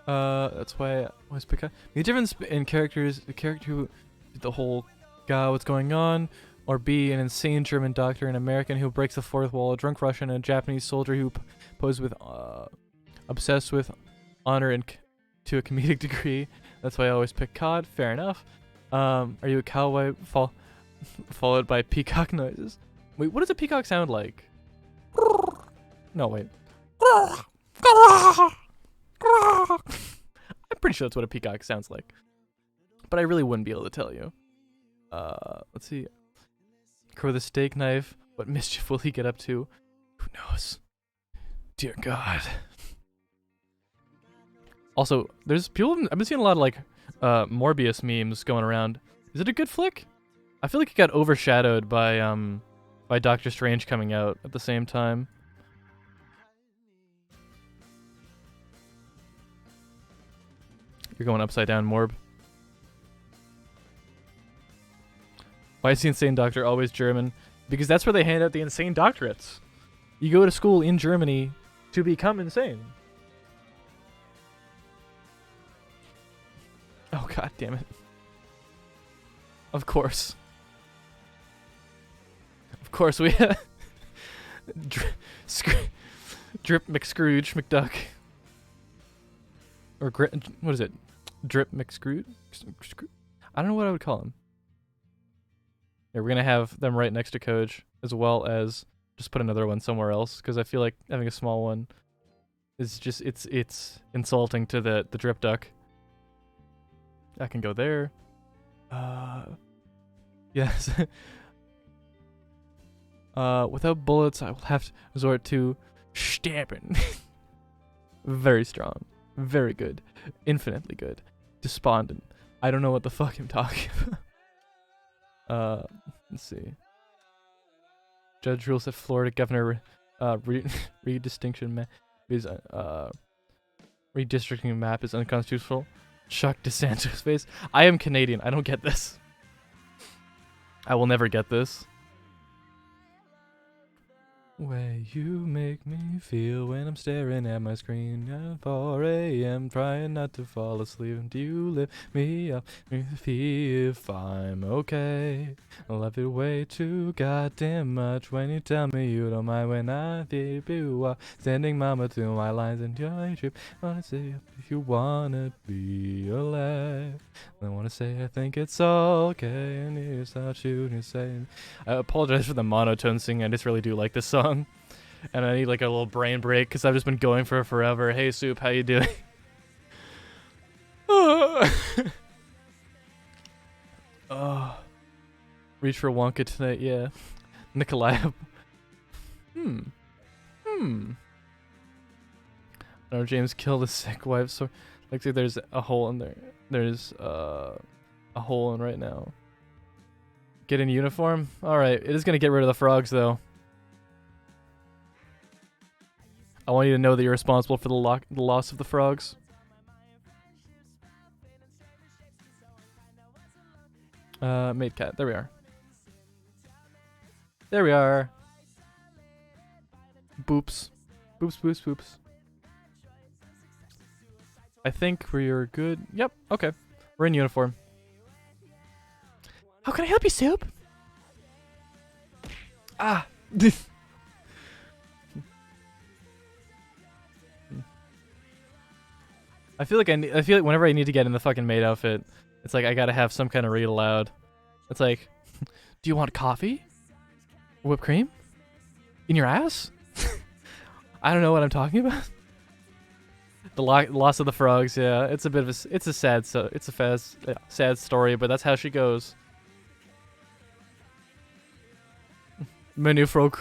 That's why I always pick up. The difference in characters, the character who did the whole God, what's going on? Or B, an insane German doctor, an American who breaks the fourth wall, a drunk Russian, and a Japanese soldier who poses with, obsessed with honor and to a comedic degree. That's why I always pick COD. Fair enough. Are you a cowboy followed by peacock noises? Wait, what does a peacock sound like? No, wait. I'm pretty sure that's what a peacock sounds like, but I really wouldn't be able to tell you. Let's see. Crow with a steak knife. What mischief will he get up to? Who knows? Dear God. Also, there's people. I've been seeing a lot of like Morbius memes going around. Is it a good flick? I feel like it got overshadowed by Doctor Strange coming out at the same time. You're going upside down, Morb. Why is the insane doctor always German? Because that's where they hand out the insane doctorates. You go to school in Germany to become insane. Oh, God damn it. Of course. Of course we Drip McScrooge McDuck. or what is it? Drip McScrew? I don't know what I would call him. Yeah, we're gonna have them right next to Coach, as well as just put another one somewhere else, because I feel like having a small one is just it's insulting to the drip duck. I can go there. Yes. Without bullets, I will have to resort to stabbing. Very strong. Very good. Infinitely good. Despondent. I don't know what the fuck I'm talking about. Let's see. Judge rules that Florida governor redistributing map is unconstitutional. Chuck DeSantis face. I am Canadian. I don't get this. I will never get this. Way you make me feel when I'm staring at my screen at 4 a.m. trying not to fall asleep. Do you lift me up, me feel if I'm okay? I love it way too goddamn much when you tell me you don't mind when I feel you are sending mama to my lines and your trip. Wanna say if you wanna be alive. I wanna say I think it's okay and you start shooting saying. I apologize for the monotone singing. I just really do like this song. And I need like a little brain break because I've just been going for forever. Hey Soup, how you doing? Reach for Wonka tonight, yeah. Nikolai. No, James killed a sick wife, so like see, there's a hole in there. There's a hole in right now. Get in uniform? Alright, it is gonna get rid of the frogs though. I want you to know that you're responsible for the loss of the frogs. Maid cat. There we are. There we are. Boops. Boops, boops, boops. I think we're good. Yep, okay. We're in uniform. How can I help you, Soup? Ah! I feel like whenever I need to get in the fucking maid outfit, it's like I gotta have some kind of read aloud. It's like, do you want coffee? Whipped cream? In your ass? I don't know what I'm talking about. The loss of the frogs, yeah, it's a bit of a sad sad story, but that's how she goes. Menu frog.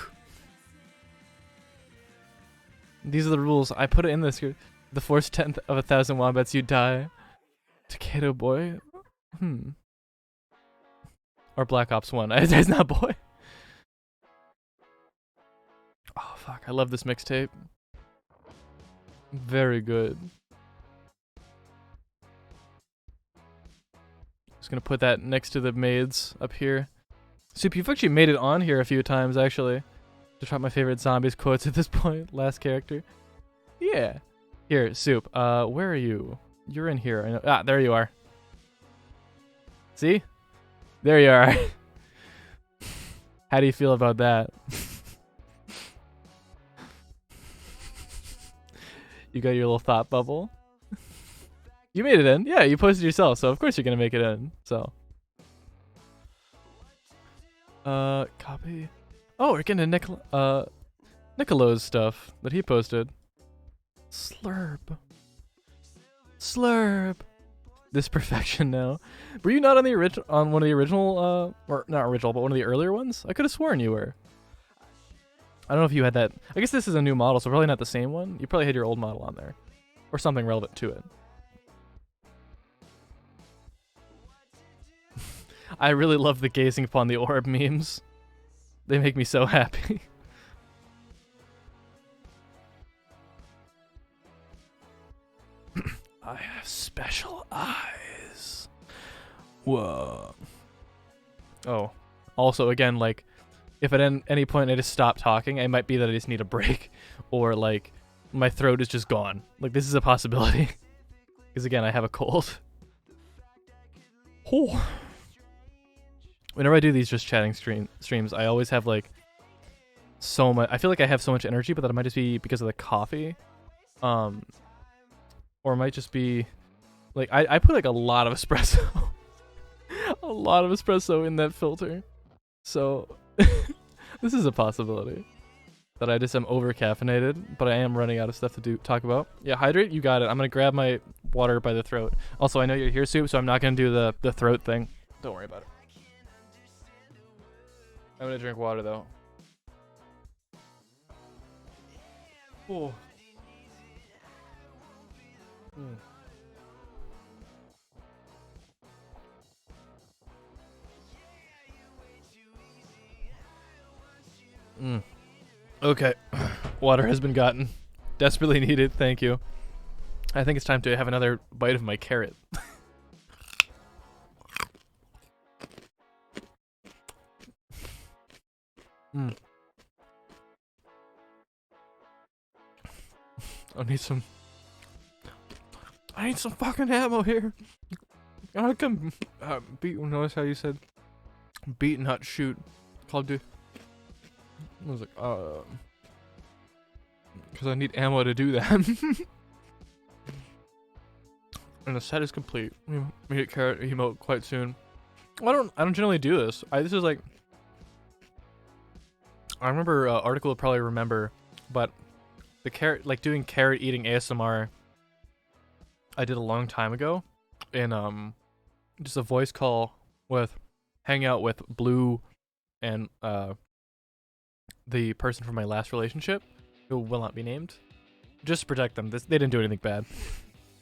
These are the rules. I put it in this. The first 10th of 1,000 wombats, you die. Takedo boy. Or Black Ops 1. It's not boy. Oh fuck! I love this mixtape. Very good. Just gonna put that next to the maids up here. Soup, you've actually made it on here a few times actually. To try my favorite zombies quotes at this point. Last character. Yeah. Here, Soup. Where are you? You're in here. I know. Ah, there you are. See? There you are. How do you feel about that? You got your little thought bubble. You made it in. Yeah, you posted yourself, so of course you're gonna make it in. So. Copy. Oh, we're getting to Nicolo's stuff that he posted. Slurp. Slurp. This perfection now. Were you not on the one of the original or not original, but one of the earlier ones? I could have sworn you were. I don't know if you had that. I guess this is a new model, so probably not the same one. You probably had your old model on there. Or something relevant to it. I really love the gazing upon the orb memes. They make me so happy. I have special eyes. Whoa. Oh. Also, again, like, if at any point I just stop talking, it might be that I just need a break. Or, like, my throat is just gone. Like, this is a possibility. Because, again, I have a cold. Oh. Whenever I do these just chatting streams, I always have, like, so much. I feel like I have so much energy, but that it might just be because of the coffee. Or it might just be like I put like a lot of espresso. A lot of espresso in that filter. So this is a possibility. That I just am over caffeinated, but I am running out of stuff to talk about. Yeah, hydrate, you got it. I'm gonna grab my water by the throat. Also, I know you're here, Soup, so I'm not gonna do the throat thing. Don't worry about it. I'm gonna drink water though. Oh. Okay. Water has been gotten. Desperately needed, thank you. I think it's time to have another bite of my carrot. I need some fucking ammo here. I can beat. Notice how you said beat, not shoot. Call of Duty. I was like, because I need ammo to do that. And the set is complete. We get carrot emote quite soon. I don't generally do this. This is like, I remember article will probably remember, but the carrot, like doing carrot eating ASMR, I did a long time ago, in just a voice call with, hang out with Blue, and the person from my last relationship, who will not be named, just to protect them. They didn't do anything bad.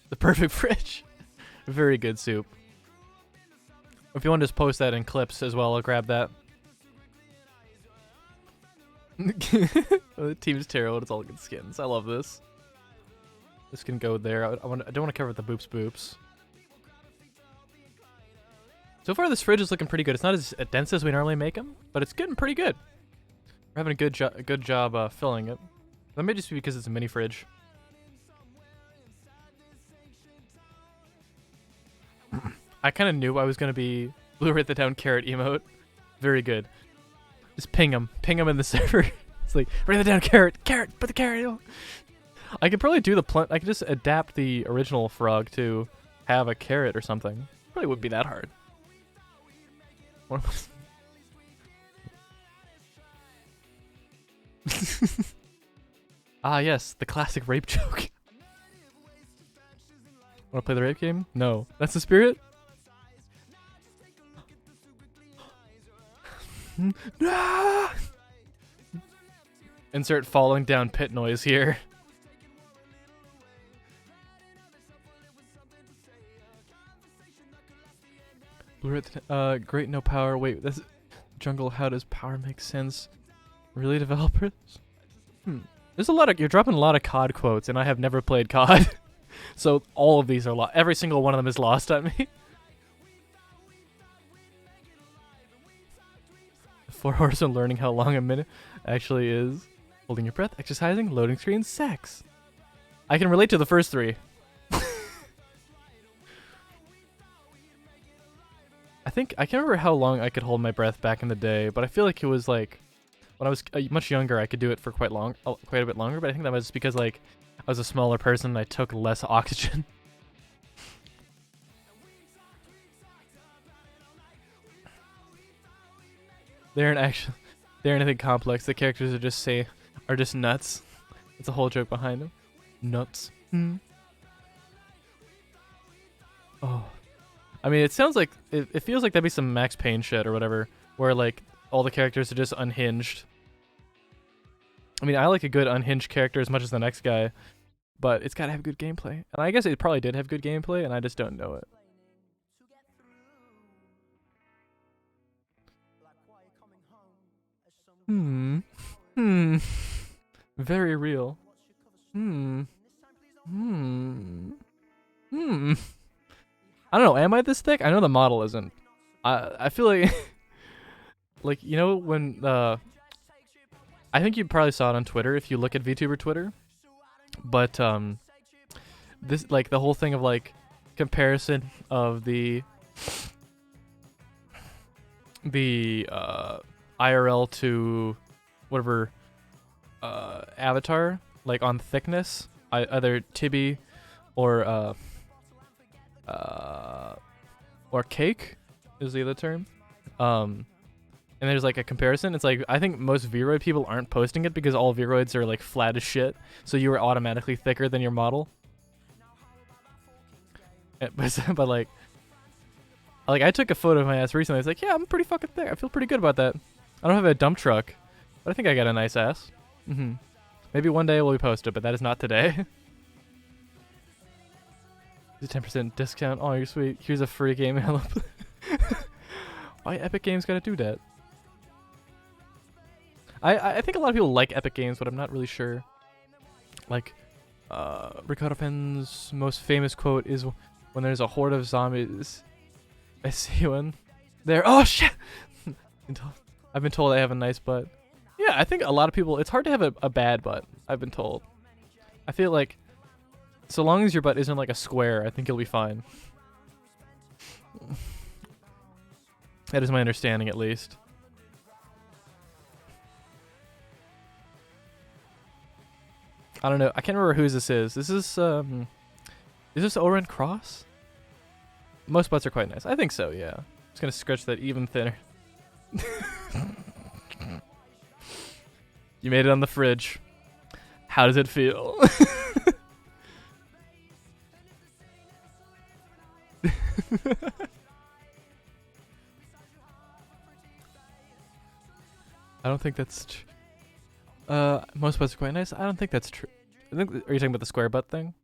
The perfect fridge. Very good, Soup. If you want to just post that in clips as well, I'll grab that. The team's terrible. It's all good skins. I love this. This can go there. I don't want to cover the boops. So far, this fridge is looking pretty good. It's not as dense as we normally make them, but it's getting pretty good. We're having a good job filling it. That may just be because it's a mini fridge. I kind of knew I was going to be Blue Write the Down carrot emote. Very good. Just ping him in the server. It's like, write that down, carrot, put the carrot on. I could probably do I could just adapt the original frog to have a carrot or something. Probably wouldn't be that hard. Ah, yes, the classic rape joke. Wanna play the rape game? No. That's the spirit? No! Insert falling down pit noise here. Great no power. Wait, this jungle, how does power make sense? Really, developers? There's a lot of, you're dropping a lot of COD quotes, and I have never played COD. So all of these are lost. Every single one of them is lost on me. 4 Horsemen learning how long a minute actually is. Holding your breath, exercising, loading screen, sex. I can relate to the first 3. I can't remember how long I could hold my breath back in the day, but I feel like it was like, when I was much younger, I could do it for quite a bit longer, but I think that was because like, I was a smaller person and I took less oxygen. They aren't anything complex. The characters are just nuts. It's a whole joke behind them. Nuts. Oh. I mean, it sounds like, it feels like that'd be some Max Payne shit or whatever, where like, all the characters are just unhinged. I mean, I like a good unhinged character as much as the next guy, but it's gotta have good gameplay. And I guess it probably did have good gameplay, and I just don't know it. Very real. I don't know, am I this thick? I know the model isn't. I feel like like, you know, when I think you probably saw it on Twitter if you look at VTuber Twitter. But this, like, the whole thing of like comparison of the IRL to whatever avatar, like on thickness, either Tibby or cake is the other term. And there's like a comparison. It's like I think most Vroid people aren't posting it because all Vroids are like flat as shit. So you are automatically thicker than your model. But like I took a photo of my ass recently. It's like, yeah, I'm pretty fucking thick. I feel pretty good about that. I don't have a dump truck, but I think I got a nice ass. Maybe one day we'll post it, but that is not today. Here's a 10% discount. Oh, you're sweet. Here's a free game. Why Epic Games gotta do that? I think a lot of people like Epic Games, but I'm not really sure. Like, Ricardo Fenn's most famous quote is, "When there's a horde of zombies, I see one there." Oh shit! I've been told I have a nice butt. Yeah, I think a lot of people. It's hard to have a bad butt. I've been told. I feel like, so long as your butt isn't like a square, I think you'll be fine. That is my understanding, at least. I don't know. I can't remember whose this is. Is this Oren Cross? Most butts are quite nice. I think so, yeah. I'm just gonna stretch that even thinner. You made it on the fridge. How does it feel? I don't think that's true. Most butts are quite nice. I don't think that's true. Are you talking about the square butt thing?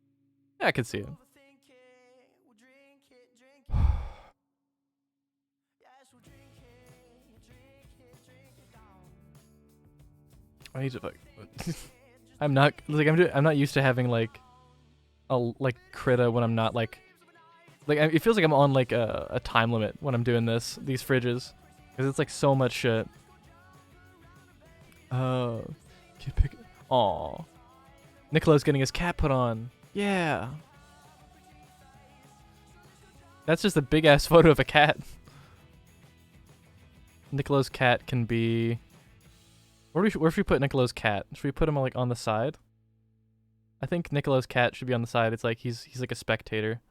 Yeah, I could see it. I need to fuck. I'm not used to having like a Krita when I'm not like it feels like I'm on like a time limit when I'm doing these fridges, because it's like so much shit. Can't pick. Aw. Nicolo's getting his cat put on. Yeah. That's just a big ass photo of a cat. Nicolo's cat can be. Where should we put Nicolo's cat? Should we put him like on the side? I think Nicolo's cat should be on the side. It's like he's like a spectator.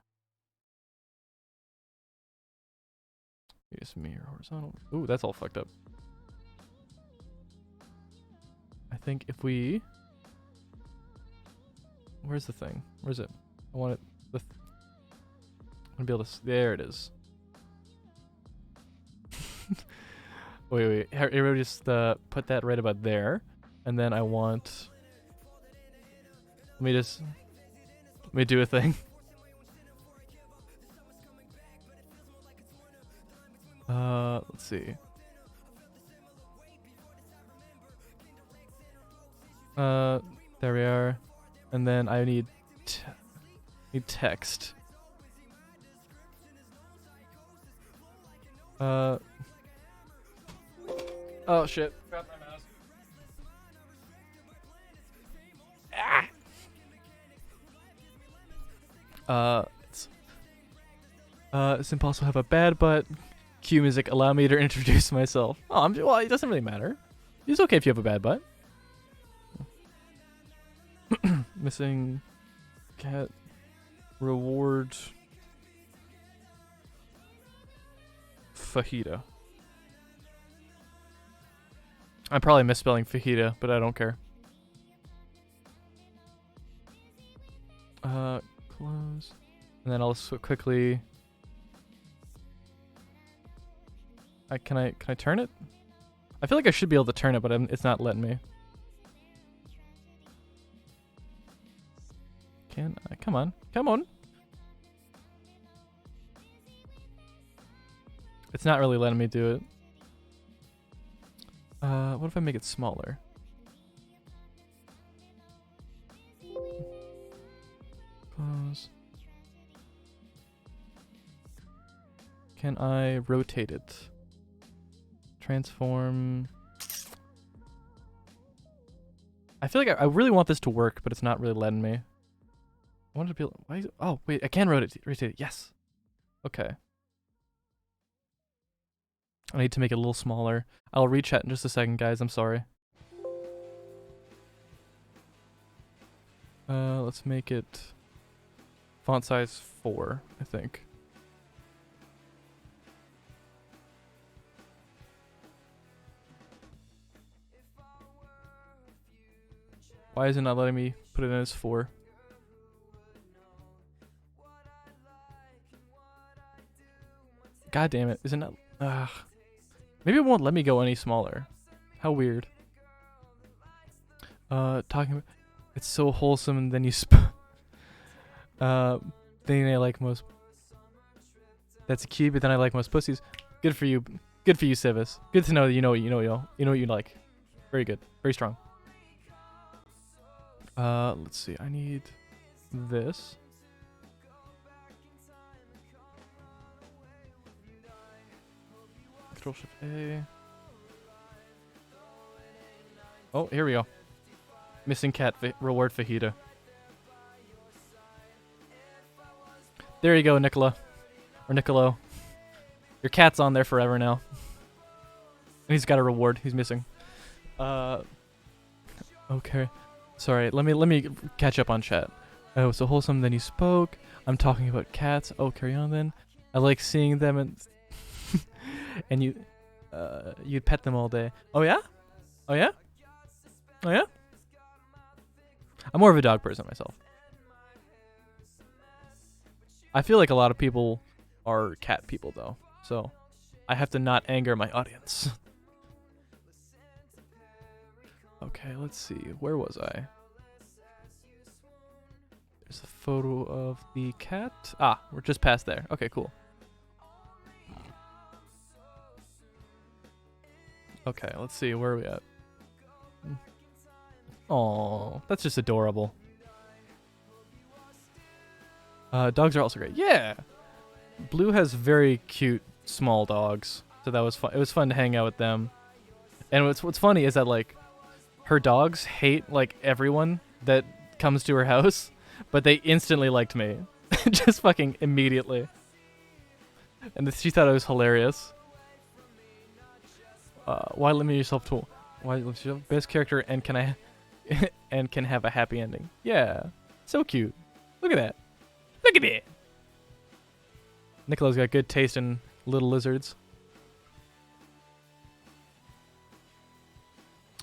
Here's mirror horizontal. Ooh, that's all fucked up. I think if we... Where's the thing? Where's it? I want it... I want to be able to... There it is. wait. Here, just put that right about there. And then I want... Let me do a thing. Let's see. There we are. And then I need text. Oh shit. Grab my mouse. It's impossible to have a bad butt. Cue music, allow me to introduce myself. Oh, well, it doesn't really matter. It's okay if you have a bad butt. Missing cat reward fajita. I'm probably misspelling fajita, but I don't care. Close. And then I'll quickly... Can I turn it? I feel like I should be able to turn it, but it's not letting me. Can I? Come on. Come on. It's not really letting me do it. What if I make it smaller? Close. Can I rotate it? Transform. I feel like I really want this to work, but it's not really letting me. I wanted to be. Why is it, oh wait, I can rotate it. Yes. Okay. I need to make it a little smaller. I'll rechat in just a second, guys. I'm sorry. Let's make it Font size 4, I think. Why is it not letting me put it in as 4? God damn it. Isn't that... maybe it won't let me go any smaller. How weird. Talking about... It's so wholesome and then you thing I like most... That's a key, but then I like most pussies. Good for you. Good for you, Civis. Good to know that you know what you like. Very good. Very strong. Let's see. I need this. Control Shift A. Oh, here we go. Missing cat reward fajita. There you go, Nicola. Or Nicolo. Your cat's on there forever now. And he's got a reward. He's missing. Okay. Sorry, let me catch up on chat. Oh, so wholesome, then you spoke. I'm talking about cats. Oh, carry on then. I like seeing them and and you'd pet them all day. Oh yeah? Oh yeah? Oh yeah? I'm more of a dog person myself. I feel like a lot of people are cat people though, so I have to not anger my audience. Okay, let's see. Where was I? There's a photo of the cat. Ah, we're just past there. Okay, cool. Okay, let's see. Where are we at? Oh, that's just adorable. Dogs are also great. Yeah! Blue has very cute small dogs, so that was fun. It was fun to hang out with them. And what's funny is that, like, her dogs hate, like, everyone that comes to her house, but they instantly liked me. Just fucking immediately. And she thought it was hilarious. Why limit yourself to... Why limit yourself? Best character and can I... and can have a happy ending. Yeah. So cute. Look at that. Look at it! Nicolo's got good taste in little lizards.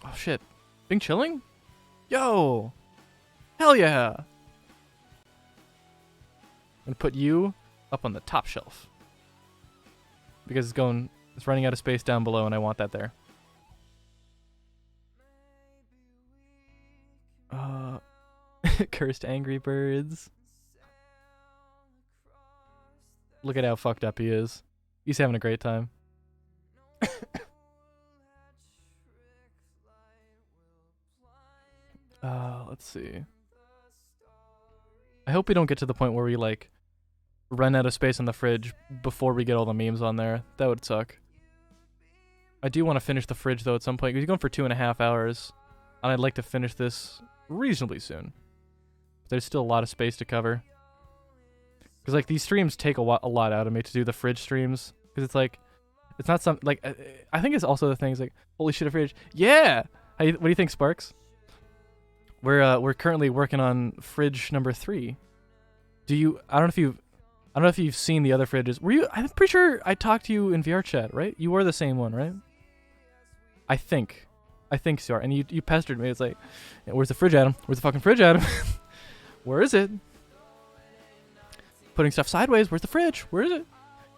Oh shit. Bing chilling? Yo! Hell yeah! I'm gonna put you up on the top shelf. Because it's running out of space down below and I want that there. Cursed Angry Birds. Look at how fucked up he is. He's having a great time. Let's see. I hope we don't get to the point where we, like, run out of space in the fridge before we get all the memes on there. That would suck. I do want to finish the fridge, though, at some point. He's going for 2.5 hours. And I'd like to finish this reasonably soon. There's still a lot of space to cover. Because, like, these streams take a lot out of me to do the fridge streams. Because it's, like, it's not some, like, I think it's also the things, like, holy shit, a fridge. Yeah! What do you think, Sparks? We're currently working on fridge number 3. I don't know if you've seen the other fridges. I'm pretty sure I talked to you in VR chat, right? You were the same one, right? I think so. And you pestered me. It's like, where's the fridge, Adam? Where's the fucking fridge, Adam? Where is it? Putting stuff sideways. Where's the fridge? Where is it?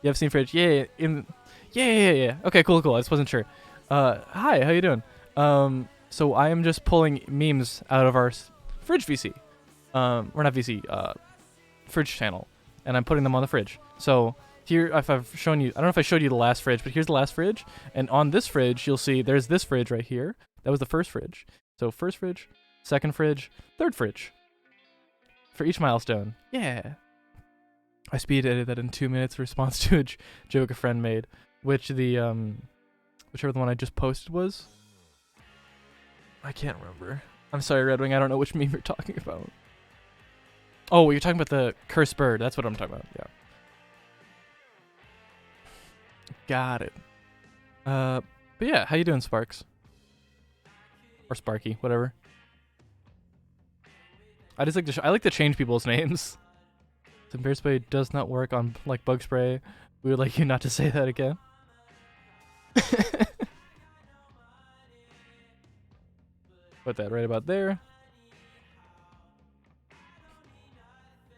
You have seen fridge? Yeah. Yeah. Okay, cool. I just wasn't sure. Hi, how you doing? So I am just pulling memes out of our fridge VC. Or not VC, fridge channel. And I'm putting them on the fridge. So here, if I've shown you, I don't know if I showed you the last fridge, but here's the last fridge. And on this fridge, you'll see there's this fridge right here. That was the first fridge. So first fridge, second fridge, third fridge. For each milestone. Yeah. I speed edited that in 2 minutes response to a joke a friend made. Which whichever the one I just posted was. I can't remember. I'm sorry, Red Wing. I don't know which meme you're talking about. Oh, you're talking about the cursed bird. That's what I'm talking about. Yeah. Got it. But yeah, how you doing, Sparks? Or Sparky, whatever. I just like to I like to change people's names. The bear spray does not work on like bug spray. We would like you not to say that again. Put that right about there.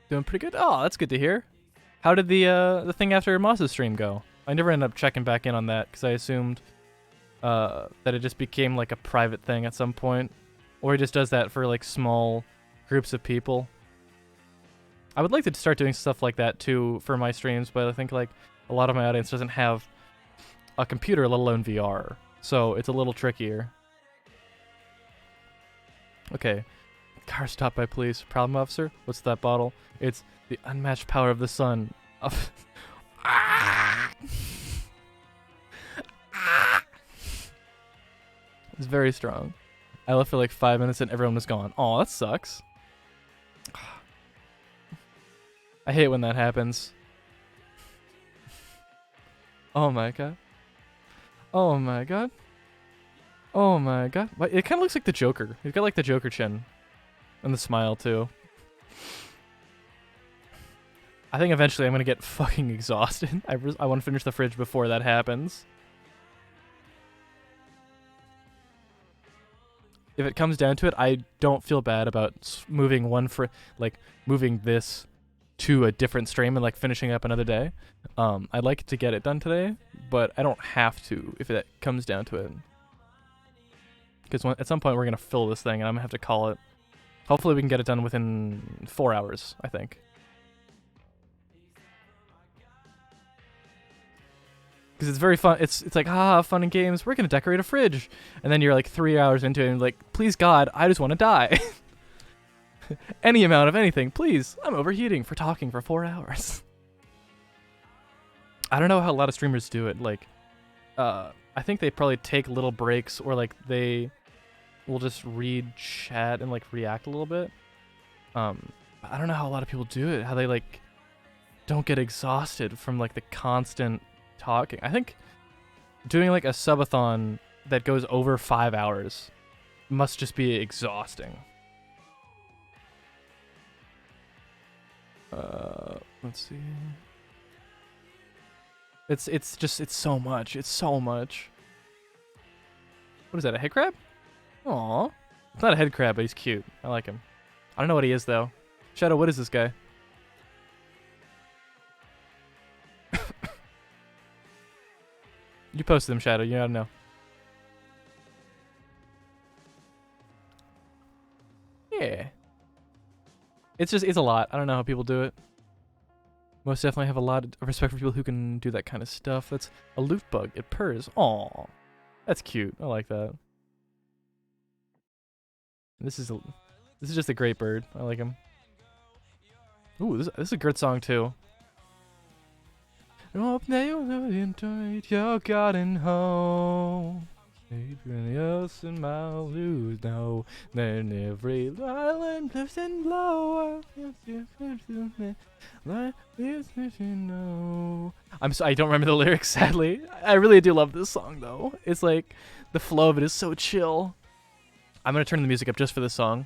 Doing pretty good. Oh, that's good to hear. How did the thing after Moss's stream go? I never ended up checking back in on that because I assumed that it just became like a private thing at some point, or he just does that for like small groups of people. I would like to start doing stuff like that too for my streams, but I think like a lot of my audience doesn't have a computer, let alone VR, so it's a little trickier. Okay. Car stopped by police. Problem, officer? What's that bottle? It's the unmatched power of the sun. It's very strong. I left for like 5 minutes and everyone was gone. Oh, that sucks. I hate when that happens. Oh my god. Oh my god. Oh my god. It kind of looks like the Joker. He's got like the Joker chin. And the smile too. I think eventually I'm gonna get fucking exhausted. I want to finish the fridge before that happens. If it comes down to it, I don't feel bad about moving moving this to a different stream and like finishing up another day. I'd like to get it done today, but I don't have to if it comes down to it. Because at some point we're gonna fill this thing and I'm gonna have to call it. Hopefully we can get it done within 4 hours, I think. Because it's very fun. It's like, fun and games. We're going to decorate a fridge. And then you're like 3 hours into it and like, please God, I just want to die. Any amount of anything, please. I'm overheating for talking for 4 hours. I don't know how a lot of streamers do it. Like, I think they probably take little breaks or like they will just read chat and like react a little bit. I don't know how a lot of people do it. How they like don't get exhausted from like the constant talking. I think doing like a subathon that goes over 5 hours must just be exhausting. Let's see. It's so much. It's so much. What is that? A head crab? Aw. It's not a head crab, but he's cute. I like him. I don't know what he is though. Shadow, what is this guy? You posted him, Shadow. You gotta know. Yeah. It's a lot. I don't know how people do it. Most definitely have a lot of respect for people who can do that kind of stuff. That's a loot bug. It purrs. Aw. That's cute. I like that. This is just a great bird. I like him. Ooh, this is a good song too. Hope that you'll enjoy your garden home. Everything else in my blues now. Then every island lifts and blow. I don't remember the lyrics, sadly. I really do love this song though. It's like the flow of it is so chill. I'm gonna turn the music up just for this song.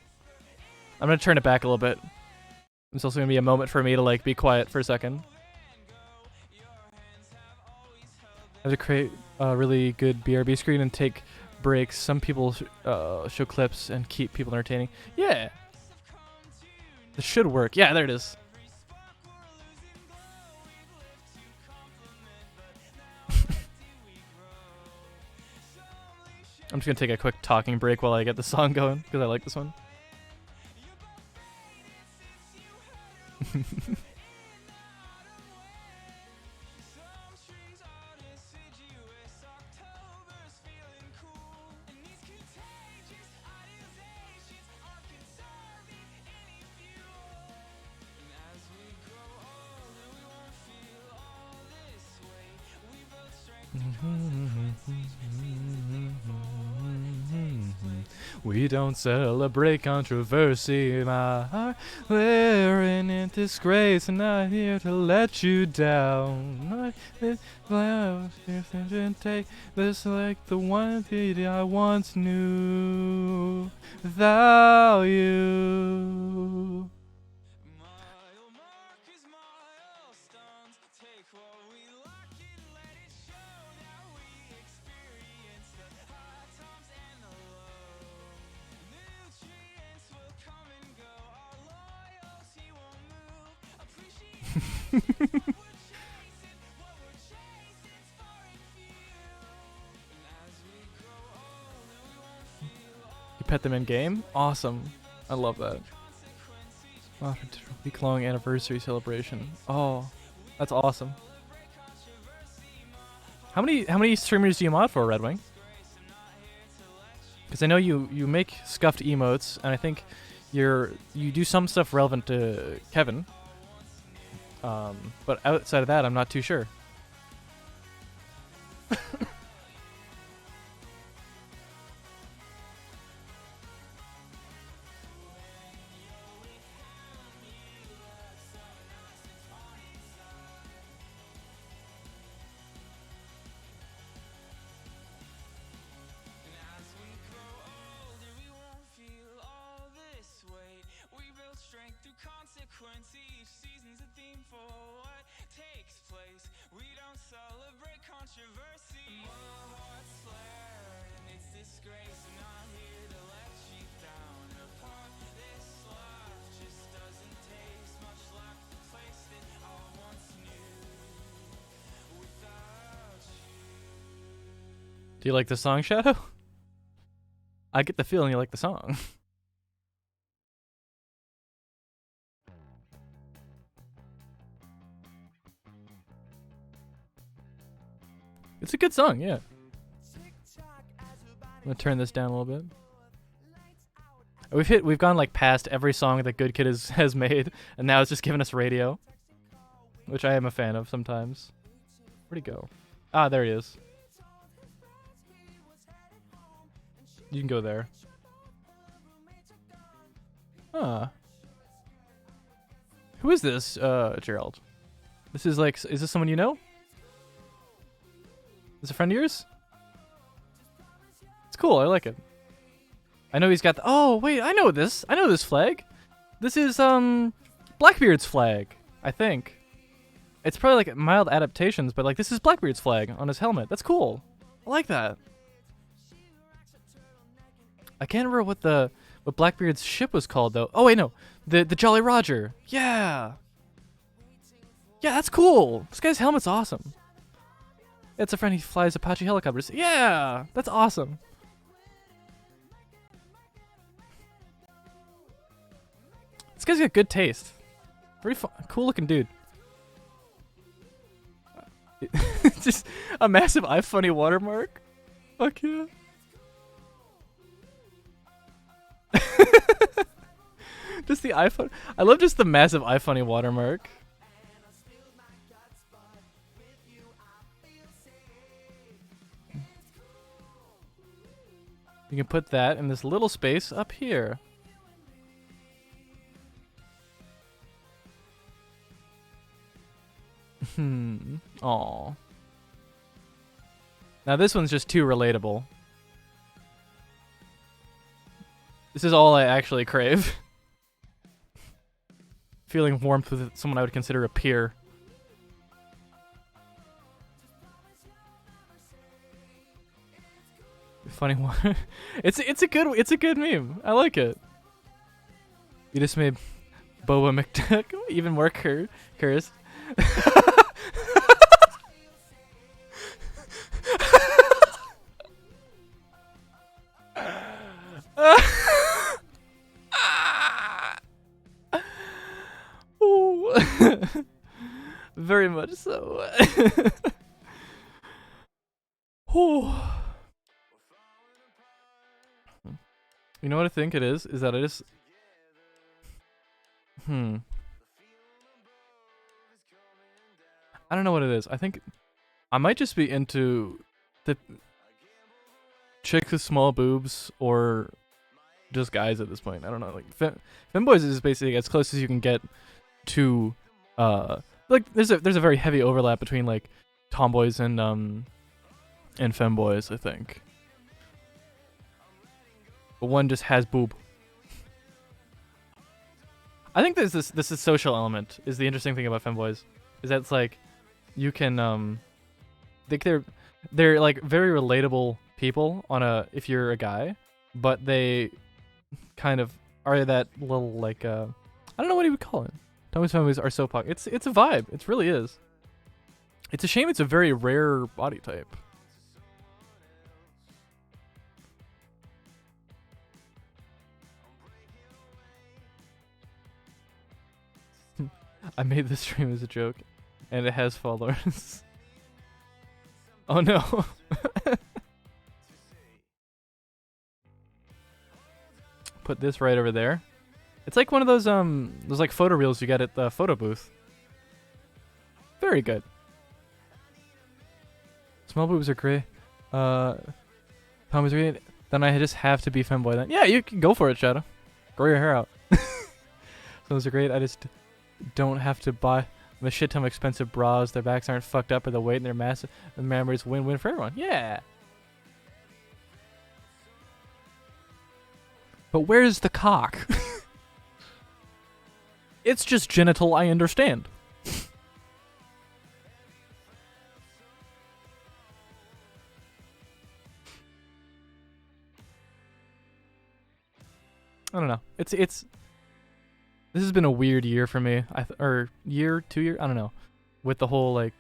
I'm gonna turn it back a little bit. It's also gonna be a moment for me to like be quiet for a second. I have to create a really good BRB screen and take breaks. Some people show clips and keep people entertaining. Yeah. This should work. Yeah, there it is. I'm just going to take a quick talking break while I get the song going because I like this one. We don't celebrate controversy, my heart. We're in disgrace and not here to let you down. Take this like the one that I once knew without you.
You pet them in game? Awesome. I love that. Oh, week-long anniversary celebration. Oh, that's awesome. How many streamers do you mod for, Red Wing? Because I know you make scuffed emotes, and I think you do some stuff relevant to Kevin. But outside of that, I'm not too sure. Do you like the song, Shadow? I get the feeling you like the song. It's a good song, yeah. I'm gonna turn this down a little bit. We've gone like past every song that Good Kid has made, and now it's just giving us radio, which I am a fan of sometimes. Where'd he go? Ah, there he is. You can go there. Huh. Who is this, Gerald? This is like, is this someone you know? Is this a friend of yours? It's cool, I like it. I know he's got the, oh, wait, I know this. I know this flag. This is, Blackbeard's flag, I think. It's probably like mild adaptations, but like this is Blackbeard's flag on his helmet. That's cool. I like that. I can't remember what Blackbeard's ship was called though. Oh wait, no, the Jolly Roger. Yeah, yeah, that's cool. This guy's helmet's awesome. It's a friend. He flies Apache helicopters. Yeah, that's awesome. This guy's got good taste. Very cool looking dude. Just a massive iFunny watermark. Fuck yeah. Just the iPhone. I love just the massive iFunny watermark. You can put that in this little space up here. Aw. Now this one's just too relatable. This is all I actually crave. Feeling warmth with someone I would consider a peer. Funny one. It's a good meme. I like it. You just made Boba McDuck even more cursed. Very much so. You know what I think it is? Is that I just... I don't know what it is. I think I might just be into the chicks with small boobs or just guys at this point. I don't know. Like femboys is basically as close as you can get to like there's a very heavy overlap between like tomboys and femboys, I think. But one just has boob. I think this is social element is the interesting thing about femboys. Is that it's like you can they're like very relatable people on if you're a guy, but they kind of are that little like I don't know what you would call it. Tommy's families are so popular. It's a vibe. It really is. It's a shame it's a very rare body type. I made this stream as a joke, and it has followers. Oh no. Put this right over there. It's like one of those like photo reels you get at the photo booth. Very good. Small boobs are great. Tommy's great. Then I just have to be femboy then. Yeah, you can go for it, Shadow. Grow your hair out. Those are great. I just don't have to buy a shit ton of expensive bras. Their backs aren't fucked up or the weight and they're massive. The memories win-win for everyone. Yeah. But where's the cock? It's just genital, I understand. I don't know. It's this has been a weird year for me. Or year, 2 years, I don't know. With the whole like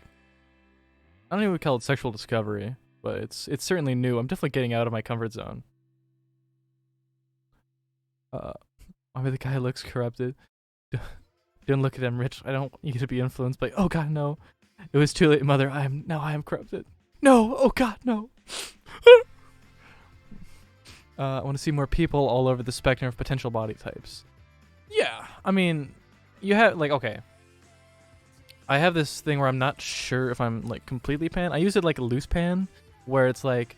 I don't even call it sexual discovery, but it's certainly new. I'm definitely getting out of my comfort zone. I mean, the guy looks corrupted. Don't look at him, Rich. I don't want you to be influenced by. Oh God, no! It was too late, Mother. I am corrupted. No! Oh God, no! I want to see more people all over the spectrum of potential body types. Yeah, I mean, you have like okay. I have this thing where I'm not sure if I'm like completely pan. I use it like a loose pan, where it's like,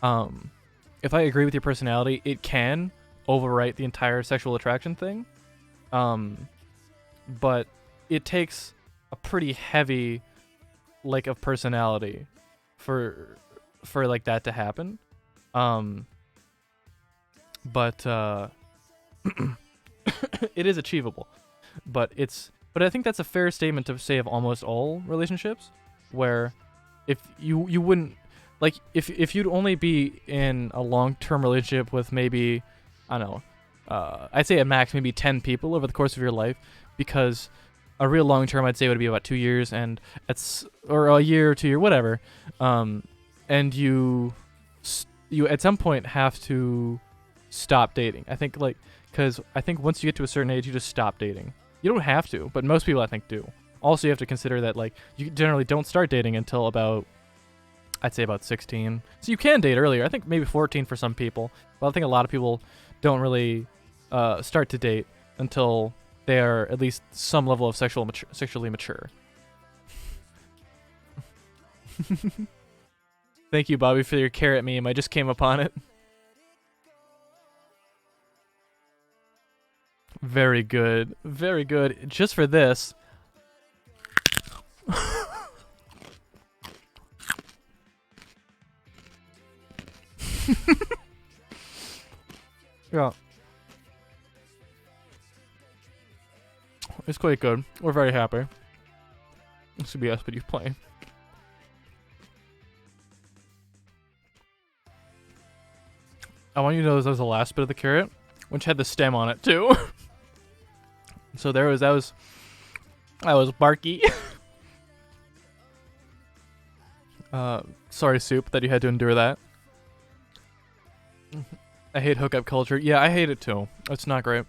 if I agree with your personality, it can overwrite the entire sexual attraction thing. But it takes a pretty heavy like of personality for like that to happen. But it is achievable. But I think that's a fair statement to say of almost all relationships, where if you wouldn't like if you'd only be in a long-term relationship with maybe I don't know, I'd say at max maybe 10 people over the course of your life, because a real long term I'd say would be about 2 years, and or a year or 2 year whatever, and you at some point have to stop dating. I think because I think once you get to a certain age, you just stop dating. You don't have to, but most people I think do. Also, you have to consider that like you generally don't start dating until I'd say about 16. So you can date earlier. I think maybe 14 for some people, but I think a lot of people don't really start to date until they are at least some level of sexually mature. Thank you, Bobby, for your carrot meme. I just came upon it. Very good. Very good. Just for this. Yeah. It's quite good. We're very happy. This should be SPD playing. I want you to know that was the last bit of the carrot, which had the stem on it too. So that was Barky. Sorry, Soup, that you had to endure that. I hate hookup culture. Yeah, I hate it too. It's not great.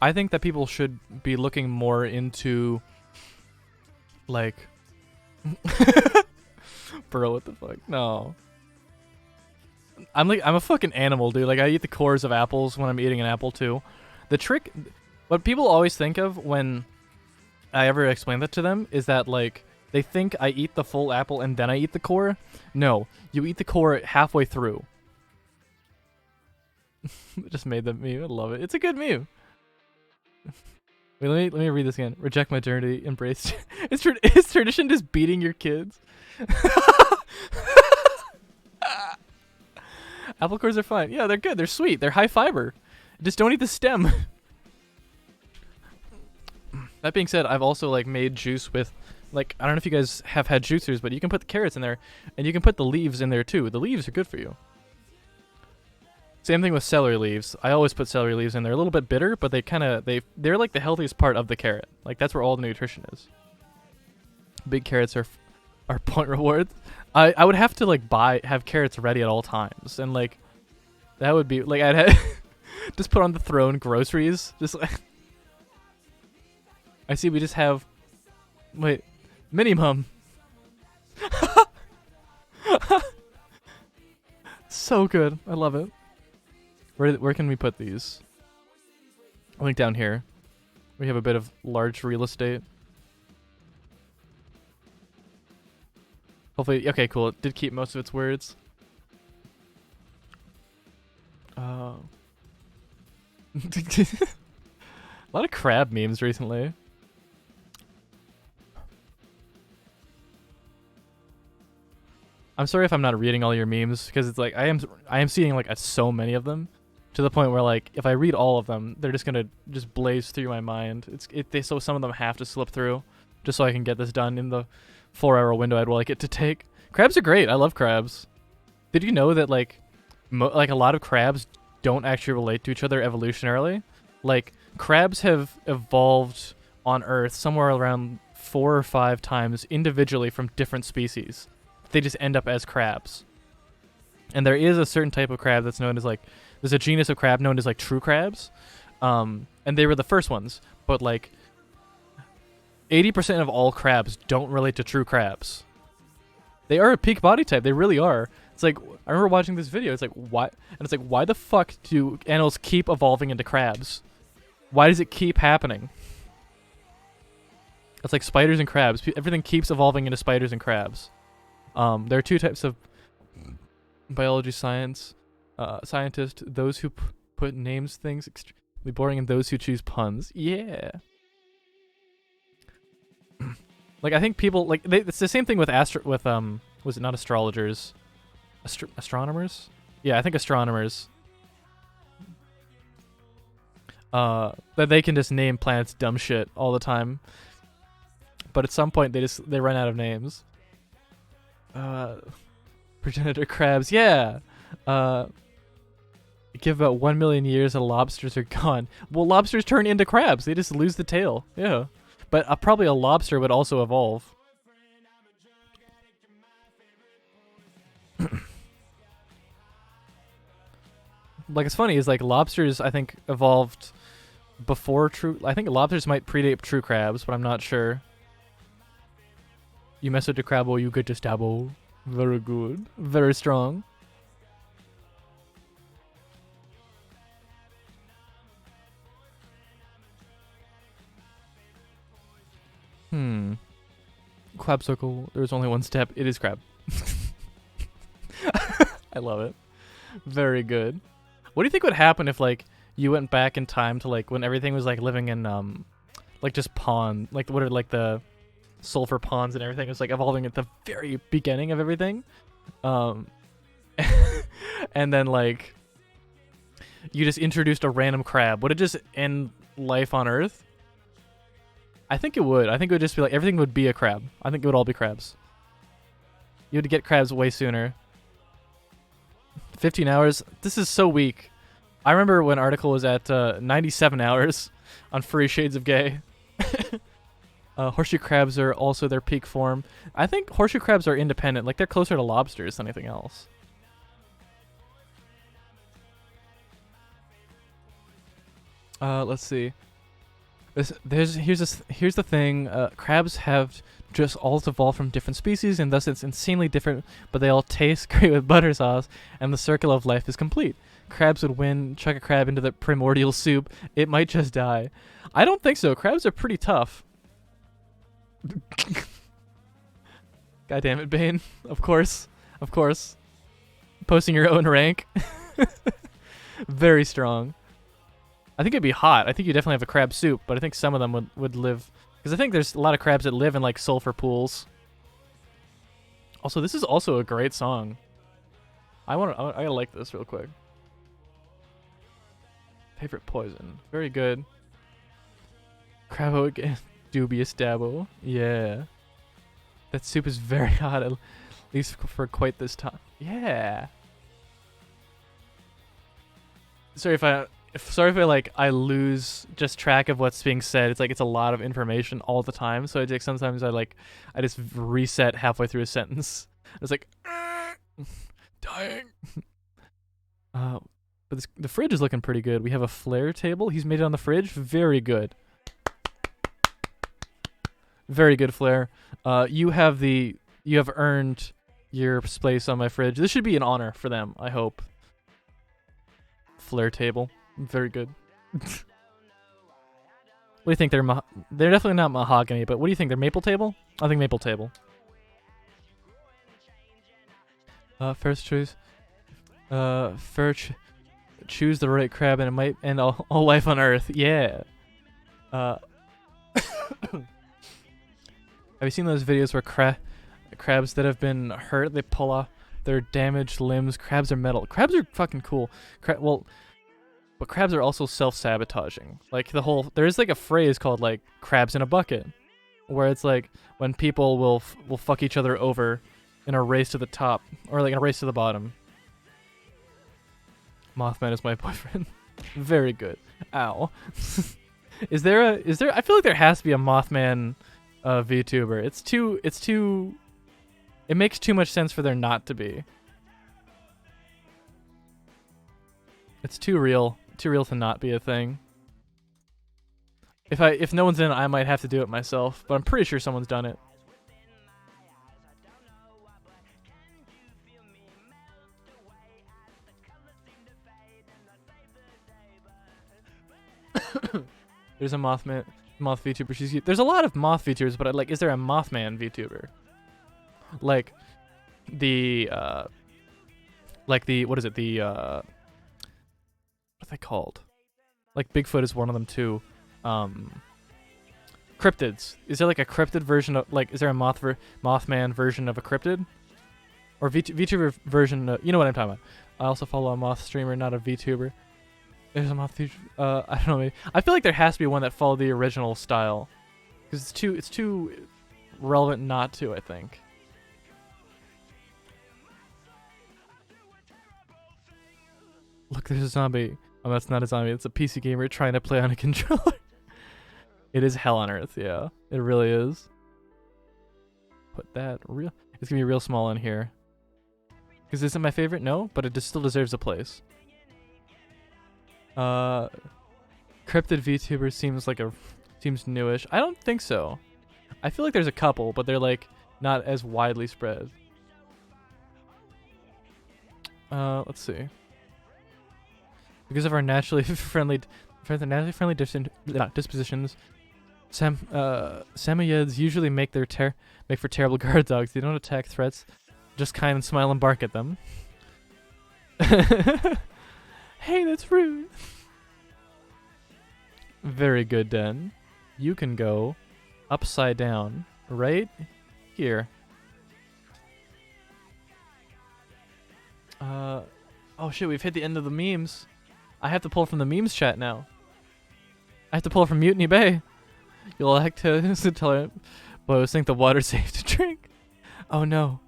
I think that people should be looking more into, like, bro, what the fuck? No. I'm a fucking animal, dude. Like, I eat the cores of apples when I'm eating an apple too. The trick, what people always think of when I ever explain that to them is that like they think I eat the full apple and then I eat the core. No, you eat the core halfway through. Just made that meme. I love it. It's a good meme. Wait, let me read this again. Reject modernity, embrace. Is tradition just beating your kids? Apple cores are fine. Yeah, they're good. They're sweet. They're high fiber. Just don't eat the stem. That being said, I've also like made juice with, like, I don't know if you guys have had juicers, but you can put the carrots in there, and you can put the leaves in there too. The leaves are good for you. Same thing with celery leaves. I always put celery leaves in. They're a little bit bitter, but they're like the healthiest part of the carrot. Like that's where all the nutrition is. Big carrots are point rewards. I would have to like have carrots ready at all times, and like that would be like I'd have just put on the throne groceries. Just like I see we just have minimum. So good. I love it. Where can we put these? I think down here. We have a bit of large real estate. Hopefully, okay, cool. It did keep most of its words. A lot of crab memes recently. I'm sorry if I'm not reading all your memes, because it's like I am seeing like so many of them, to the point where like if I read all of them, they're just gonna just blaze through my mind. So some of them have to slip through, just so I can get this done in the 4-hour window I'd like it to take. Crabs are great. I love crabs. Did you know that like a lot of crabs don't actually relate to each other evolutionarily? Like crabs have evolved on Earth somewhere around 4 or 5 times individually from different species. They just end up as crabs. And there is a certain type of crab that's known as like, there's a genus of crab known as like true crabs. And they were the first ones, but like 80% of all crabs don't relate to true crabs. They are a peak body type. They really are. It's like, I remember watching this video. It's like, why? And it's like, why the fuck do animals keep evolving into crabs? Why does it keep happening? It's like spiders and crabs. Everything keeps evolving into spiders and crabs. There are 2 types of biology scientists. Those who put names things extremely boring, and those who choose puns. Yeah. Like I think people like it's the same thing with was it not astrologers? Astronomers? Yeah, I think astronomers. That they can just name planets dumb shit all the time. But at some point they run out of names. Progenitor crabs, yeah. Give about 1 million years and lobsters are gone. Well, lobsters turn into crabs. They just lose the tail. Yeah. But probably a lobster would also evolve. Like it's funny is like lobsters I think evolved before I think lobsters might predate true crabs, but I'm not sure. You mess with the crabbo, you get to stabbo. Very good. Very strong. Crab circle. There's only one step. It is crab. I love it. Very good. What do you think would happen if like you went back in time to like when everything was like living in like just pond, like what are like the sulfur ponds and everything was like evolving at the very beginning of everything, and then like you just introduced a random crab? Would it just end life on Earth? I think it would. I think it would just be like everything would be a crab. I think it would all be crabs. You would get crabs way sooner. 15 hours. This is so weak. I remember when article was at 97 hours on Furry Shades of Gay. Horseshoe crabs are also their peak form. I think horseshoe crabs are independent. Like they're closer to lobsters than anything else. Let's see. Here's the thing. Crabs have just all evolved from different species, and thus it's insanely different. But they all taste great with butter sauce, and the circle of life is complete. Crabs would win. Chuck a crab into the primordial soup. It might just die. I don't think so. Crabs are pretty tough. God damn it, Bane. Of course. Of course. Posting your own rank. Very strong. I think it'd be hot. I think you definitely have a crab soup, but I think some of them would live... Because I think there's a lot of crabs that live in, like, sulfur pools. Also, this is also a great song. I gotta like this real quick. Favorite poison. Very good. Crabbo again. Dubious dabbo. Yeah. That soup is very hot, at least for quite this time. Yeah. sorry if I like I lose just track of what's being said. It's like it's a lot of information all the time. So sometimes I just reset halfway through a sentence. It's like dying. But the fridge is looking pretty good. We have a flare table. He's made it on the fridge. Very good. Very good, Flare. You have earned your place on my fridge. This should be an honor for them, I hope. Flare table. Very good. What do you think? They're definitely not mahogany, but what do you think? They're maple table? I think maple table. First choice. Choose the right crab and it might end all life on Earth. Yeah. Have you seen those videos where crabs that have been hurt, they pull off their damaged limbs? Crabs are metal. Crabs are fucking cool. But crabs are also self-sabotaging. Like there is like a phrase called like crabs in a bucket, where it's like when people will fuck each other over in a race to the top or like in a race to the bottom. Mothman is my boyfriend. Very good. Ow. Is there I feel like there has to be a Mothman VTuber. It makes too much sense for there not to be. It's too real to not be a thing. If no one's in it, I might have to do it myself, but I'm pretty sure someone's done it. There's a moth VTuber. There's a lot of moth VTubers, but is there a Mothman VTuber? Like what is it? What are they called? Like Bigfoot is one of them too. Cryptids. Is there like a cryptid version of is there a Mothman version of a cryptid? Or VTuber version of, you know what I'm talking about. I also follow a moth streamer, not a VTuber. There's a moth VTuber. I don't know. Maybe. I feel like there has to be one that followed the original style, because it's too relevant not to. I think. Look, there's a zombie. Oh, that's not a zombie. It's a PC gamer trying to play on a controller. It is hell on earth. Yeah, it really is. Put that real. It's gonna be real small in here. Because this isn't my favorite, no, but it still deserves a place. Cryptid VTuber seems newish. I don't think so. I feel like there's a couple, but they're like not as widely spread. Let's see. Because of our naturally friendly dispositions, Samoyeds usually make for terrible guard dogs. They don't attack threats, just kind and smile and bark at them. Hey, that's rude. Very good, Den. You can go upside down right here. Oh shit, we've hit the end of the memes. I have to pull from the memes chat now. I have to pull from Mutiny Bay. You'll lactose intolerant, but I think the water's safe to drink. Oh no.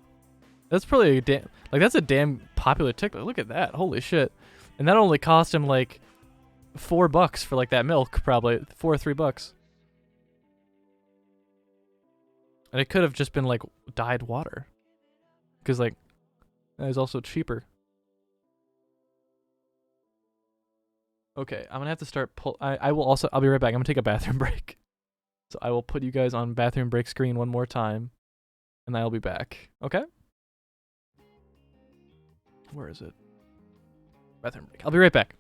That's probably that's a damn popular TikTok. Look at that. Holy shit. And that only cost him like $4 for like that milk, probably $4 or $3. And it could have just been like dyed water, because like that is also cheaper. Okay, I'm gonna have to start I'll be right back. I'm gonna take a bathroom break. So I will put you guys on bathroom break screen one more time, and I'll be back. Okay? Where is it? Bathroom break. I'll be right back.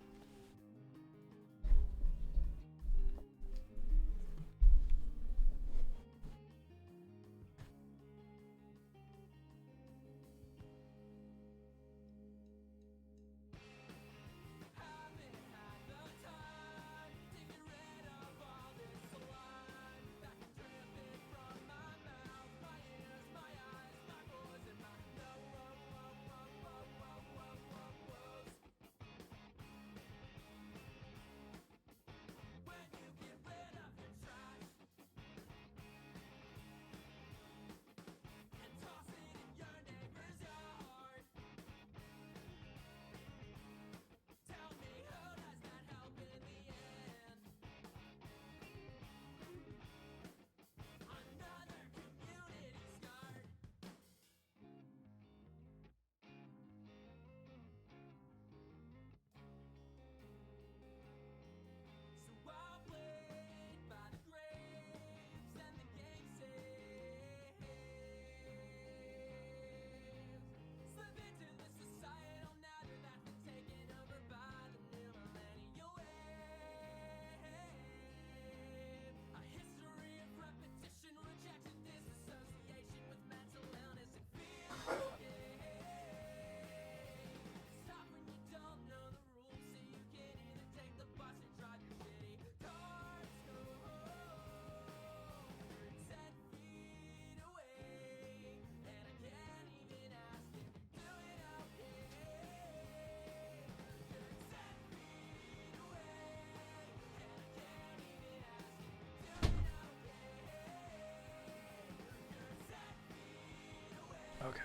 Okay.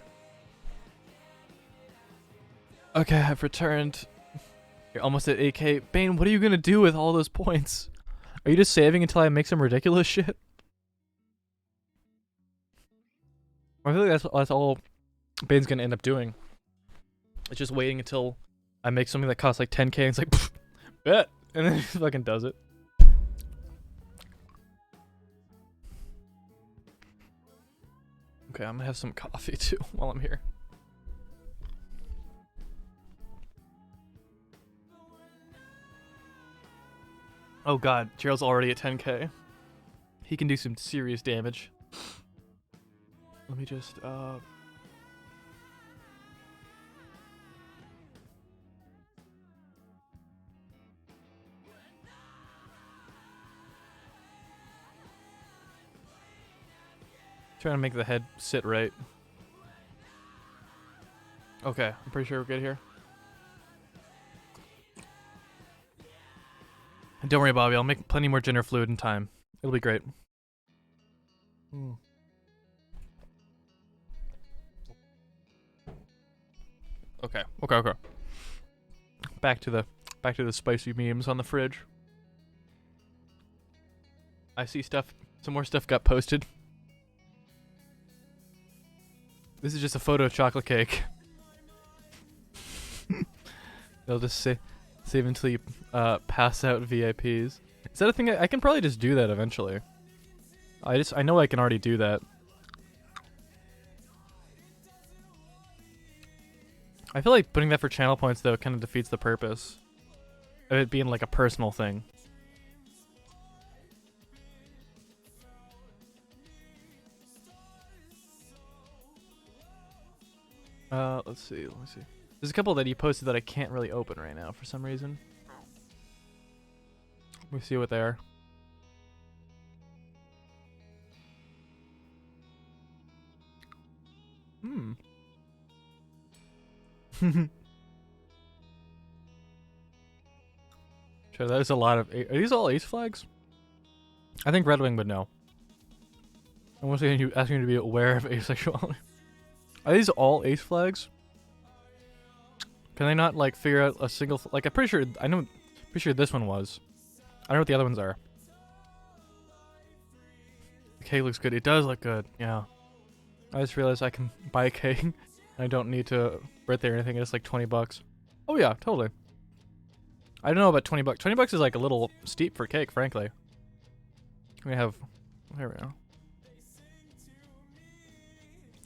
Okay, I've returned. You're almost at 8k. Bane, what are you gonna do with all those points? Are you just saving until I make some ridiculous shit? I feel like that's all Bane's gonna end up doing. It's just waiting until I make something that costs like 10k and it's like, bet! And then he fucking does it. Okay, I'm gonna have some coffee too while I'm here. Oh god, Gerald's already at 10k. He can do some serious damage. Let me just, trying to make the head sit right. Okay, I'm pretty sure we're good here. And don't worry, Bobby, I'll make plenty more ginger fluid in time. It'll be great. Okay. Back to the spicy memes on the fridge. I see stuff. Some more stuff got posted. This is just a photo of chocolate cake. They'll just save until you pass out VIPs. Is that a thing? I can probably just do that eventually. I know I can already do that. I feel like putting that for channel points though kind of defeats the purpose of it being like a personal thing. Let's see. There's a couple that you posted that I can't really open right now for some reason. Let me see what they are. Sure, that is a lot of... Are these all ace flags? I think Red Wing would know. I'm asking you to be aware of asexuality. Are these all ace flags? Can they not like figure out a single like I'm pretty sure pretty sure this one was. I don't know what the other ones are. The cake looks good. It does look good, yeah. I just realized I can buy a cake. I don't need to birthday or anything, it's like 20 bucks. Oh yeah, totally. I don't know about 20 bucks. 20 bucks is like a little steep for cake, frankly. We have there we go.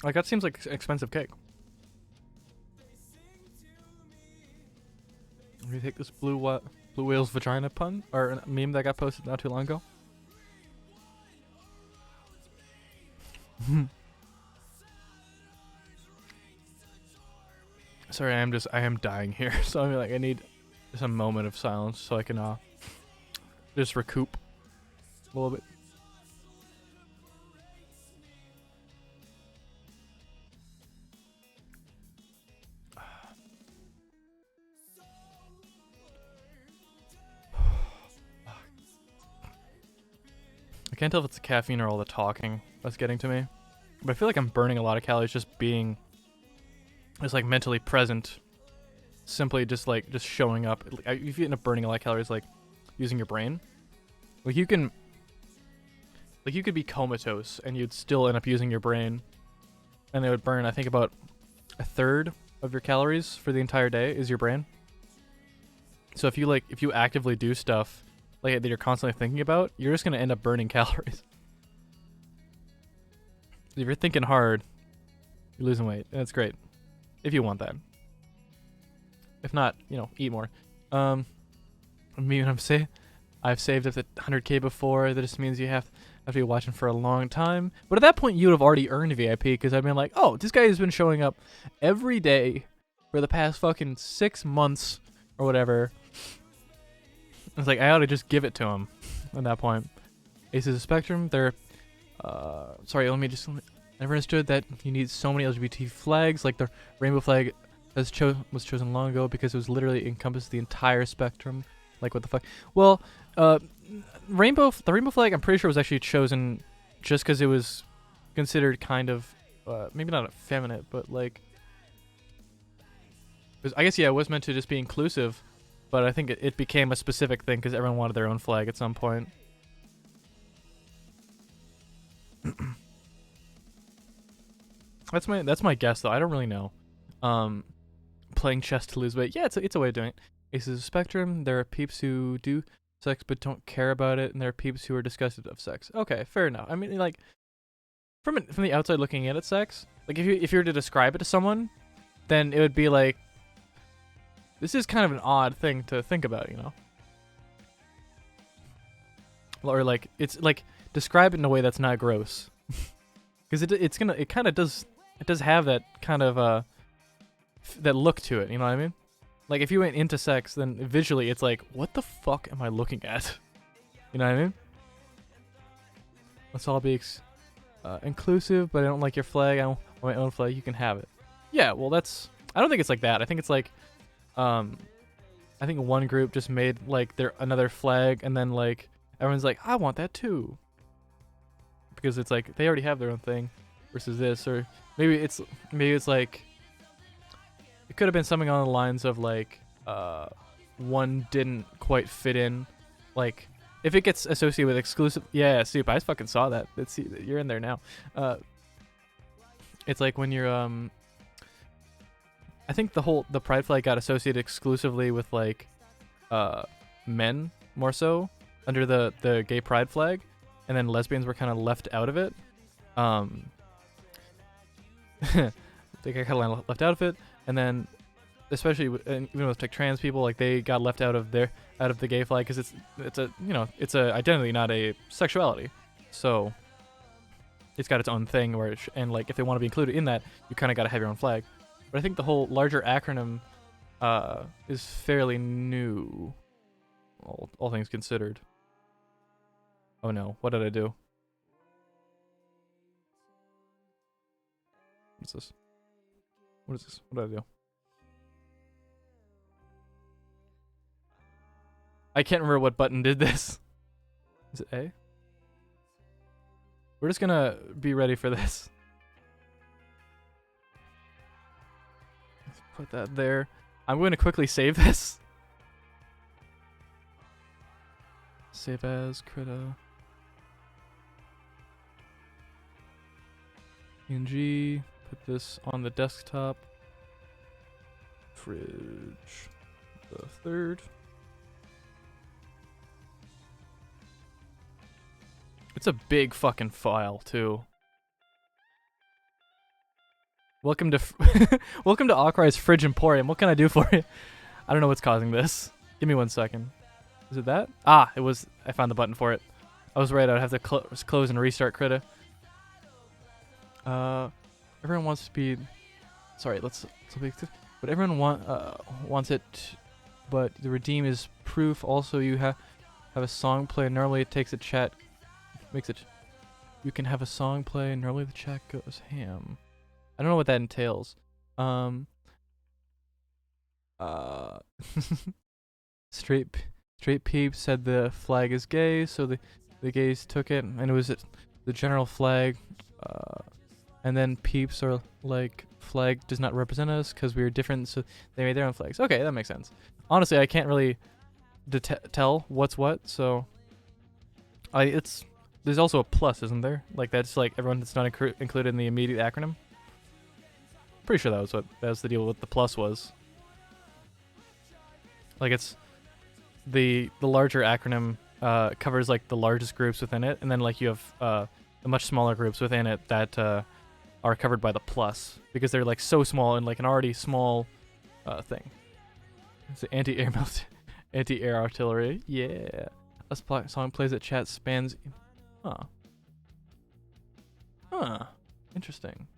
Like that seems like expensive cake. Let me take this blue whale's vagina pun or a meme that got posted not too long ago. Sorry, I am dying here, so I mean like I need just a moment of silence so I can just recoup a little bit. I can't tell if it's the caffeine or all the talking that's getting to me. But I feel like I'm burning a lot of calories just being just like mentally present. Simply just showing up. If you end up burning a lot of calories like using your brain. Like you could be comatose and you'd still end up using your brain. And it would burn, I think, about a third of your calories for the entire day is your brain. So if you actively do stuff like that you're constantly thinking about, you're just gonna end up burning calories. If you're thinking hard, you're losing weight, and it's great. If you want that. If not, eat more. I mean, I've saved up to 100k before. That just means you have to be watching for a long time. But at that point, you would have already earned VIP because I've been like, oh, this guy has been showing up every day for the past fucking 6 months or whatever. It's like I ought to just give it to him at that point. Aces of Spectrum, they're sorry, I never understood that you need so many LGBT flags. Like the rainbow flag was chosen long ago because it was literally encompassed the entire spectrum. Like what the fuck? Well, the rainbow flag I'm pretty sure was actually chosen just because it was considered kind of maybe not effeminate, but like, I guess yeah, it was meant to just be inclusive, but I think it became a specific thing because everyone wanted their own flag at some point. That's my guess though. I don't really know. Playing chess to lose weight. Yeah, it's a way of doing it. Aces of spectrum. There are peeps who do sex but don't care about it, and there are peeps who are disgusted of sex. Okay, fair enough. I mean, like, from the outside looking in at sex, like if you were to describe it to someone, then it would be like, this is kind of an odd thing to think about, you know? Or like, it's like, describe it in a way that's not gross. Because it kind of does have that kind of that look to it, you know what I mean? Like if you went into sex, then visually it's like, what the fuck am I looking at? You know what I mean? Let's all be inclusive, but I don't like your flag. I want my own flag. You can have it. Yeah, well I don't think it's like that. I think it's like, I think one group just made like another flag, and then like everyone's like, I want that too. Because it's like they already have their own thing versus this, or maybe it's like, it could have been something on the lines of like one didn't quite fit in, like if it gets associated with exclusive. Yeah, Soup, I fucking saw that. You're in there now. It's like when you're I think the pride flag got associated exclusively with like men more so under the gay pride flag, and then lesbians were kind of left out of it. They got kind of left out of it, and then especially even with like trans people, like they got left out of the gay flag because it's a, you know, it's a identity, not a sexuality. So it's got its own thing where and like if they want to be included in that, you kind of got to have your own flag. But I think the whole larger acronym is fairly new, all things considered. Oh no, what did I do? What's this? What is this? What did I do? I can't remember what button did this. Is it A? We're just gonna be ready for this. Let's put that there. I'm going to quickly save this. Save as Krita. PNG. Put this on the desktop. Fridge. The third. It's a big fucking file too. Welcome to welcome to Akrai's Fridge Emporium. What can I do for you? I don't know what's causing this. Give me 1 second. Is it that? Ah, it was. I found the button for it. I was right. I'd have to close and restart Krita. Everyone wants to be. Sorry, let's be. But everyone wants it. But the redeem is proof. Also, you have a song play. Normally, it takes a chat. Makes it. You can have a song play. And normally, the chat goes ham. I don't know what that entails. Straight peeps said the flag is gay, so the gays took it, and it was the general flag. And then peeps are like, flag does not represent us because we are different, so they made their own flags. Okay, that makes sense. Honestly, I can't really tell what's what, so there's also a plus, isn't there? Like that's like everyone that's not included in the immediate acronym. Pretty sure that was the deal with the plus was. Like it's the larger acronym covers like the largest groups within it, and then like you have the much smaller groups within it that are covered by the plus because they're like so small and like an already small thing. It's the anti-air artillery. Yeah. A song plays at chat spans. Huh. Interesting.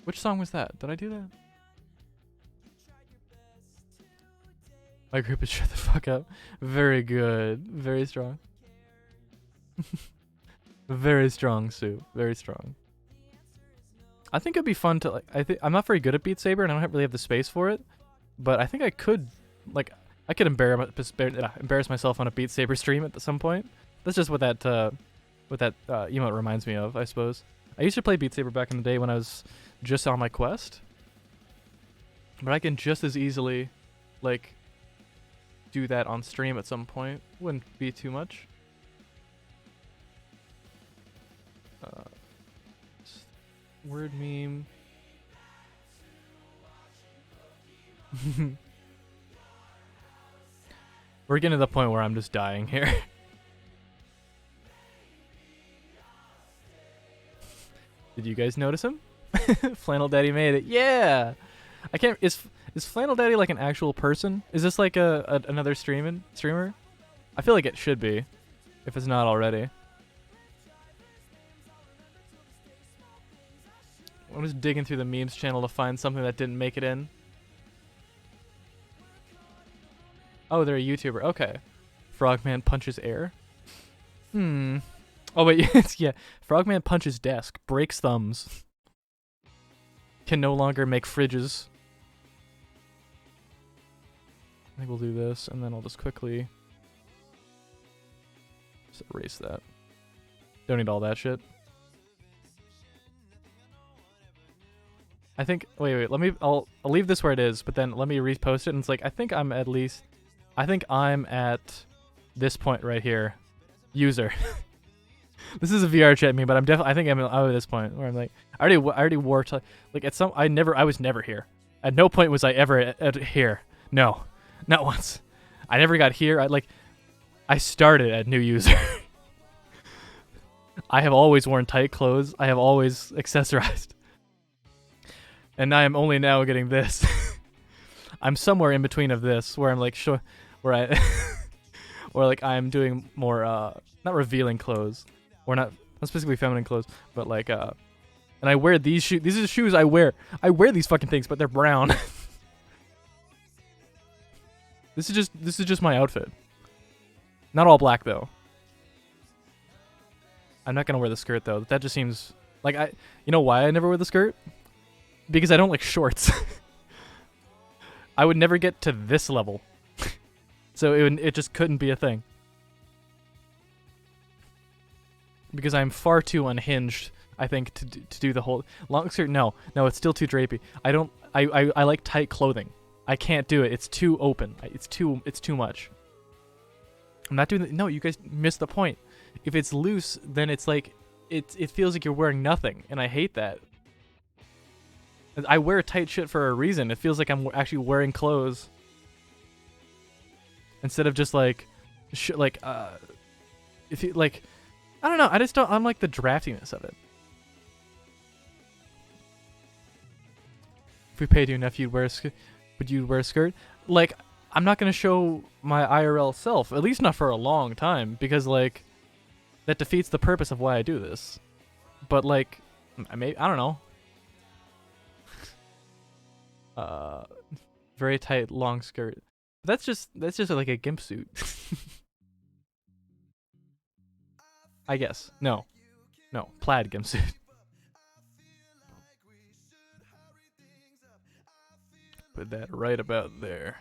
Which song was that? Did I do that? My group is shut the fuck up. Very good. Very strong. Very strong, Sue. Very strong. I think it'd be fun to like. I'm not very good at Beat Saber, and I don't really have the space for it. But I think I could, like, embarrass myself on a Beat Saber stream at some point. That's just what that emote reminds me of, I suppose. I used to play Beat Saber back in the day when I was just on my quest. But I can just as easily, like, do that on stream at some point. Wouldn't be too much. Word meme. We're getting to the point where I'm just dying here. Did you guys notice him? Flannel Daddy made it. Yeah. I can't. Is Flannel Daddy like an actual person? Is this like another streamer? I feel like it should be, if it's not already. I'm just digging through the memes channel to find something that didn't make it in. Oh, they're a YouTuber. Okay. Frogman punches air. Oh wait, yeah. Frogman punches desk, breaks thumbs. Can no longer make fridges. I think we'll do this, and then I'll just quickly just erase that. Don't need all that shit. I think. Wait. I'll leave this where it is, but then let me repost it. And it's like I think I'm at this point right here. User. This is a VR chat meme, but I think I'm at this point where I'm like, I already wore like at some. I was never here. At no point was I ever at here. No, not once. I never got here. I started at new user. I have always worn tight clothes. I have always accessorized. And I am only now getting this. I'm somewhere in between of this, where I'm like, where I, or like I'm doing more, not revealing clothes, or not specifically feminine clothes, but like, and I wear these shoes. These are the shoes I wear. I wear these fucking things, but they're brown. This is just my outfit. Not all black though. I'm not gonna wear the skirt though. That just seems like you know why I never wear the skirt? Because I don't like shorts. I would never get to this level. So it just couldn't be a thing. Because I'm far too unhinged, I think, to do the whole long skirt. No, it's still too drapey. I like tight clothing. I can't do it. It's too open. It's too much. I'm not doing no, you guys missed the point. If it's loose, then it's like it feels like you're wearing nothing, and I hate that. I wear tight shit for a reason. It feels like I'm actually wearing clothes instead of just like, if you like, I don't know. I just don't. I'm like the draftiness of it. If we paid you enough, would you wear a skirt? Like, I'm not gonna show my IRL self, at least not for a long time, because like, that defeats the purpose of why I do this. But like, I don't know. Very tight long skirt. That's just like a gimp suit. I guess. No, plaid gimp suit. Put that right about there.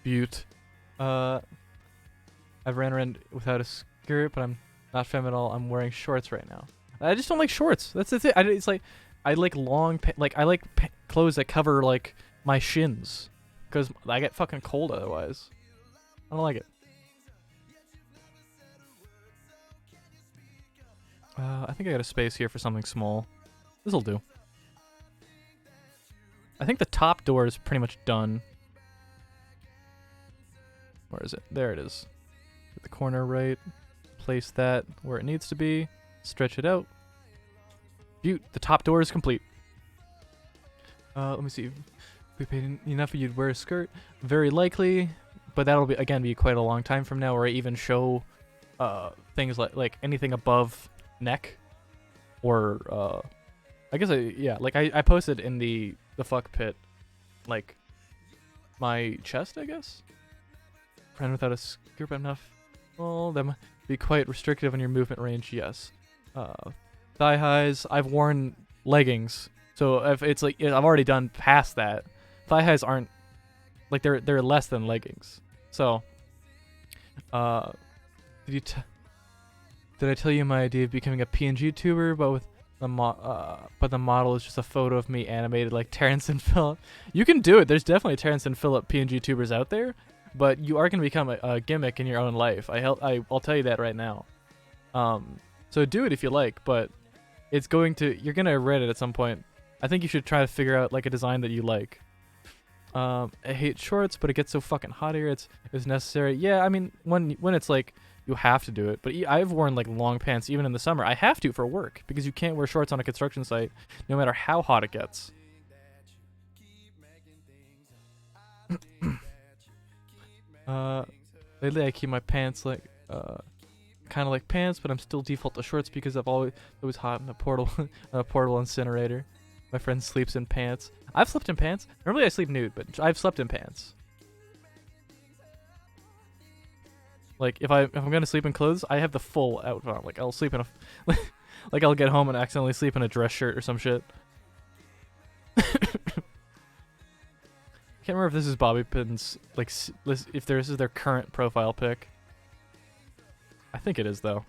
Butte. I've ran around without a skirt, but I'm not femme at all. I'm wearing shorts right now. I just don't like shorts. That's the thing. It's like I like long, I like clothes that cover like my shins, because I get fucking cold otherwise. I don't like it. I think I got a space here for something small. This'll do. I think the top door is pretty much done. Where is it? There it is. Get the corner right. Place that where it needs to be. Stretch it out. Butte. The top door is complete. Let me see. If we paid enough, you'd wear a skirt. Very likely, but that'll be quite a long time from now, where I even show things like anything above neck, or I guess I posted in the fuck pit, like my chest, I guess. Friend without a skirt enough. Well, that might be quite restrictive on your movement range. Yes. Thigh highs. I've worn leggings, so if it's like I've already done past that. Thigh highs aren't like they're less than leggings. So, did you Did I tell you my idea of becoming a PNG tuber, but with the the model is just a photo of me animated like Terrence and Phillip? You can do it. There's definitely Terrence and Phillip PNG tubers out there, but you are gonna become a gimmick in your own life. I'll tell you that right now. So do it if you like, but you're gonna read it at some point. I think you should try to figure out like a design that you like. I hate shorts, but it gets so fucking hot here. It's necessary. Yeah, I mean when it's like you have to do it. But I've worn like long pants even in the summer. I have to for work because you can't wear shorts on a construction site no matter how hot it gets. Lately I keep my pants like kind of like pants, but I'm still default to shorts because I've always hot in a portable incinerator. My friend sleeps in pants. I've slept in pants. Normally I sleep nude, but I've slept in pants. Like if I'm gonna sleep in clothes, I have the full outfit on. Like I'll sleep in a like I'll get home and accidentally sleep in a dress shirt or some shit. Can't remember if this is Bobby Pin's like if this is their current profile pic. I think it is though.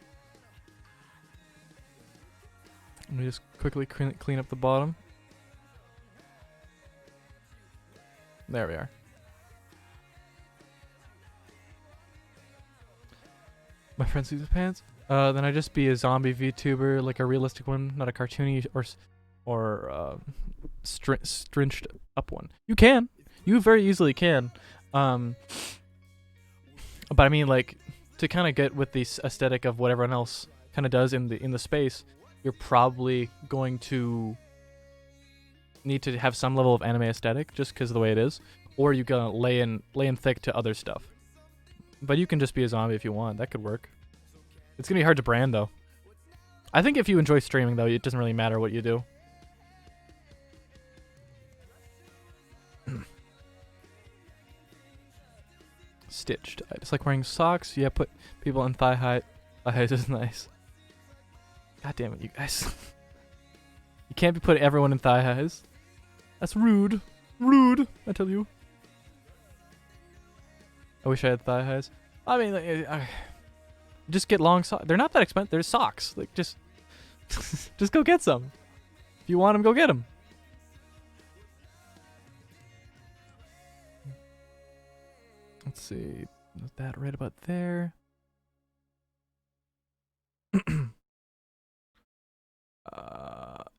Let me just quickly clean up the bottom. There we are. My friend sleeps in pants. Then I just be a zombie VTuber, like a realistic one, not a cartoony or strinched up one. You can. You very easily can. But I mean, like, to kind of get with the aesthetic of what everyone else kind of does in the space, you're probably going to need to have some level of anime aesthetic just because of the way it is, or you're gonna lay in thick to other stuff. But you can just be a zombie if you want. That could work. It's gonna be hard to brand though. I think if you enjoy streaming though, it doesn't really matter what you do. Stitched. I just like wearing socks. Yeah, put people in thigh height. Thigh height is nice. God damn it, you guys. You can't be putting everyone in thigh highs. That's rude. Rude, I tell you. I wish I had thigh highs. I mean, just get long socks. They're not that expensive. They're socks. Like, just go get some. If you want them, go get them. Let's see. Is that right about there?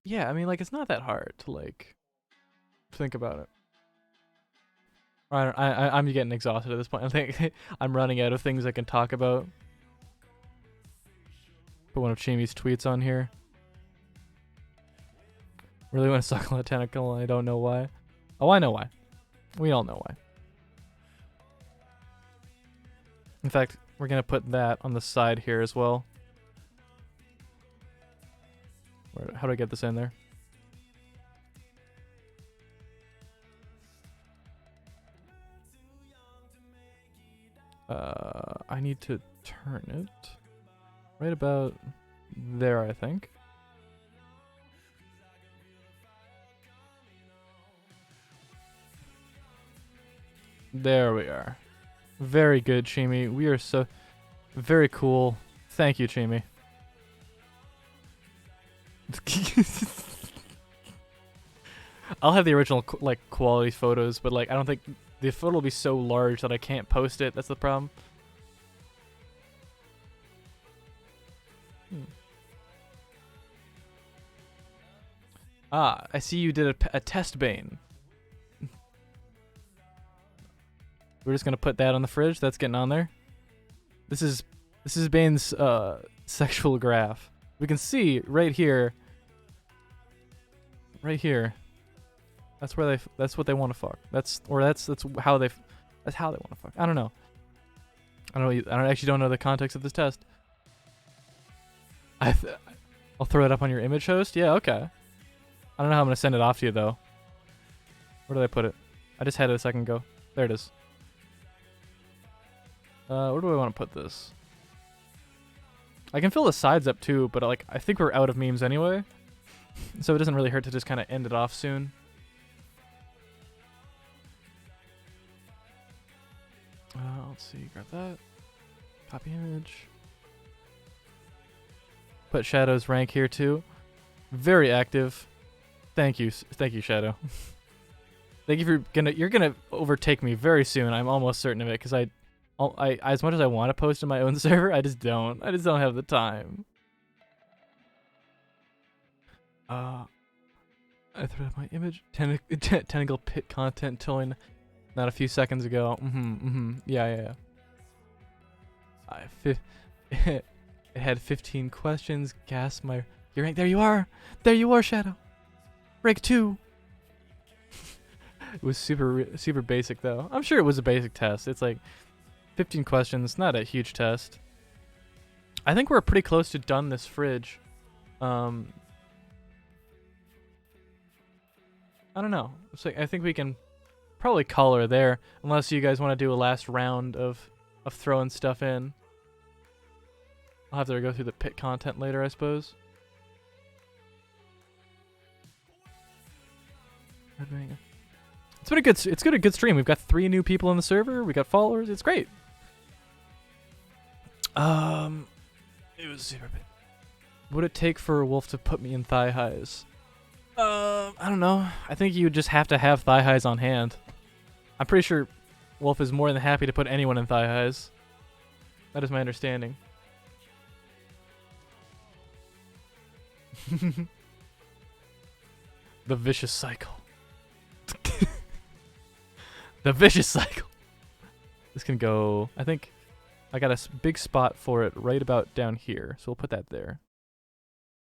Yeah, I mean, like, it's not that hard to, like, think about it. I'm getting exhausted at this point. I think I'm running out of things I can talk about. Put one of Chimi's tweets on here. Really want to suck on a tentacle and I don't know why. Oh, I know why. We all know why. In fact, we're going to put that on the side here as well. How do I get this in there? I need to turn it right about there, I think. There we are. Very good, Chimi. We are so very cool. Thank you, Chimi. I'll have the original like quality photos, but like I don't think the photo will be so large that I can't post it. That's the problem. Ah, I see you did a test Bane. We're just gonna put that on the fridge. That's getting on there. This is Bane's sexual graph. We can see right here. Right here. That's where that's what they want to fuck. That's how they want to fuck. I don't know. I actually don't know the context of this test. I'll throw it up on your image host. Yeah, okay. I don't know how I'm gonna send it off to you though. Where did I put it? I just had it a second ago. There it is. Where do I want to put this? I can fill the sides up too, but like I think we're out of memes anyway, so it doesn't really hurt to just kind of end it off soon. Let's see, grab that. Copy image. put Shadow's rank here too. Very active. Thank you, Shadow. Thank you for you're gonna overtake me very soon. I'm almost certain of it because I as much as I want to post in my own server, I just don't. I just don't have the time. I threw up my image. Tentacle pit content towing not a few seconds ago. Yeah. It had 15 questions. Gas my your rank. There you are. There you are, Shadow. Rank 2. It was super basic though. I'm sure it was a basic test. It's like 15 questions, not a huge test. I think we're pretty close to done this fridge. I don't know. So I think we can probably call her there, unless you guys want to do a last round of throwing stuff in. I'll have to go through the pit content later, I suppose. It's been a good stream. We've got 3 new people on the server. We got followers. It's great. It was super big. What would it take for a wolf to put me in thigh highs? I don't know. I think you just have to have thigh highs on hand. I'm pretty sure Wolf is more than happy to put anyone in thigh highs. That is my understanding. The vicious cycle. The vicious cycle. This can go, I think I got a big spot for it right about down here. So we'll put that there.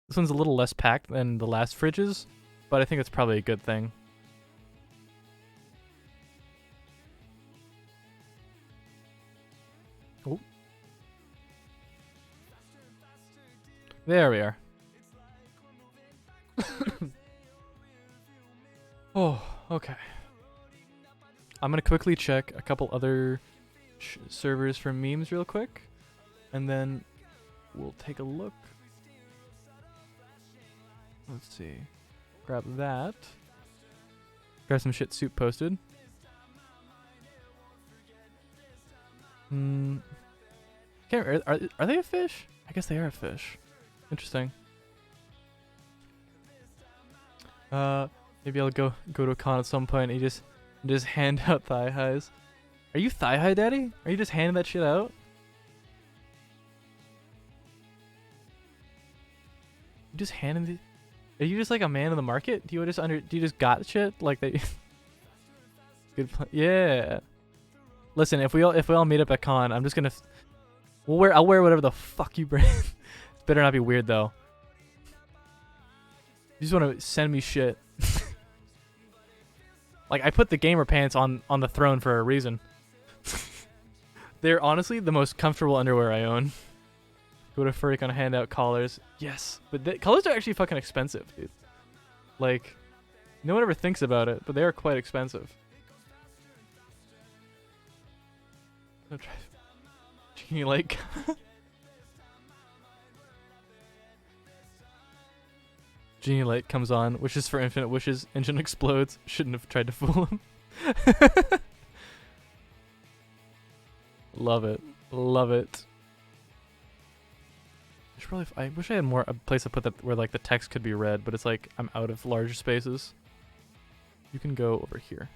This one's a little less packed than the last fridges, but I think it's probably a good thing. Oh. There we are. Oh, okay. I'm going to quickly check a couple other servers for memes real quick, and then we'll take a look. Let's see. Grab that. Grab some shit soup posted. Can't, are they a fish? I guess they are a fish. Interesting. Maybe I'll go to a con at some point and just hand out thigh highs. Are you thigh high daddy? Are you just handing that shit out? You just handing the... Are you just like a man in the market? Do you just got shit like that? Good plan. Yeah. Listen, if we all meet up at con, I'm just gonna... I'll wear whatever the fuck you bring. It better not be weird though. You just want to send me shit. Like, I put the gamer pants on the throne for a reason. They're honestly the most comfortable underwear I own. Go to Furry on hand out collars. Yes. But collars are actually fucking expensive, dude. Like, no one ever thinks about it, but they are quite expensive. Genie Lake. Genie Light comes on, wishes for infinite wishes, engine explodes. Shouldn't have tried to fool him. Love it. Love it. I wish I had a place to put that where like the text could be read, but it's like I'm out of large spaces. You can go over here.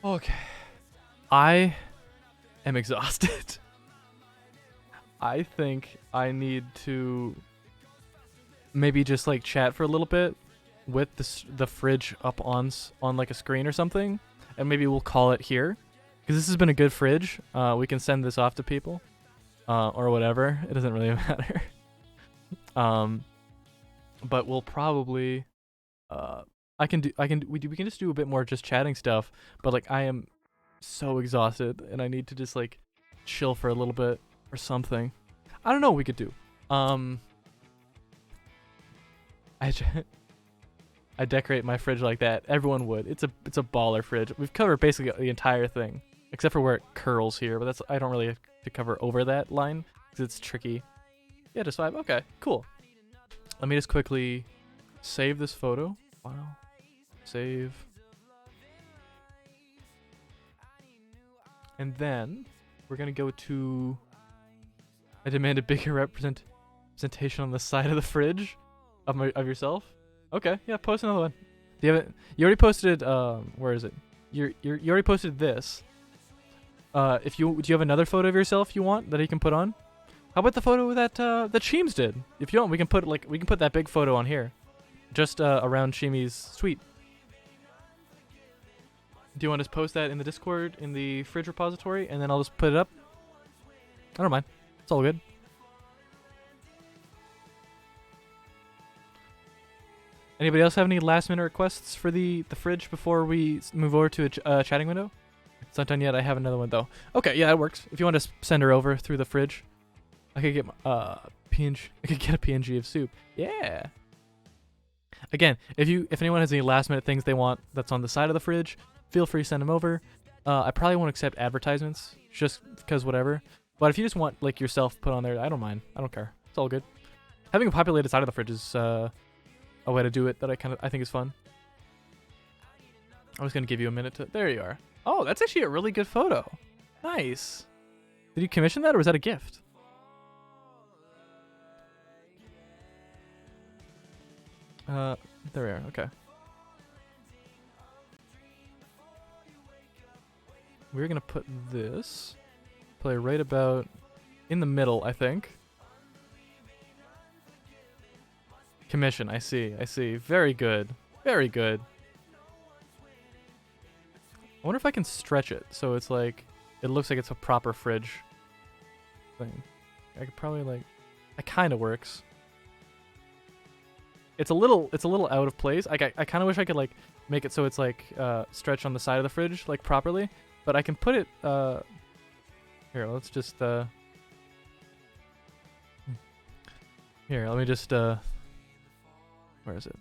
Okay. I am exhausted. I think I need to maybe just like chat for a little bit with the fridge up on like a screen or something, and maybe we'll call it here because this has been a good fridge. We can send this off to people or whatever. It doesn't really matter. But we'll probably we can just do a bit more just chatting stuff. But like I am so exhausted and I need to just like chill for a little bit. Or something. I don't know what we could do. I decorate my fridge like that. Everyone would. It's a baller fridge. We've covered basically the entire thing. Except for where it curls here. But I don't really have to cover over that line. Because it's tricky. Yeah, just 5. Okay, cool. Let me just quickly save this photo. Wow. Save. And then... we're gonna go to. I demand a bigger representation on the side of the fridge of yourself. Okay, yeah, post another one. Do you have it? You already posted. Where is it? You already posted this. Do you have another photo of yourself you want that you can put on? How about the photo that that Sheems did? If you want, we can put that big photo on here, just around Shimi's suite. Do you want to post that in the Discord in the fridge repository, and then I'll just put it up? I don't mind. It's all good. Anybody else have any last minute requests for the fridge before we move over to a chatting window? It's not done yet. I have another one though. Okay, yeah, it works. If you want to send her over through the fridge, I could get PNG. I could get a PNG of soup. Yeah. Again, if anyone has any last minute things they want that's on the side of the fridge, feel free to send them over. I probably won't accept advertisements just because whatever. But if you just want like yourself put on there, I don't mind. I don't care. It's all good. Having a populated side of the fridge is a way to do it that I think is fun. I'm just gonna give you a minute to. There you are. Oh, that's actually a really good photo. Nice. Did you commission that or was that a gift? There we are. Okay. We're gonna put this play right about in the middle, I think. Commission. I see. Very good. Very good. I wonder if I can stretch it so it's like it looks like it's a proper fridge thing. I could probably like. It kind of works. It's a little out of place. I kind of wish I could like make it so it's like stretched on the side of the fridge like properly, but I can put it here. Let's just here. Let me just where is it?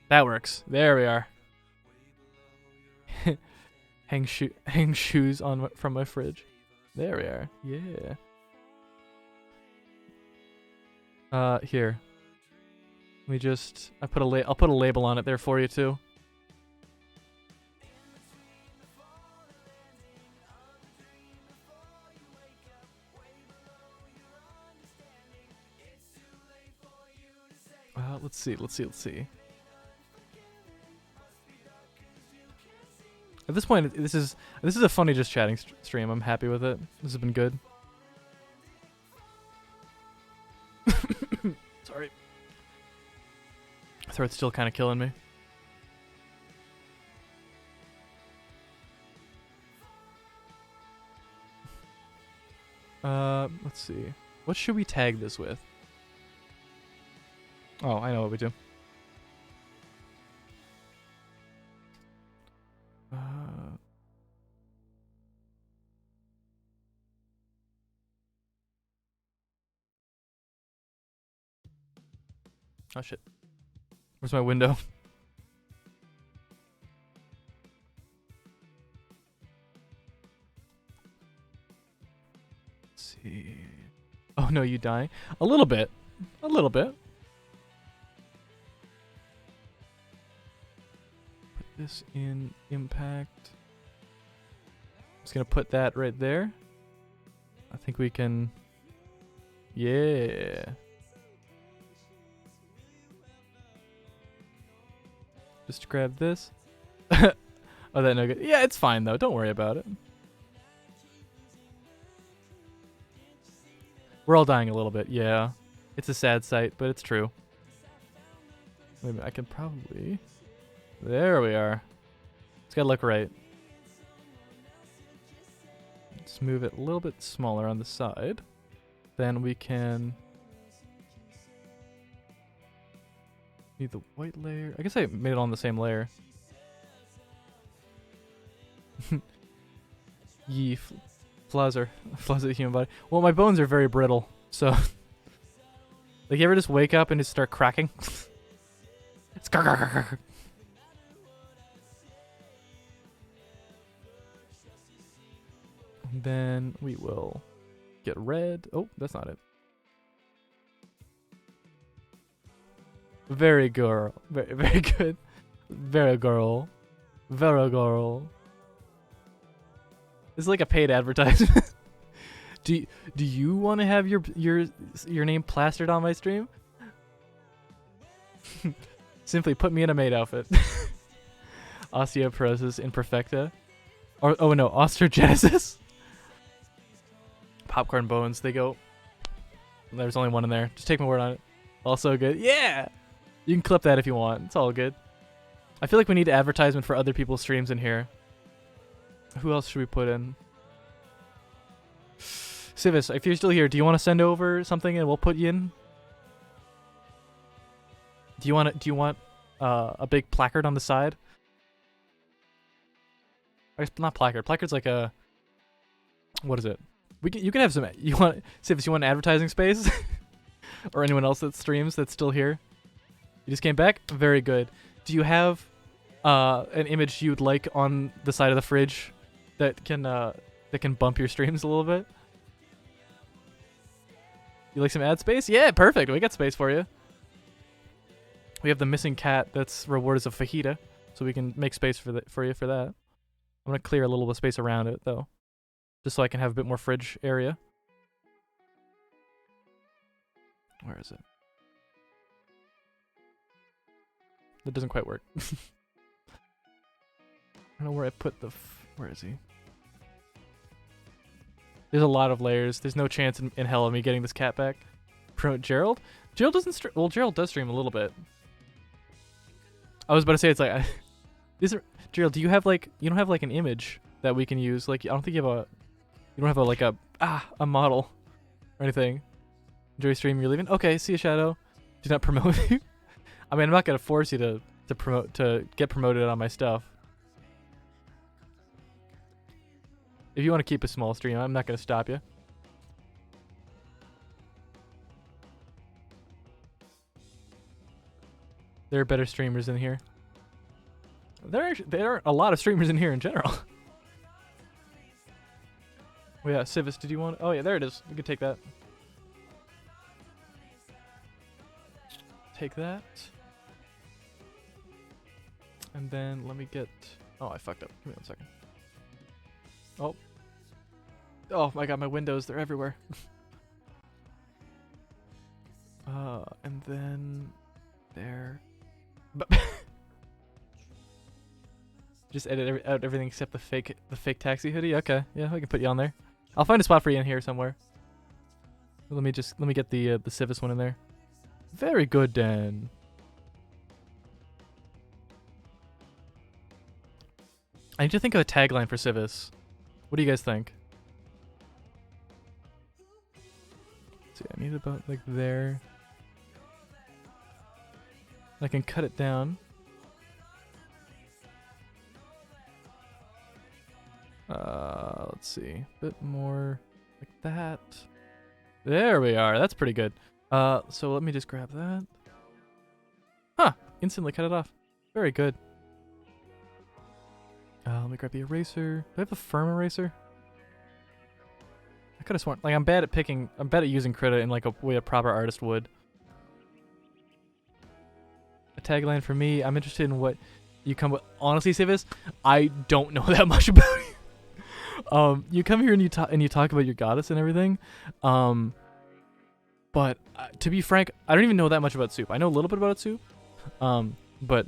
That works. There we are. hang shoes on from my fridge. There we are. Yeah. Here. We just I'll put a label on it there for you too. Let's see. At this point, this is a funny just chatting stream. I'm happy with it. This has been good. Sorry. Throat's still kind of killing me. Let's see. What should we tag this with? Oh, I know what we do. Oh shit. Where's my window? Let's see. Oh no, you die? A little bit. A little bit. Put this in impact. I'm just gonna put that right there. I think we can. Yeah. Just grab this. Oh, that no good. Yeah, it's fine though. Don't worry about it. We're all dying a little bit. Yeah, it's a sad sight, but it's true. Wait a minute. I can probably. There we are. It's gotta look right. Let's move it a little bit smaller on the side. Then we can. Need the white layer. I guess I made it on the same layer. Yee, flaws are the human body. Well, my bones are very brittle, so like you ever just wake up and just start cracking? It's and then we will get red. Oh, that's not it. Very girl. Very good. Very girl. Very girl. This is like a paid advertisement. do you want to have your name plastered on my stream? Simply put me in a maid outfit. Osteoporosis imperfecta. Or oh no, osteogenesis. Popcorn bones. They go. There's only one in there. Just take my word on it. Also good. Yeah. You can clip that if you want. It's all good. I feel like we need advertisement for other people's streams in here. Who else should we put in? Civis, if you're still here, do you want to send over something and we'll put you in? Do you want a big placard on the side? Or not placard. Placard's like a, what is it? You can have some. You want, Civis? You want an advertising space? Or anyone else that streams that's still here? You just came back. Very good. Do you have an image you'd like on the side of the fridge that can bump your streams a little bit? You like some ad space? Yeah, perfect. We got space for you. We have the missing cat that's rewarded as a fajita, so we can make space for you for that. I'm gonna clear a little bit of space around it though, just so I can have a bit more fridge area. Where is it? That doesn't quite work. I don't know where I put the. Where is he? There's a lot of layers. There's no chance in hell of me getting this cat back. Promote Gerald? Gerald doesn't stream. Well, Gerald does stream a little bit. I was about to say it's like, these are Gerald. Do you have like you don't have like an image that we can use? Like I don't think you have you don't have a model or anything. Enjoy stream. You're leaving. Okay. See you, Shadow. Do not promote you. I mean, I'm not gonna force you to get promoted on my stuff. If you want to keep a small stream, I'm not gonna stop you. There are better streamers in here. There are a lot of streamers in here in general. Oh yeah, Civis, did you want? Oh yeah, there it is. You can take that. Take that. And then let me get. Oh, I fucked up. Give me 1 second. Oh. Oh my god, my windows, they're everywhere. And then there. Just edit out everything except the fake taxi hoodie. Okay, yeah, I can put you on there. I'll find a spot for you in here somewhere. Let me get the Civis one in there. Very good, Dan. I need to think of a tagline for Civis. What do you guys think? Let's see, I need about like there. I can cut it down. Let's see, a bit more like that. There we are. That's pretty good. So let me just grab that. Huh! Instantly cut it off. Very good. Let me grab the eraser. Do I have a firm eraser? I could have sworn. Like I'm bad at using Krita in like a way a proper artist would. A tagline for me. I'm interested in what you come with. Honestly, Civis, I don't know that much about you. You come here and you talk about your goddess and everything. But to be frank, I don't even know that much about Soup. I know a little bit about Soup. But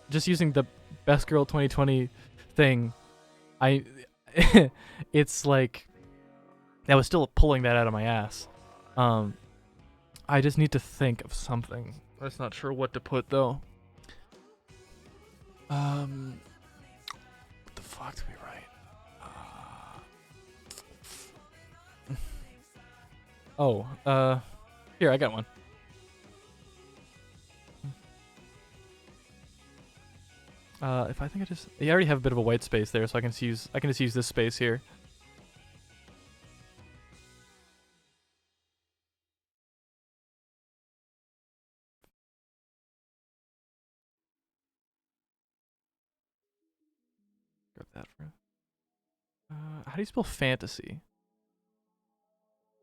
just using the Best Girl 2020 thing, it's like I was still pulling that out of my ass. I just need to think of something. I'm just not sure what to put though. What the fuck did we write? Here, I got one. If I think I already have a bit of a white space there, so I can just use this space here. Grab that for. How do you spell fantasy?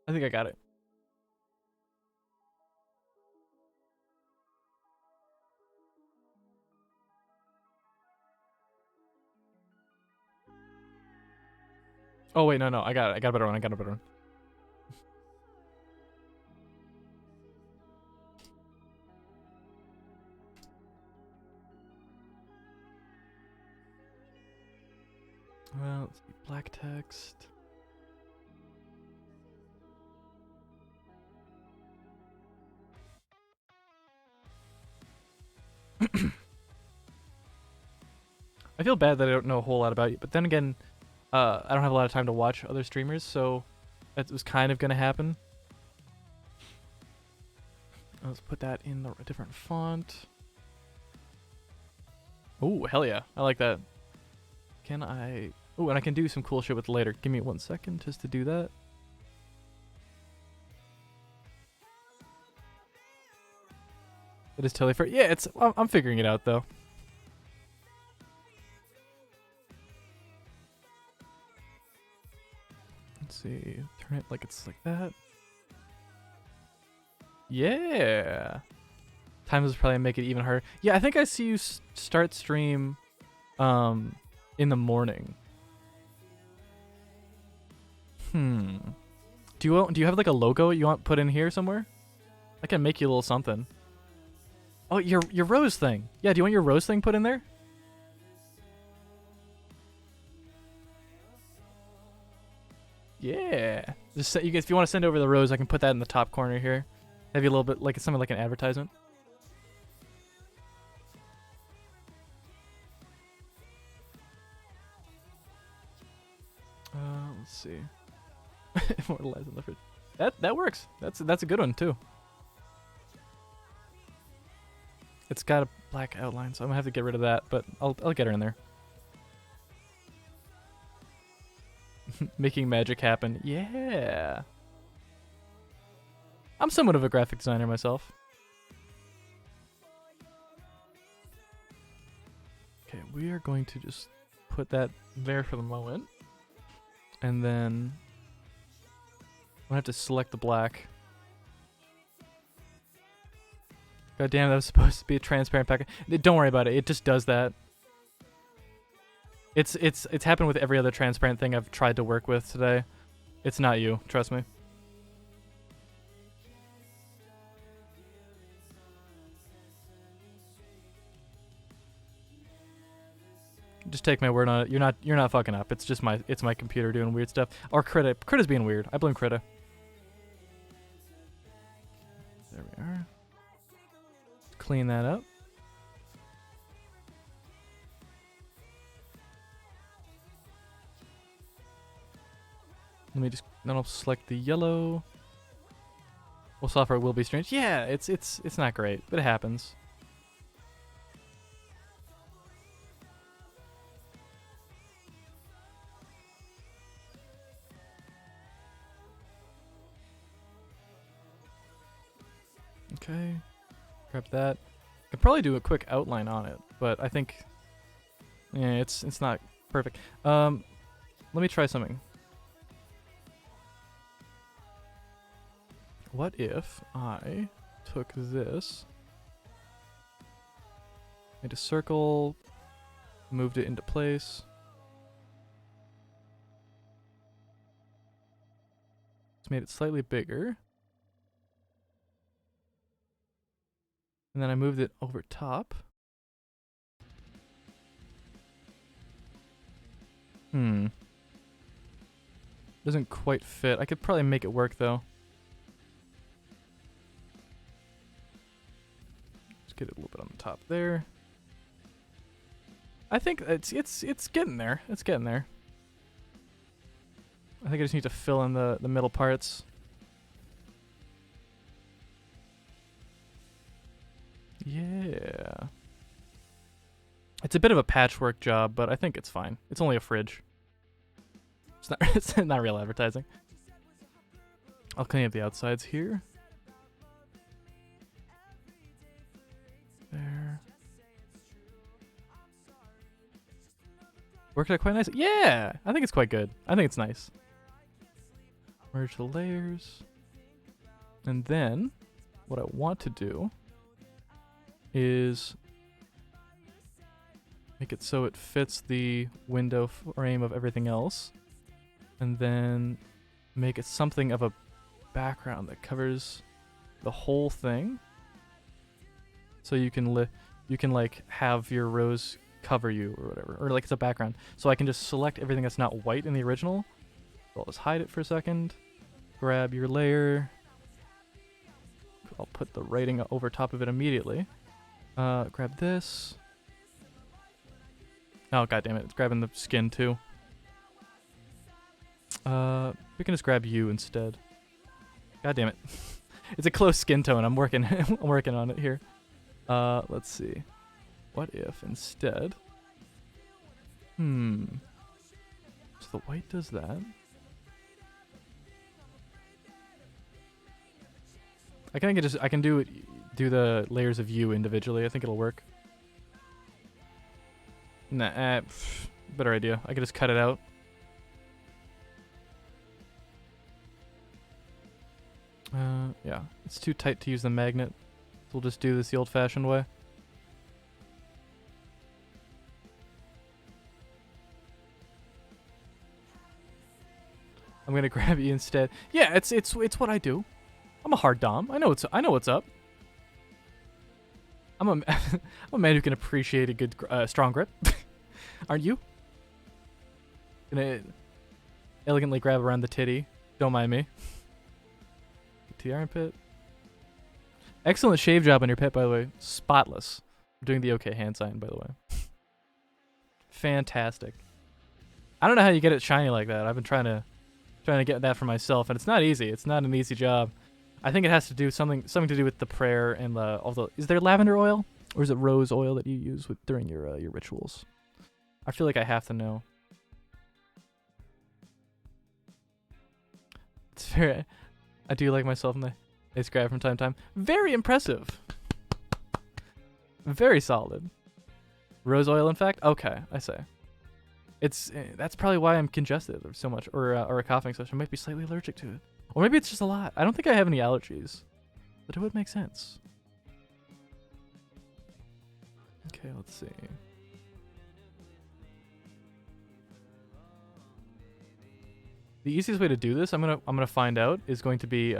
I think I got it. Oh wait, no, I got it. I got a better one. I got a better one. Well, let's see. Black text. I feel bad that I don't know a whole lot about you, but then again, I don't have a lot of time to watch other streamers, so that was kind of gonna happen. Let's put that in a different font. Oh, hell yeah. I like that. Can I... Oh, and I can do some cool shit with it later. Give me 1 second just to do that. It is totally fair. Yeah, it's... I'm figuring it out, though. Let's see. Turn it like it's like that. Yeah. Times probably make it even harder. Yeah, I think I see you start stream in the morning. Do you have like a logo you want put in here somewhere? I can make you a little something. Oh, your rose thing. Yeah, do you want your rose thing put in there? Yeah. Just you guys, if you want to send over the rose, I can put that in the top corner here. Have you a little bit like something like an advertisement. Let's see. Immortalize in the fridge. That works. That's a good one too. It's got a black outline, so I'm gonna have to get rid of that, but I'll get her in there. Making magic happen. Yeah. I'm somewhat of a graphic designer myself. Okay, we are going to just put that there for the moment. And then I'm gonna have to select the black. God damn, that was supposed to be a transparent packet. Don't worry about it. It just does that. It's happened with every other transparent thing I've tried to work with today. It's not you, trust me. Just take my word on it. You're not fucking up. It's just my computer doing weird stuff. Or Krita. Krita's being weird. I blame Krita. There we are. Clean that up. Let me just then I'll select the yellow. Well, software will be strange. Yeah, it's not great, but it happens. Okay, grab that. I could probably do a quick outline on it, but I think, yeah, it's not perfect. Let me try something. What if I took this, made a circle, moved it into place. Just made it slightly bigger. And then I moved it over top. Doesn't quite fit. I could probably make it work though. Just get it a little bit on the top there. I think it's getting there. It's getting there. I think I just need to fill in the middle parts. Yeah. It's a bit of a patchwork job, but I think it's fine. It's only a fridge. It's not real advertising. I'll clean up the outsides here. There. Worked out quite nice. Yeah, I think it's quite good. I think it's nice. Merge the layers. And then what I want to do is make it so it fits the window frame of everything else. and then make it something of a background that covers the whole thing. So you can like have your rose cover you or whatever, or like it's a background. So I can just select everything that's not white in the original. So I'll just hide it for a second. Grab your layer. I'll put the writing over top of it immediately. Grab this. Oh, god damn it. It's grabbing the skin too. We can just grab you instead. God damn it. It's a close skin tone. I'm working I'm working on it here. Let's see. What if instead... So the white does that. I can do the layers of you individually. I think it'll work. Nah, better idea. I can just cut it out. Yeah, it's too tight to use the magnet. So we'll just do this the old-fashioned way. I'm gonna grab you instead. Yeah, it's what I do. I'm a hard dom. I know what's up. I'm a man who can appreciate a good strong grip. Aren't you? Gonna elegantly grab around the titty. Don't mind me. Get to the armpit. Excellent shave job on your pit, by the way. Spotless. I'm doing the okay hand sign, by the way. Fantastic. I don't know how you get it shiny like that. I've been trying to get that for myself, and it's not easy. It's not an easy job. I think it has to do something to do with the prayer and all the. Is there lavender oil or is it rose oil that you use during your rituals? I feel like I have to know. It's very. I do like myself in the ace grab from time to time. Very impressive. Very solid. Rose oil, in fact. Okay, I say. That's probably why I'm congested so much, or a coughing session. I might be slightly allergic to it. Or maybe it's just a lot. I don't think I have any allergies, but it would make sense. Okay, let's see. The easiest way to do this, I'm gonna find out, is going to be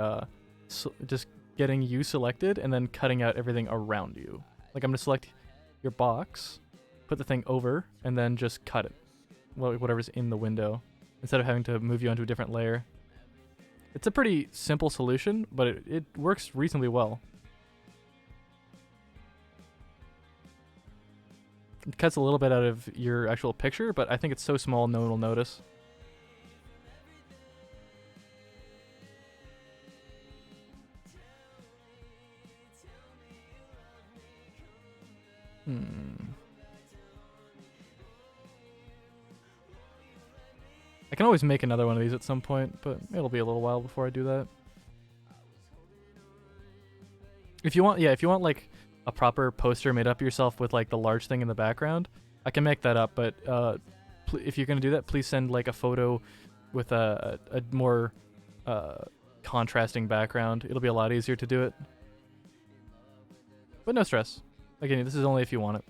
just getting you selected and then cutting out everything around you. Like I'm gonna select your box, put the thing over, and then just cut it. Well, whatever's in the window, instead of having to move you onto a different layer. It's a pretty simple solution, but it works reasonably well. It cuts a little bit out of your actual picture, but I think it's so small no one will notice. I can always make another one of these at some point, but it'll be a little while before I do that. If you want like a proper poster made up yourself with like the large thing in the background, I can make that up, but if you're gonna do that, please send like a photo with a more contrasting background. It'll be a lot easier to do it. But no stress. Again, this is only if you want it.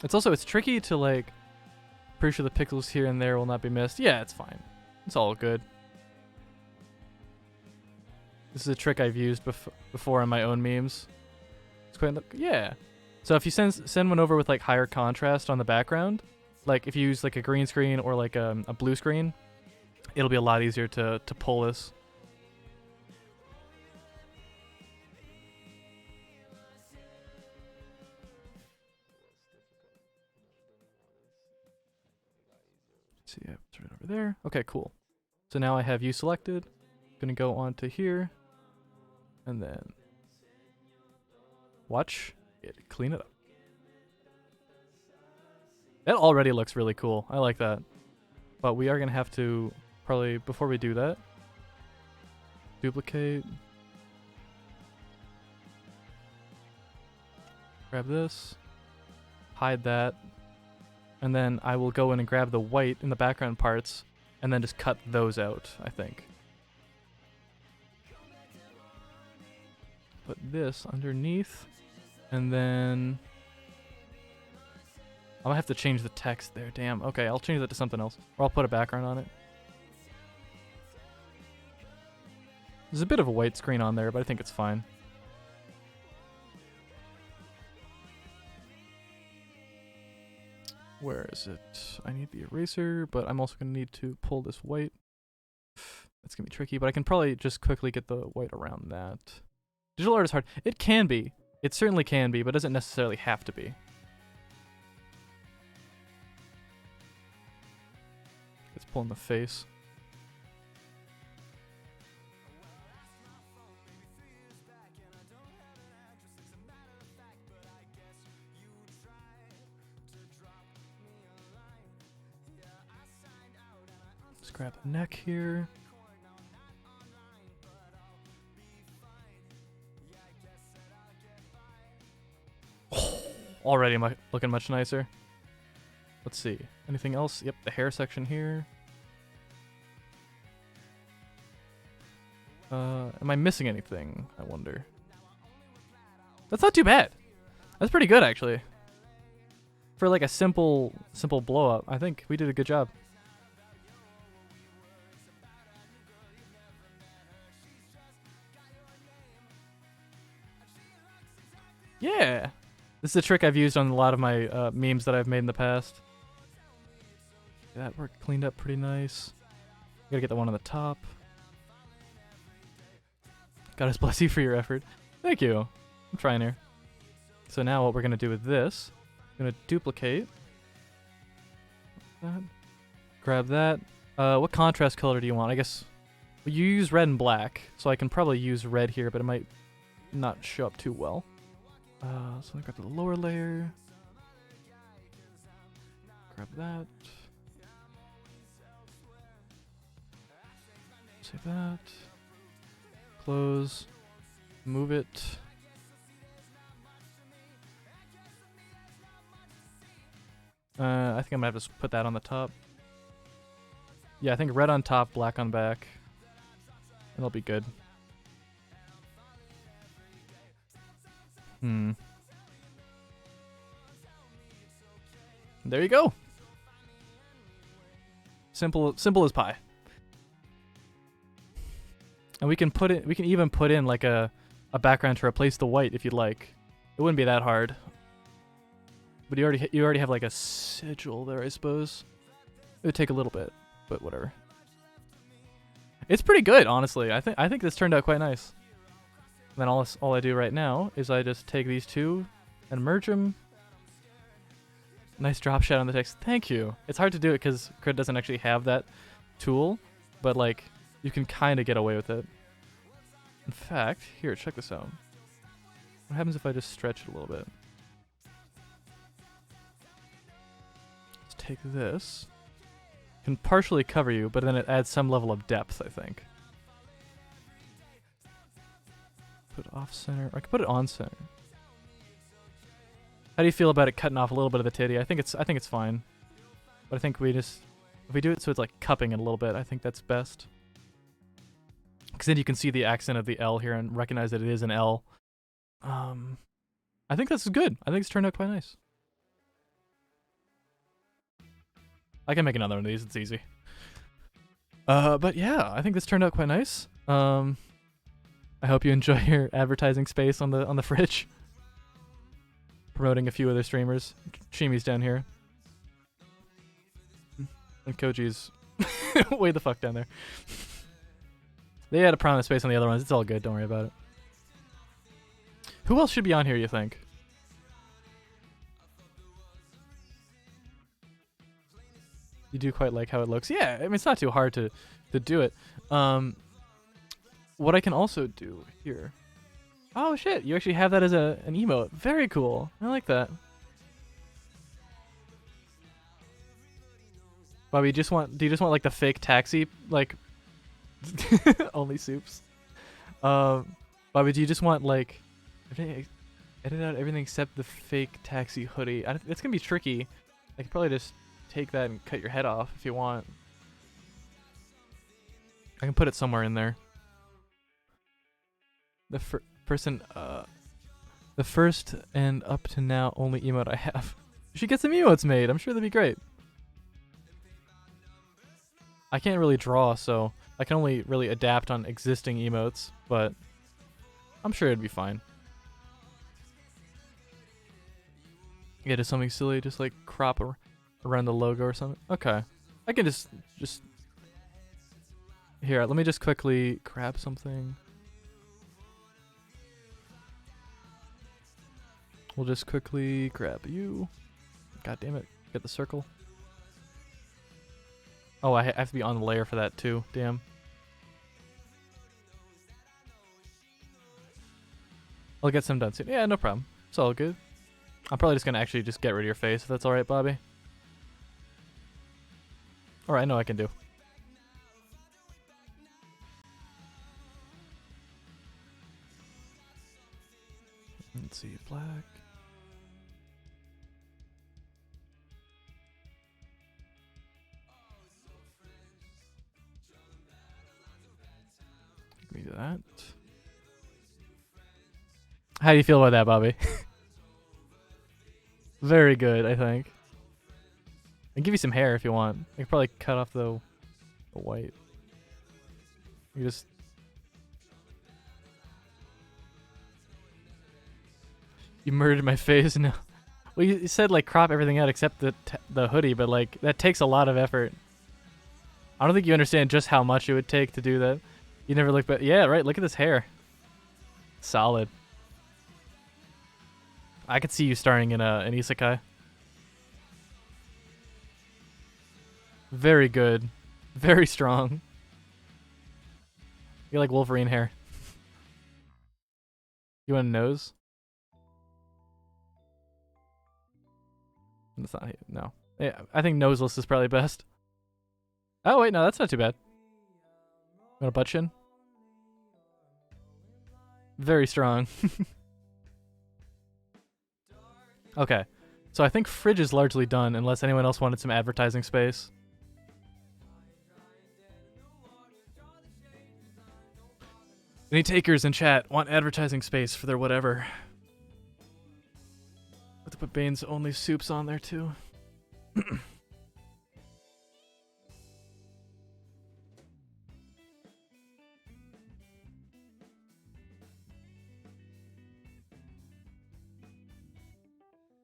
It's tricky to like, pretty sure the pixels here and there will not be missed. Yeah, it's fine. It's all good. This is a trick I've used before in my own memes. It's quite, yeah. So if you send one over with like higher contrast on the background, like if you use like a green screen or like a blue screen, it'll be a lot easier to pull this. See, yeah, it's right over there. Okay, cool. So now I have you selected. Gonna go on to here, and then watch it clean it up. That already looks really cool. I like that. But we are gonna have to probably, before we do that, duplicate. Grab this, hide that, and then I will go in and grab the white in the background parts and then just cut those out, I think. Put this underneath, and then I might have to change the text there. Damn. Okay, I'll change that to something else. Or I'll put a background on it. There's a bit of a white screen on there, but I think it's fine. Where is it? I need the eraser, but I'm also going to need to pull this white. That's going to be tricky, but I can probably just quickly get the white around that. Digital art is hard. It can be. It certainly can be, but it doesn't necessarily have to be. Let's pull in the face. Let's grab the neck here. Already looking much nicer. Let's see. Anything else? Yep, the hair section here. Am I missing anything? I wonder. That's not too bad. That's pretty good, actually. For like a simple blow up, I think we did a good job. Yeah. This is a trick I've used on a lot of my memes that I've made in the past. That worked cleaned up pretty nice. Gotta get the one on the top. God bless you for your effort. Thank you. I'm trying here. So now what we're gonna do with this, I'm gonna duplicate. That. Grab that. What contrast color do you want? I guess well, you use red and black, so I can probably use red here, but it might not show up too well. So I grab the lower layer. Grab that. Save that. Close. Move it. I think I'm gonna have to put that on the top. Yeah, I think red on top, black on back. It'll be good. There you go. Simple as pie. And we can even put in like a background to replace the white if you'd like. It wouldn't be that hard. But you already have like a sigil there, I suppose. It would take a little bit, but whatever. It's pretty good, honestly. I think this turned out quite nice. And then all I do right now is I just take these two and merge them. Nice drop shot on the text. Thank you. It's hard to do it because Crit doesn't actually have that tool, but like you can kind of get away with it. In fact, here, check this out. What happens if I just stretch it a little bit? Let's take this. It can partially cover you, but then it adds some level of depth, I think. Put it off center. Or I could put it on center. How do you feel about it cutting off a little bit of the titty? I think it's fine. But I think if we do it so it's like cupping it a little bit, I think that's best. Because then you can see the accent of the L here and recognize that it is an L. I think that's good. I think it's turned out quite nice. I can make another one of these. It's easy. But yeah, I think this turned out quite nice. I hope you enjoy your advertising space on the fridge. Promoting a few other streamers. Shimi's down here. And Koji's way the fuck down there. They had a prominent space on the other ones. It's all good. Don't worry about it. Who else should be on here, you think? You do quite like how it looks. Yeah, I mean, it's not too hard to do it. What I can also do here. Oh shit, you actually have that as an emote. Very cool. I like that. Bobby, do you just want like the fake taxi, like only soups? Bobby, do you just want like edit out everything except the fake taxi hoodie? It's gonna be tricky. I could probably just take that and cut your head off if you want. I can put it somewhere in there. The the first and up to now only emote I have. she gets some emotes made. I'm sure that'd be great. I can't really draw, so I can only really adapt on existing emotes, but I'm sure it'd be fine. Yeah, just something silly, just like crop around the logo or something. Okay. I can just here, let me just quickly grab something. We'll just quickly grab you. God damn it. Get the circle. Oh, I have to be on the layer for that too. Damn. I'll get some done soon. Yeah, no problem. It's all good. I'm probably just gonna actually just get rid of your face if that's alright, Bobby. Alright, I know I can do. Let's see, black. Give me that. How do you feel about that, Bobby? Very good, I think. I can give you some hair if you want. I could probably cut off the white. You just... You murdered my face. No. Well, you said like crop everything out except the hoodie, but like that takes a lot of effort. I don't think you understand just how much it would take to do that. You never look, but yeah, right. Look at this hair. Solid. I could see you starring in an isekai. Very good. Very strong. You like Wolverine hair. You want a nose? That's not it. No. Yeah, I think noseless is probably best. Oh wait, no, that's not too bad. Want a butt chin? Very strong. Okay. So I think fridge is largely done unless anyone else wanted some advertising space. Any takers in chat want advertising space for their whatever. I have to put Bane's Only Soups on there too.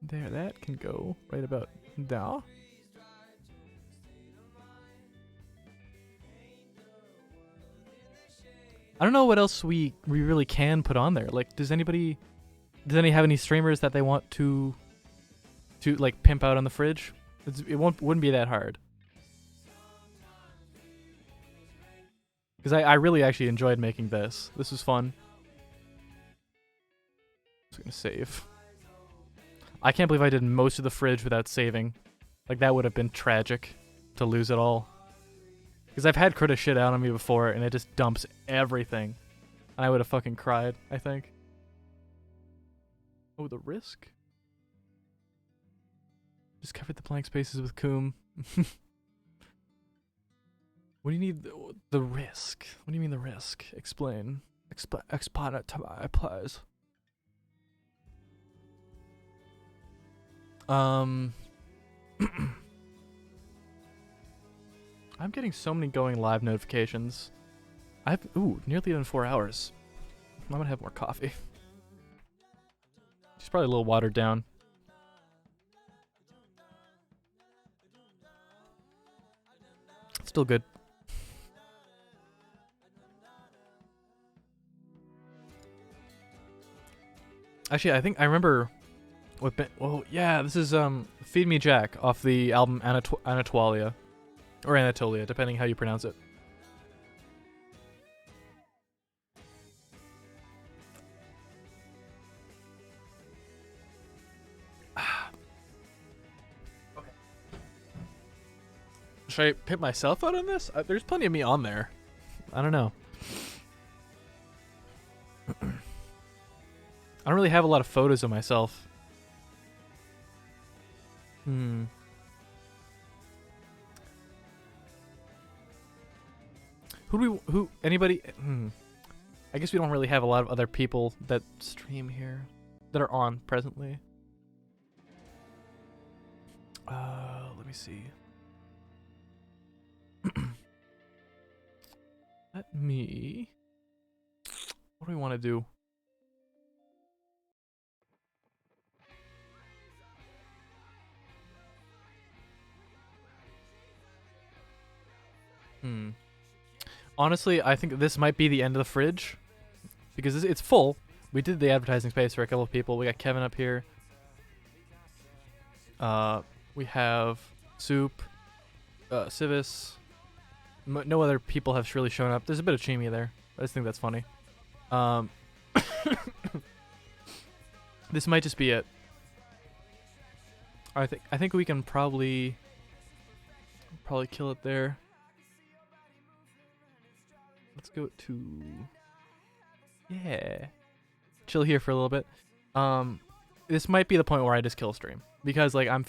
There, that can go right about there. I don't know what else we really can put on there. Like, does anybody have any streamers that they want to like pimp out on the fridge? Wouldn't be that hard. Because I really actually enjoyed making this. This was fun. I'm just gonna save. I can't believe I did most of the fridge without saving. Like, that would have been tragic to lose it all. Because I've had Krita shit out on me before, and it just dumps everything. And I would have fucking cried, I think. Oh, the risk? Just covered the blank spaces with Coom. What do you need? The risk. What do you mean the risk? Explain. Explain it to my please. I'm getting so many going live notifications. Nearly done 4 hours. I'm gonna have more coffee. She's probably a little watered down. Still good. Actually, I think I remember what. Oh yeah, this is "Feed Me Jack" off the album Anatolia, or Anatolia, depending how you pronounce it. Okay. Should I pimp myself out on this? There's plenty of me on there. I don't know. I don't really have a lot of photos of myself. Anybody? I guess we don't really have a lot of other people that stream here, that are on presently. Let me see. Let me. What do we want to do? Honestly, I think this might be the end of the fridge because it's full. We did the advertising space for a couple of people. We got Kevin up here. We have Soup, Civis. No other people have really shown up. There's a bit of Chimmy there. I just think that's funny. This might just be it. I think we can probably kill it there. Let's go to chill here for a little bit. This might be the point where I just kill stream because like I'm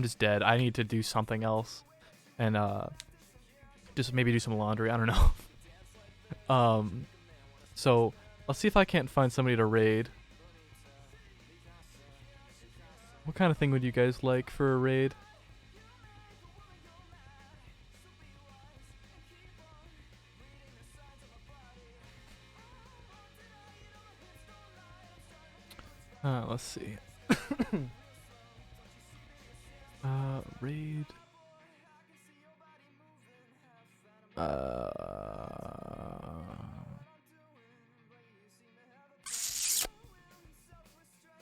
just dead. I need to do something else and just maybe do some laundry. I don't know. So let's see if I can't find somebody to raid. What kind of thing would you guys like for a raid? Let's see. Raid.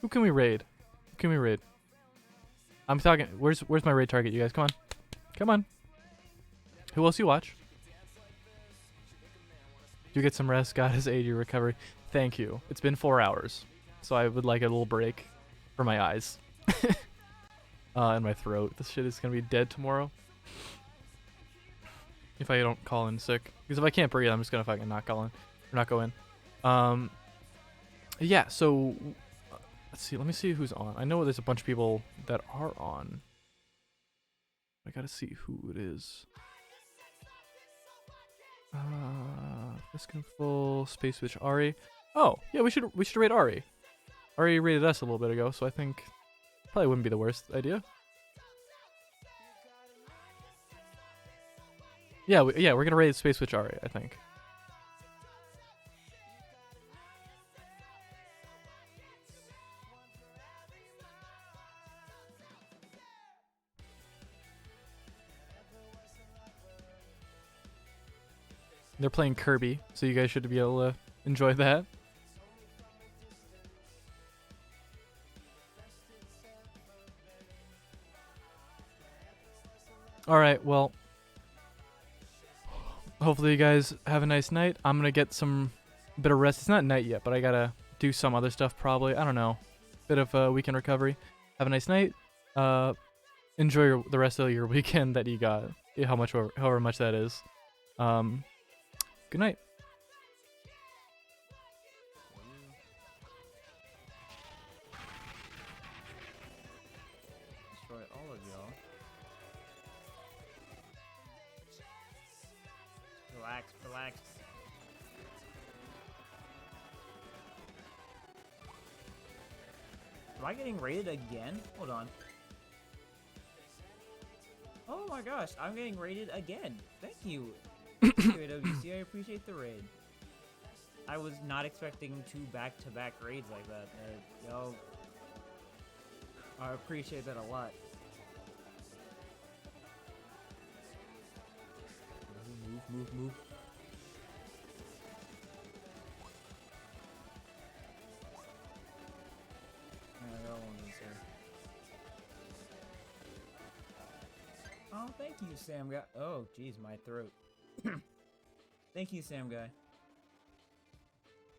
Who can we raid? Who can we raid? I'm talking. Where's my raid target? You guys, come on, come on. Who else you watch? You get some rest. God has aided your recovery. Thank you. It's been 4 hours, so I would like a little break for my eyes and my throat. This shit is gonna be dead tomorrow if I don't call in sick. Because if I can't breathe, I'm just gonna fucking not call in or not go in. Yeah. So let's see. Let me see who's on. I know there's a bunch of people that are on. I gotta see who it is. Fiskinful, Space Witch, Ari. Oh, yeah, we should raid Ari. Ari raided us a little bit ago, so I think probably wouldn't be the worst idea. Yeah, we're gonna raid Space Witch Ari, I think. They're playing Kirby, so you guys should be able to enjoy that. Alright, well, hopefully you guys have a nice night. I'm gonna get some bit of rest. It's not night yet, but I gotta do some other stuff probably. I don't know. Bit of a weekend recovery. Have a nice night. Enjoy the rest of your weekend that you got. However much that is. Good night.
Destroy all of y'all. Relax, relax. Am I getting raided again? Hold on. Oh my gosh, I'm getting raided again. Thank you. AWC, I appreciate the raid. I was not expecting 2 back-to-back raids like that. Yo, I appreciate that a lot. Move. I got one of these here. Oh, thank you, Sam Guy. Oh, jeez, my throat. Thank you, Sam Guy.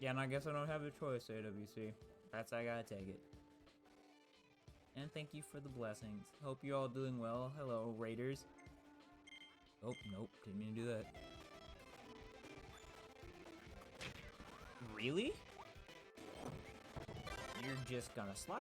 Yeah, and I guess I don't have a choice, AWC. That's how I gotta take it. And thank you for the blessings. Hope you're all doing well. Hello, Raiders. Oh, nope, didn't mean to do that. Really? You're just gonna slide